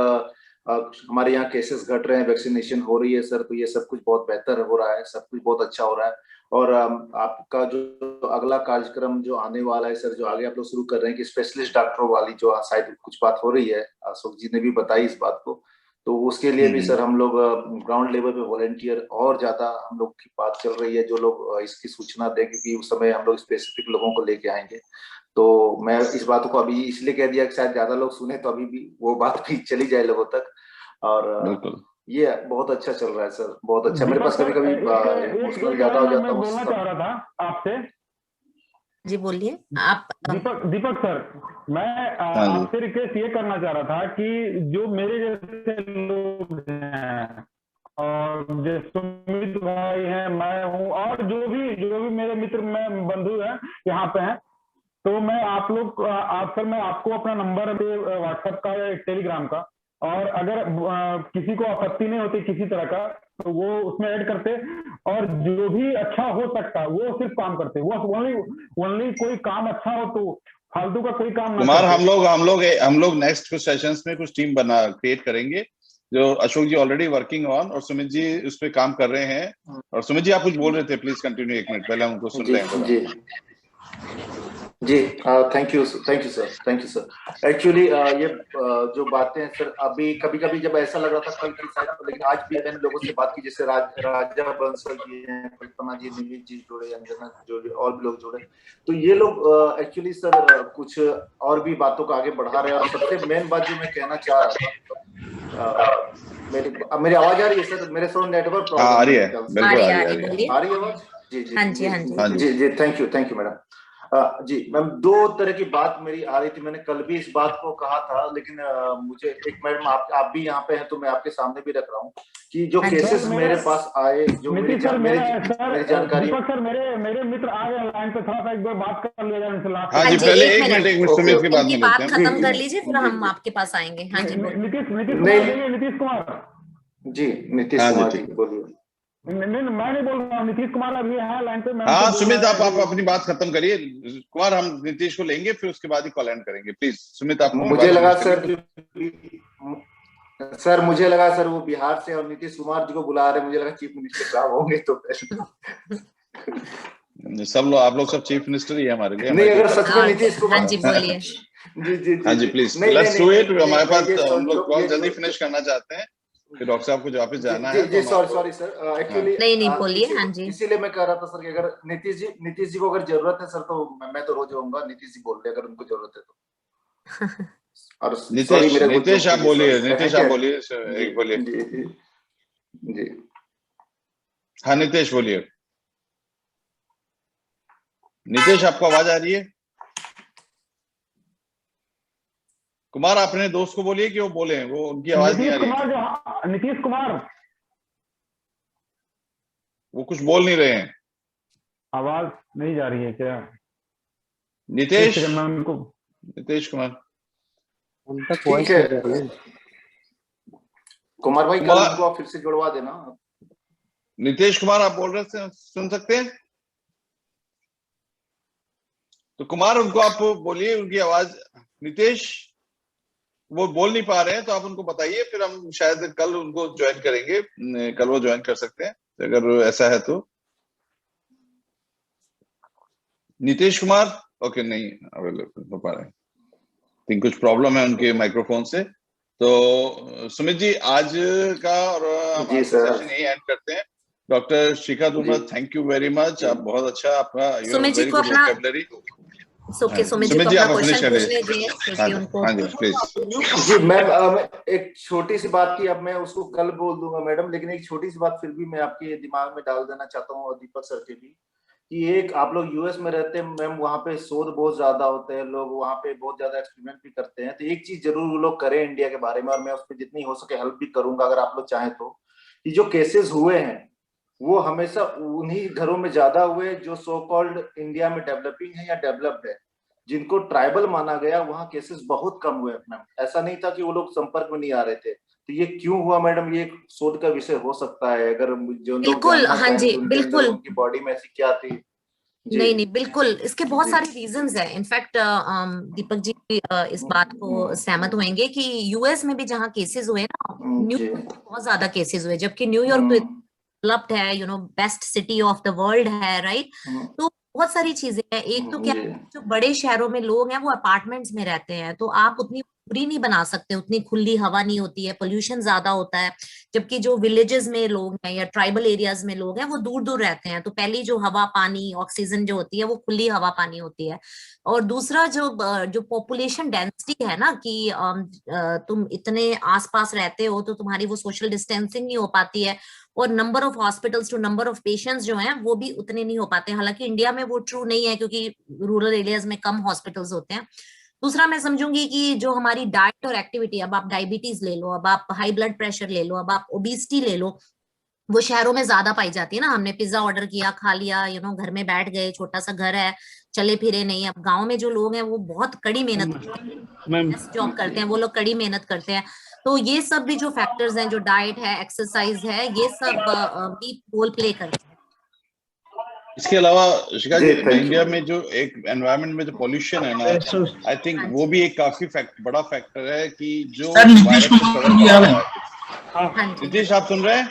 हमारे यहाँ केसेस घट रहे हैं, वैक्सीनेशन हो रही है सर, तो ये सब कुछ बहुत बेहतर हो रहा है, सब कुछ बहुत अच्छा हो रहा है। और आपका जो अगला कार्यक्रम जो आने वाला है सर, जो आगे आप लोग शुरू कर रहे हैं कि स्पेशलिस्ट डॉक्टरों वाली जो शायद कुछ बात हो रही है, अशोक जी ने भी बताई इस बात को, तो उसके लिए भी सर हम लोग ग्राउंड लेवल पे वॉलंटियर और ज्यादा हम लोग की बात चल रही है, जो लोग इसकी सूचना दें, क्योंकि उस समय हम लोग स्पेसिफिक लोगों को लेके आएंगे। तो मैं इस बात को अभी इसलिए कह दिया कि शायद ज्यादा लोग सुने, तो अभी भी वो बात भी चली जाए लोगों तक, और ये बहुत अच्छा चल रहा है सर, बहुत अच्छा। मेरे पास कभी कभी इमोशनल ज्यादा हो जाता हूँ। बोलना चाह रहा था आपसे। जी बोलिए आप। दीपक सर, मैं आपसे रिक्वेस्ट ये करना चाह रहा था कि जो मेरे जैसे लोग हैं, और जो सुमित भाई हैं, मैं हूँ, और जो भी मेरे मित्र में बंधु हैं यहाँ पे हैं, तो मैं आप लोग सर मैं आपको अपना नंबर व्हाट्सएप का या टेलीग्राम का, और अगर किसी को आपत्ति नहीं होती किसी तरह का, तो वो उसमें ऐड करते, और जो भी अच्छा हो सकता वो सिर्फ काम करते, वो ओनली कोई काम अच्छा हो, तो फालतू का कोई काम ना। कुमार, हम लोग नेक्स्ट कुछ सेशंस में कुछ टीम क्रिएट करेंगे, जो अशोक जी ऑलरेडी वर्किंग ऑन, और सुमित जी उस पर काम कर रहे हैं। और सुमित जी आप कुछ बोल रहे थे, प्लीज कंटिन्यू, 1 मिनट पहले हम उनको सुन रहे हैं। जी थैंक यू सर। एक्चुअली ये जो बातें हैं सर, अभी कभी कभी जब ऐसा लग रहा था कल की शायद, लेकिन आज भी मैंने लोगों से बात की, जैसे राजा बंसल जी हैं, कल्पना जी, निमित जी जुड़े, अंजना जुड़े, और भी लोग जुड़े, तो ये लोग एक्चुअली सर कुछ और भी बातों को आगे बढ़ा रहे हैं। और सबसे मेन बात जो मैं कहना चाह रहा था, मेरी आवाज आ रही है सर? मेरे साउंड नेटवर्क प्रॉब्लम आ रही है, बिल्कुल आ रही है आवाज? जी थैंक यू मैडम। जी मैम, 2 तरह की बात मेरी आ रही थी, मैंने कल भी इस बात को कहा था, लेकिन मुझे एक मैडम आप भी यहाँ पे हैं तो मैं आपके सामने भी रख रहा हूँ कि जो केसेस मेरे पास आए, जो मेरी जानकारी। सर मेरे मित्र आ गए लाइन पे, थोड़ा सा एक बार बात कर लिया जाए उनसे लास्ट। हाँ जी, पहले 1 मिनट सुमित के बाद में बात खत्म कर लीजिए, फिर हम आपके पास आएंगे। हाँ जी, नीतीश कुमार जी, नीतीश कुमार जी बोलिए। मैं नहीं बोल रहा हूँ, नीतीश कुमार अभी है लाइन पे। हाँ सुमित, आप अपनी बात खत्म करिए। कुमार, हम नीतीश को लेंगे, फिर उसके बाद ही कॉल एंड करेंगे। प्लीज सुमित, आप। मुझे लगा सर मुझे लगा सर वो बिहार से और नीतीश कुमार जी को बुला रहे, मुझे लगा चीफ मिनिस्टर साहब होंगे, तो सब लोग, आप लोग सब चीफ मिनिस्टर ही है हमारे लिए। नहीं, अगर सच में नीतीश कुमार। हाँ जी बोलिए। जी हाँ जी प्लीज, लेट्स डू इट। हमारे पास हम लोग कॉल जल्दी फिनिश करना चाहते हैं, फिर डॉक्टर साहब को वापस जाना है। जी सॉरी सर, एक्चुअली नहीं बोलिए। हाँ जी, इसीलिए मैं कह रहा था सर कि अगर नीतीश जी को अगर जरूरत है सर, तो मैं तो रोज रहूंगा। नीतीश जी बोल रहे अगर उनको जरूरत है तो। और नीतीश आप बोलिए, नीतीश आप बोलिए, एक बोलिए जी। हाँ नीतीश बोलिए। नीतीश, आपको आवाज आ रही है? कुमार, अपने दोस्त को बोलिए कि वो बोले, वो उनकी आवाज नहीं आ रही है। नीतीश कुमार वो कुछ बोल नहीं रहे हैं, आवाज नहीं जा रही है क्या? नीतीश उनको, नीतीश कुमार, उनका वॉइस आ रही है। कुमार भाई, कल उनको आप फिर से जुड़वा देना। नीतीश कुमार, आप बोल रहे थे, सुन सकते हैं? तो कुमार, उनको आप बोलिए, उनकी आवाज। नीतीश, वो बोल नहीं पा रहे हैं, तो आप उनको बताइए, फिर हम शायद कल उनको ज्वाइन करेंगे। कल वो ज्वाइन कर सकते हैं अगर ऐसा है तो। नीतीश कुमार ओके, नहीं अवेलेबल हो पा रहे हैं, थिंक कुछ प्रॉब्लम है उनके माइक्रोफोन से। तो सुमित जी, आज का और हमारा सेशन यही एंड करते हैं। Doctor Shikha Dumar, thank you very much, आप बहुत अच्छा, आपका सुमित जी को अपना सुमित जी को अपना क्वेश्चन पूछने दीजिए, क्योंकि उनको। हाँ जी प्लीज। जी मैम, एक छोटी सी बात थी, अब मैं उसको कल बोल दूंगा मैडम, लेकिन एक छोटी सी बात फिर भी मैं आपके दिमाग में डाल देना चाहता हूँ, और दीपक सर के भी, कि एक आप लोग यूएस में रहते हैं मैम, वहाँ पे शोध बहुत ज्यादा होते हैं, लोग वहाँ पे बहुत ज्यादा एक्सपेरिमेंट भी करते हैं। तो एक चीज जरूर वो लोग करें इंडिया के बारे में, और मैं उस पर जितनी हो सके हेल्प भी करूंगा अगर आप लोग चाहें तो, कि जो केसेस हुए हैं वो हमेशा उन्हीं घरों में ज्यादा हुए जो सो कॉल्ड इंडिया में डेवलपिंग है या डेवलप्ड है। जिनको ट्राइबल माना गया वहाँ केसेस बहुत कम हुए मैम। ऐसा नहीं था कि वो लोग संपर्क में नहीं आ रहे थे। तो ये क्यों हुआ मैडम, ये शोध का विषय हो सकता है, अगर जो बिल्कुल। हाँ जी बिल्कुल, उनकी बॉडी में ऐसी क्या थी। नहीं बिल्कुल, इसके बहुत सारे रीजंस हैं। इनफैक्ट दीपक जी इस बात को सहमत होंगे कि यूएस में भी जहाँ केसेस हुए ना, न्यूयॉर्क बहुत ज्यादा केसेस हुए, जबकि न्यूयॉर्क तो डेवलप्ड है, best city of the world है, राइट। तो बहुत सारी चीजें हैं। एक तो क्या, जो बड़े शहरों में लोग हैं वो अपार्टमेंट्स में रहते हैं, तो आप उतनी पूरी नहीं बना सकते, उतनी खुली हवा नहीं होती है, पोल्यूशन ज्यादा होता है। जबकि जो विलेजेस में लोग हैं या ट्राइबल एरियाज में लोग हैं वो दूर दूर रहते हैं, तो पहली जो हवा पानी ऑक्सीजन जो होती है वो खुली हवा पानी होती है। और दूसरा जो पॉपुलेशन डेंसिटी है ना, कि तुम इतने आसपास रहते हो तो तुम्हारी वो सोशल डिस्टेंसिंग नहीं हो पाती है, और number of hospitals to number of patients जो हैं वो भी उतने नहीं हो पाते हैं। हालांकि इंडिया में वो ट्रू नहीं है, क्योंकि रूरल एरियाज में कम हॉस्पिटल्स होते हैं। दूसरा मैं समझूंगी कि जो हमारी डाइट और एक्टिविटी, अब आप डायबिटीज ले लो, अब आप हाई ब्लड प्रेशर ले लो, अब आप ओबेसिटी ले लो, वो शहरों में ज्यादा पाई जाती है ना। हमने पिज्जा ऑर्डर किया, खा लिया, घर में बैठ गए, छोटा सा घर है, चले फिरे नहीं। अब गांव में जो लोग हैं वो बहुत कड़ी मेहनत करते हैं, जॉब करते हैं, वो लोग कड़ी मेहनत करते हैं। तो ये सब भी जो फैक्टर्स हैं, जो डाइट है, एक्सरसाइज है, ये सब भी रोल प्ले करते हैं। इसके अलावा शिखा जी, इंडिया में जो एक एनवायरनमेंट में जो पॉल्यूशन है ना, आई थिंक वो भी एक काफी बड़ा फैक्टर है कि जो हाँ नीतीश आप सुन रहे हैं,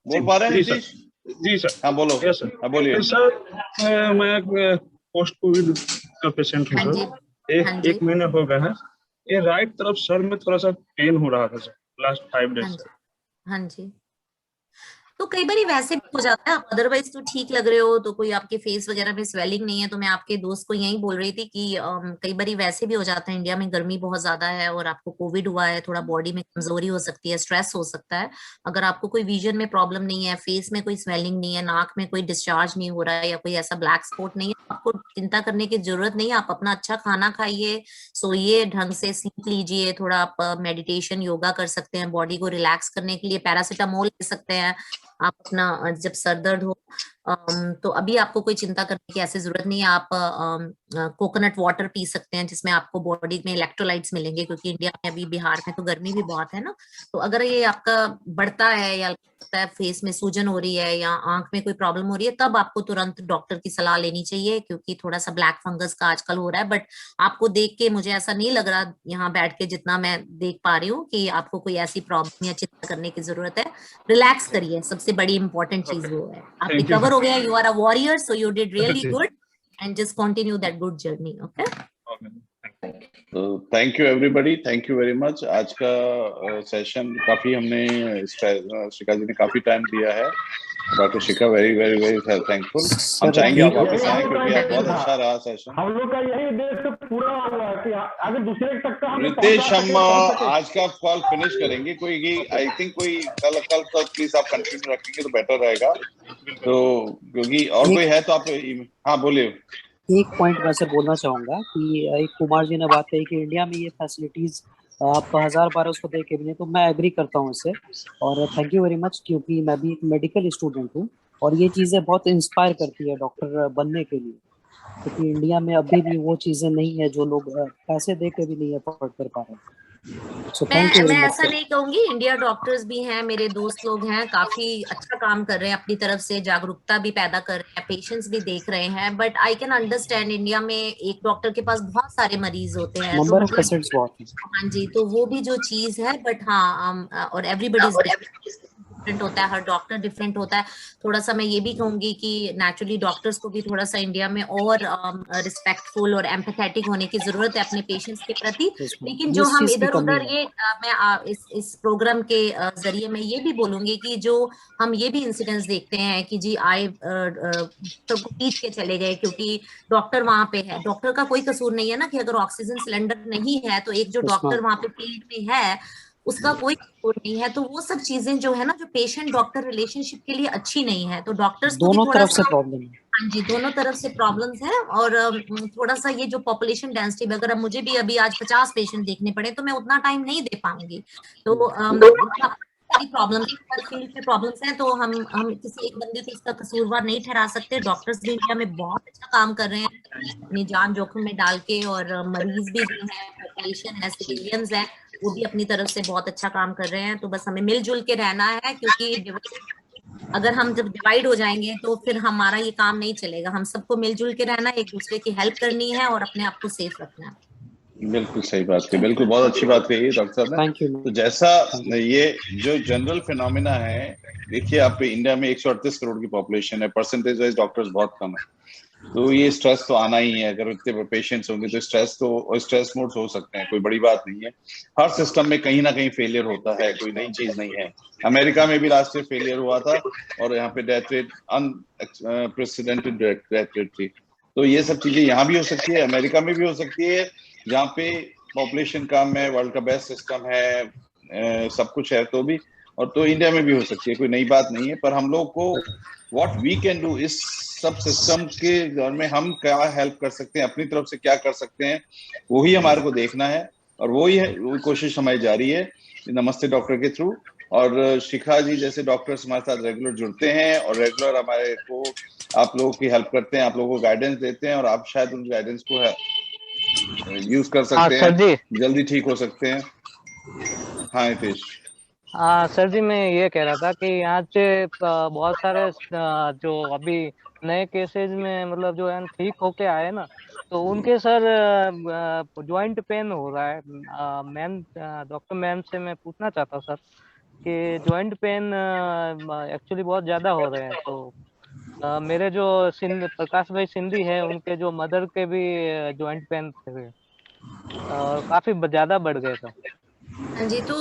बोल पा रहे हैं नीतीश? जी सर। हाँ बोलो। Yes sir. हाँ बोलिए सर मैं पोस्ट कोविड का पेशेंट हूँ सर। एक महीने हो गए हैं। ये राइट तरफ सर में थोड़ा सा पेन हो रहा था सर लास्ट 5 डेज से। हाँ जी, तो कई बार वैसे भी हो जाता है, आप अदरवाइज तो ठीक लग रहे हो, तो कोई आपके फेस वगैरह में स्वेलिंग नहीं है। तो मैं आपके दोस्त को यही बोल रही थी कि कई बार वैसे भी हो जाता है, इंडिया में गर्मी बहुत ज्यादा है और आपको कोविड हुआ है, थोड़ा बॉडी में कमजोरी हो सकती है, स्ट्रेस हो सकता है। अगर आपको कोई विजन में प्रॉब्लम नहीं है, फेस में कोई स्वेलिंग नहीं है, नाक में कोई डिस्चार्ज नहीं हो रहा है या कोई ऐसा ब्लैक स्पॉट नहीं है, आपको चिंता करने की जरूरत नहीं है। आप अपना अच्छा खाना खाइए, सोइए ढंग से, स्लीप लीजिए, थोड़ा आप मेडिटेशन योगा कर सकते हैं, बॉडी को रिलैक्स करने के लिए पैरासिटामोल ले सकते हैं आप अपना, जब सर दर्द हो। तो अभी आपको कोई चिंता करने की ऐसी जरूरत नहीं है। आप कोकोनट वाटर पी सकते हैं जिसमें आपको बॉडी में इलेक्ट्रोलाइट्स मिलेंगे, क्योंकि इंडिया में अभी, बिहार में तो गर्मी भी बहुत है ना। तो अगर ये आपका बढ़ता है या लगता है फेस में सूजन हो रही है या आंख में कोई प्रॉब्लम हो रही है, तब आपको तुरंत डॉक्टर की सलाह लेनी चाहिए, क्योंकि थोड़ा सा ब्लैक फंगस का आजकल हो रहा है। बट आपको देख के मुझे ऐसा नहीं लग रहा यहाँ बैठ के, जितना मैं देख पा रही हूँ, कि आपको कोई ऐसी प्रॉब्लम या चिंता करने की जरूरत है। रिलैक्स करिए, सबसे बड़ी इंपॉर्टेंट चीज वो है। आप रिकवर हो गया, you are a warrior, so you did really good, and just continue that good journey. Okay, तो thank you everybody, thank you very much. आज का सेशन काफी हमने, शिखा जी ने काफी टाइम दिया है। डॉक्टर शिखा वेरी वेरी वेरी थैंकफुल। हम चाहेंगे आप वापस आए, क्योंकि आप बहुत अच्छा रहा सेशन। हम लोग का यही उद्देश्य पूरा हुआ कि अगर दूसरे तक हम रितेश, हम आज का कॉल फिनिश करेंगे। कोई आई थिंक कोई कल तो प्लीज आप कंटिन्यू रखेंगे तो बेटर रहेगा। तो क्योंकि और कोई है तो आप, हाँ बोलिए। एक पॉइंट मैं सर बोलना चाहूंगा कि एक कुमार जी ने बात कही कि इंडिया में ये फैसिलिटीज आप 1000 बार उसको देख के भी नहीं, तो मैं एग्री करता हूँ इससे। और थैंक यू वेरी मच, क्योंकि मैं भी एक मेडिकल स्टूडेंट हूँ और ये चीजें बहुत इंस्पायर करती है डॉक्टर बनने के लिए, क्योंकि इंडिया में अभी भी वो चीजें नहीं है जो लोग पैसे दे के भी नहीं अफोर्ड कर पा रहे। मैं ऐसा नहीं कहूंगी, इंडिया डॉक्टर्स भी हैं, मेरे दोस्त लोग हैं, काफी अच्छा काम कर रहे हैं अपनी तरफ से, जागरूकता भी पैदा कर रहे हैं, पेशेंट्स भी देख रहे हैं। But I can understand, India में एक डॉक्टर के पास बहुत सारे मरीज होते हैं, नंबर ऑफ पेशेंट्स बहुत है। हाँ जी, तो वो भी जो चीज है। बट हाँ, और एवरीबडी डिफरेंट होता है, हर डॉक्टर डिफरेंट होता है। थोड़ा सा मैं ये भी कहूंगी कि नेचुरली डॉक्टर्स को भी थोड़ा सा इंडिया में और रिस्पेक्टफुल और एम्पैथेटिक होने की जरूरत है अपने पेशेंट्स के प्रति। लेकिन जो हम इधर उधर ये मैं इस प्रोग्राम के जरिए मैं ये भी बोलूंगी कि जो हम ये भी इंसिडेंट्स देखते हैं कि जी आए डॉक्टर को पीट के चले गए क्योंकि डॉक्टर वहां पे है। डॉक्टर का कोई कसूर नहीं है ना, कि अगर ऑक्सीजन सिलेंडर नहीं है तो एक जो डॉक्टर वहां पे फील्ड में है उसका कोई कसूर नहीं है। तो वो सब चीजें जो है ना, जो पेशेंट डॉक्टर रिलेशनशिप के लिए अच्छी नहीं है। तो डॉक्टर्स को भी थोड़ा सा प्रॉब्लम है। हाँ जी, दोनों तरफ से प्रॉब्लम्स हैं। और थोड़ा सा ये जो पॉपुलेशन डेंसिटी, अगर अब मुझे भी अभी आज 50 पेशेंट देखने पड़े तो मैं उतना टाइम नहीं दे पाऊंगी। तो प्रॉब्लम फील्ड में प्रॉब्लम्स हैं, तो हम किसी एक बंदे को इसका कसूरवार नहीं ठहरा सकते। डॉक्टर्स भी इंडिया में बहुत अच्छा काम कर रहे हैं अपनी जान जोखिम में डाल के, और मरीज भी जो है, पॉपुलेशन है, सिविलियंस है, वो भी अपनी तरफ से बहुत अच्छा काम कर रहे हैं। तो बस हमें मिलजुल के रहना है, क्योंकि अगर हम जब डिवाइड हो जाएंगे तो फिर हमारा ये काम नहीं चलेगा। हम सबको मिलजुल के रहना, एक दूसरे की हेल्प करनी है और अपने आप को सेफ रखना है। बिल्कुल सही बात कही, बिल्कुल बहुत अच्छी बात कही डॉक्टर साहब ने। तो जैसा ये जो जनरल फिनोमिना है, देखिए आप इंडिया में 138 करोड़ की पॉपुलेशन है, परसेंटेज वाइज डॉक्टर्स बहुत कम है। तो ये स्ट्रेस तो आना ही है। अगर इतने पेशेंट्स होंगे तो स्ट्रेस मोड्स हो सकते हैं, कोई बड़ी बात नहीं है। हर सिस्टम में कहीं ना कहीं फेलियर होता है, कोई नई चीज नहीं है। अमेरिका में भी लास्ट ईयर फेलियर हुआ था और यहाँ पे death rate unprecedented death rate थी। तो ये सब चीजें यहाँ भी हो सकती है, अमेरिका में भी हो सकती है, जहाँ पे पॉपुलेशन कम है, वर्ल्ड का बेस्ट सिस्टम है, सब कुछ है तो भी, और तो इंडिया में भी हो सकती है, कोई नई बात नहीं है। पर हम लोग को व्हाट वी कैन डू, इस सब सिस्टम के दौर में हम क्या हेल्प कर सकते हैं, अपनी तरफ से क्या कर सकते हैं, वही हमारे को देखना है। और वही है, वो कोशिश हमारी जारी है नमस्ते डॉक्टर के थ्रू। और शिखा जी जैसे डॉक्टर्स हमारे साथ रेगुलर जुड़ते हैं और रेगुलर हमारे को आप लोगों की हेल्प करते हैं, आप लोगों को गाइडेंस देते हैं, और आप शायद उन गाइडेंस को यूज कर सकते हैं, जल्दी ठीक हो सकते हैं। हाँ हितेश। सर जी, मैं ये कह रहा था कि यहाँ से बहुत सारे जो अभी नए केसेस में मतलब जो है ठीक होके आए ना, तो उनके सर जॉइंट पेन हो रहा है। मैम, डॉक्टर मैम से मैं पूछना चाहता सर कि जॉइंट पेन एक्चुअली बहुत ज्यादा हो रहे हैं। तो मेरे जो प्रकाश भाई सिंधी है, उनके जो मदर के भी जॉइंट पेन थे और काफी ज्यादा बढ़ गए थे। हाँ जी, तो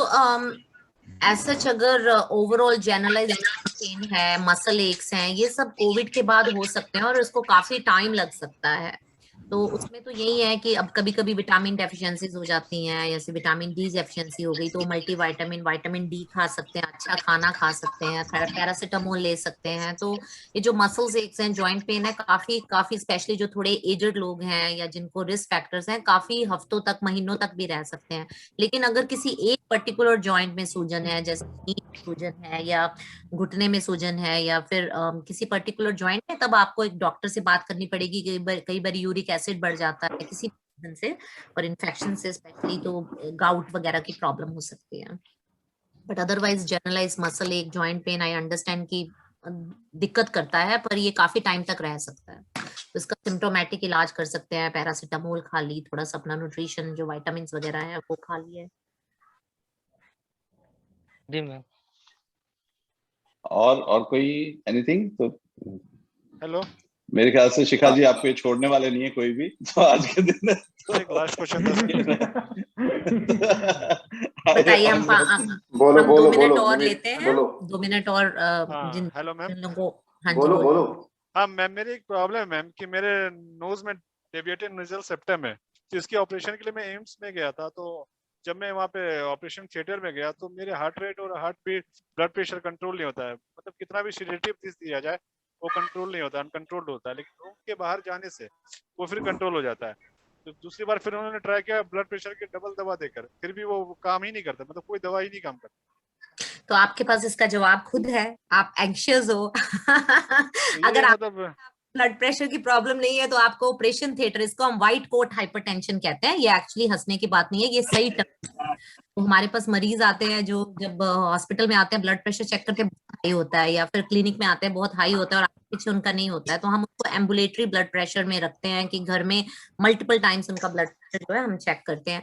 एज सच अगर ओवरऑल जनरलाइज्ड पेन है, मसल एक्स हैं, ये सब कोविड के बाद हो सकते हैं और इसको काफी टाइम लग सकता है। तो उसमें तो यही है कि अब कभी कभी विटामिन डेफिशिएंसीज हो जाती हैं, जैसे विटामिन डी डेफिशिएंसी हो गई तो मल्टीविटामिन, विटामिन डी खा सकते हैं, अच्छा खाना खा सकते हैं, पैरासिटामोल ले सकते हैं। तो ये जो मसल्स एक्स हैं, जॉइंट पेन है, काफी काफी स्पेशली जो थोड़े एजड लोग हैं या जिनको रिस्क फैक्टर्स हैं, काफी हफ्तों तक, महीनों तक भी रह सकते हैं। लेकिन अगर किसी एक पर्टिकुलर जॉइंट में सूजन है, जैसे नीज में सूजन है या घुटने में सूजन है या फिर किसी पर्टिकुलर जॉइंट में, तब आपको एक डॉक्टर से बात करनी पड़ेगी। कई बार यूरिक एसिड बढ़ जाता है किसी रीजन से, और इन्फेक्शन से स्पेशली, तो गाउट वगैरह की प्रॉब्लम हो सकती है। बट अदरवाइज जनरलाइज मसल एक जॉइंट पेन आई अंडरस्टैंड की दिक्कत करता है, पर ये काफी टाइम तक रह सकता है। तो इसका सिम्टोमेटिक इलाज कर सकते हैं, पैरासिटामोल खा ली, थोड़ा सा अपना न्यूट्रिशन जो विटामिन वगैरह है वो खा लिए। जी मैम। और कोई एनीथिंग? तो हेलो, मेरे ख्याल से शिखा जी आपको छोड़ने वाले नहीं है कोई भी, तो आज के दिन एक लास्ट क्वेश्चन था। बताइए, हम बोलो 2 मिनट और लेते हैं, 2 मिनट और जिन हेलो मैम। लोगों। हाँ जी, बोलो। हाँ मैम, मेरी एक प्रॉब्लम है मैम कि मेरे नोज में डेविएटेड नेजल सेप्टम है, तो इसके ऑपरेशन के लिए मैं एम्स में गया था। तो जब मैं वहाँ पे ऑपरेशन थिएटर में गया तो मेरे हार्ट रेट और heart beat, blood pressure control नहीं होता है। मतलब कितना भी सेडेटिव दिया जाए वो कंट्रोल नहीं होता, अनकंट्रोल्ड होता है। लेकिन रूम के बाहर जाने से वो फिर कंट्रोल हो जाता है। तो दूसरी बार फिर उन्होंने ट्राई किया ब्लड प्रेशर की डबल दवा देकर, फिर भी वो काम ही नहीं करता, मतलब कोई दवा ही नहीं काम करती। तो आपके पास इसका जवाब खुद है, आप एंग्शियस हो। अगर आप ब्लड प्रेशर की प्रॉब्लम नहीं है तो आपको ऑपरेशन थिएटर, इसको हम व्हाइट कोट हाइपरटेंशन कहते हैं, ये एक्चुअली हंसने की बात नहीं है, ये सही टर्म है। तो हमारे पास मरीज आते हैं जो जब हॉस्पिटल में आते हैं, ब्लड प्रेशर चेक करते हैं बहुत हाई होता है, या फिर क्लिनिक में आते हैं बहुत हाई होता है और पीछे उनका नहीं होता है, तो हम उसको एम्बुलेटरी ब्लड प्रेशर में रखते हैं कि घर में मल्टीपल टाइम्स उनका ब्लड प्रेशर जो है हम चेक करते हैं।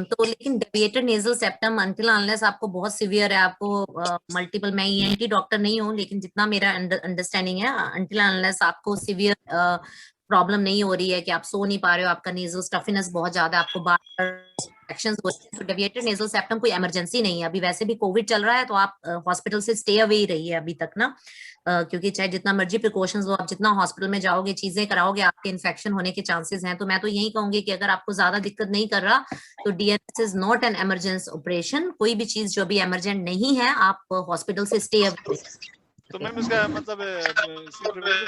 तो लेकिन deviated nasal septum until unless आपको बहुत सीवियर है, आपको मल्टीपल, मैं ईएनटी डॉक्टर नहीं हूँ लेकिन जितना मेरा अंडरस्टैंडिंग है, अनटिल अनलेस आपको सीवियर प्रॉब्लम नहीं हो रही है कि आप सो नहीं पा रहे हो, आपका नेजल स्टफिनेस बहुत ज्यादा, आपको बार इन्फेक्शंस हो रही है, तो डेविएटेड नेजल सेप्टम कोई इमरजेंसी नहीं है। अभी वैसे भी कोविड चल रहा है तो आप हॉस्पिटल से स्टे अवे ही रहिए अभी तक ना, क्योंकि चाहे जितना मर्जी प्रिकॉशंस हो, आप जितना हॉस्पिटल में जाओगे, चीजें कराओगे, आपके इन्फेक्शन होने के चांसेस हैं। तो मैं तो यही कहूंगी कि अगर आपको ज्यादा दिक्कत नहीं कर रहा तो DNS is not an emergency operation. कोई भी चीज जो अभी इमरजेंट नहीं है, आप हॉस्पिटल से स्टे अवे। तो मैम इसका मतलब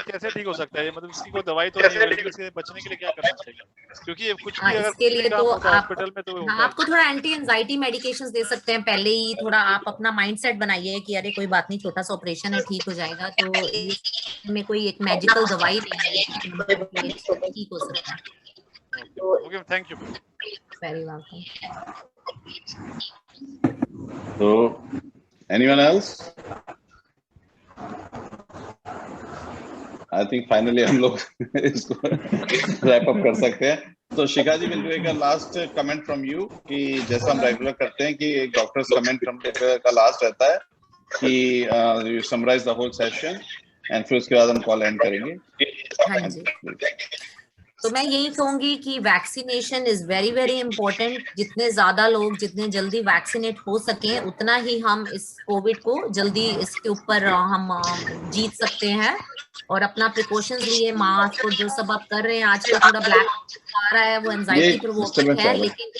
कैसे ठीक हो सकता है? मतलब इसकी कोई दवाई तो नहीं है, लेकिन इसके बचने के लिए क्या करना चाहिए? क्योंकि ये कुछ भी अगर इसके लिए तो आप हॉस्पिटल में तो आपको थोड़ा एंटी एंजाइटी मेडिकेशंस दे सकते हैं पहले ही। थोड़ा आप अपना माइंडसेट बनाइए कि अरे कोई बात नहीं, छोटा सा ऑपरेशन है, ठीक हो जाएगा। तो इसमें कोई एक मैजिकल दवाई नहीं है, ठीक हो सकता है। Okay, thank you, very welcome. तो anyone else? I think finally हम लोग इसको रैप अप कर सकते हैं। तो Shikha ji, will take a last comment from you कि जैसा हम रेगुलर करते हैं कि एक डॉक्टर्स कमेंट फ्रॉम का लास्ट रहता है कि you summarize the whole session and फिर उसके बाद हम कॉल एंड करेंगे। हाँ जी, तो मैं यही कहूंगी कि vaccination is very very important. जितने ज्यादा लोग जितने जल्दी वैक्सीनेट हो सके, उतना ही हम इस कोविड को जल्दी इसके ऊपर हम जीत सकते हैं। और अपना प्रिकॉशंस लिए, मास्क और जो सब आप कर रहे हैं, आजकल थोड़ा ब्लैक आ रहा है, वो एंजाइटी प्रोवोकिंग है। लेकिन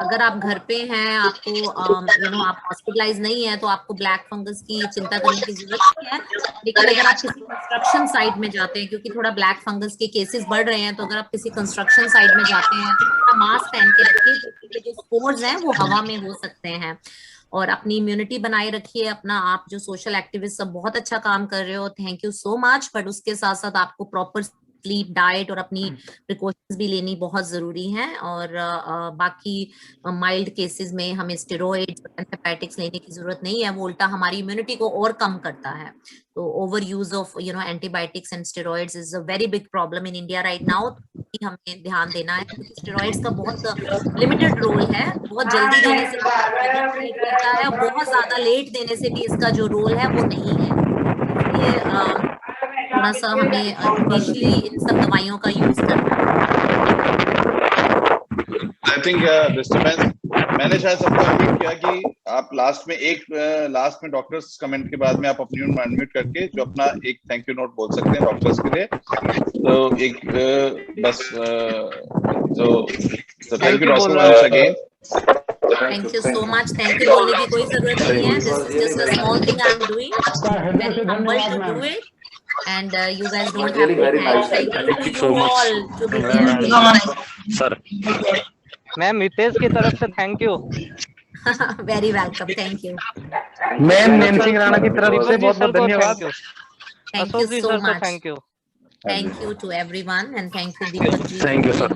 अगर आप घर पे हैं, आपको आप हॉस्पिटलाइज नहीं है, तो आपको ब्लैक फंगस की चिंता करने की जरूरत नहीं है। लेकिन अगर आप किसी कंस्ट्रक्शन साइट में जाते हैं, क्योंकि थोड़ा ब्लैक फंगस के केसेस बढ़ रहे हैं, तो अगर आप किसी कंस्ट्रक्शन साइट में जाते हैं तो थोड़ा मास्क पहन के रखिए, क्योंकि जो स्पोर्स हैं वो हवा में हो सकते हैं। और अपनी इम्यूनिटी बनाए रखिए। अपना आप जो सोशल एक्टिविस्ट सब बहुत अच्छा काम कर रहे हो, thank you so much. But उसके साथ साथ आपको प्रॉपर स्लीप, डाइट और अपनी प्रिकॉशंस भी लेनी बहुत जरूरी है। और बाकी माइल्ड केसेस में हमें स्टेरॉइड्स, एंटीबायोटिक्स लेने की जरूरत नहीं है, वो उल्टा हमारी इम्यूनिटी को और कम करता है। तो over use of antibiotics and steroids is a very big problem in India right now. भी हमें ध्यान देना है, क्योंकि स्टेरॉइड्स का बहुत लिमिटेड रोल है। बहुत जल्दी देने से करता है, और बहुत ज्यादा लेट देने से भी इसका जो रोल है वो नहीं है। इसलिए थोड़ा सा हमें इनिशियली इन सब दवाइयों का यूज करना है। आई थिंक डिस्टर्बेंस, मैंने शायद सबको अनम्यूट किया कि आप लास्ट में डॉक्टर्स कमेंट के बाद में आप अपनी अनम्यूट करके जो अपना एक थैंक यू नोट बोल सकते हैं डॉक्टर्स के लिए। तो एक बस तो thank you doctor once again. Thank you so much. Thank you बोलने की कोई जरूरत नहीं है. This is just a small thing I'm doing. Very humble to do it. And you guys don't have to thank. Thank you so all to be there. Sir. Ma'am Hitesh की तरफ से thank you. Very welcome. Thank you. Ma'am Nem Singh Rana की तरफ से बहुत बहुत धन्यवाद। Thank you so much. Thank you. Thank you to everyone and thank you Deepak ji. Thank you sir.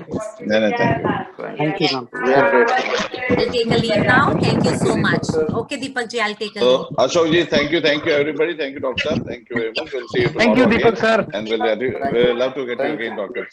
Thank you ma'am. I'll take a leave now. Thank you so much. Okay Deepak ji, I'll take a leave. So Ashok ji, thank you everybody. Thank you doctor. Thank you very much. We'll see you tomorrow. Thank you Deepak sir. And we'll love to get you again, doctor.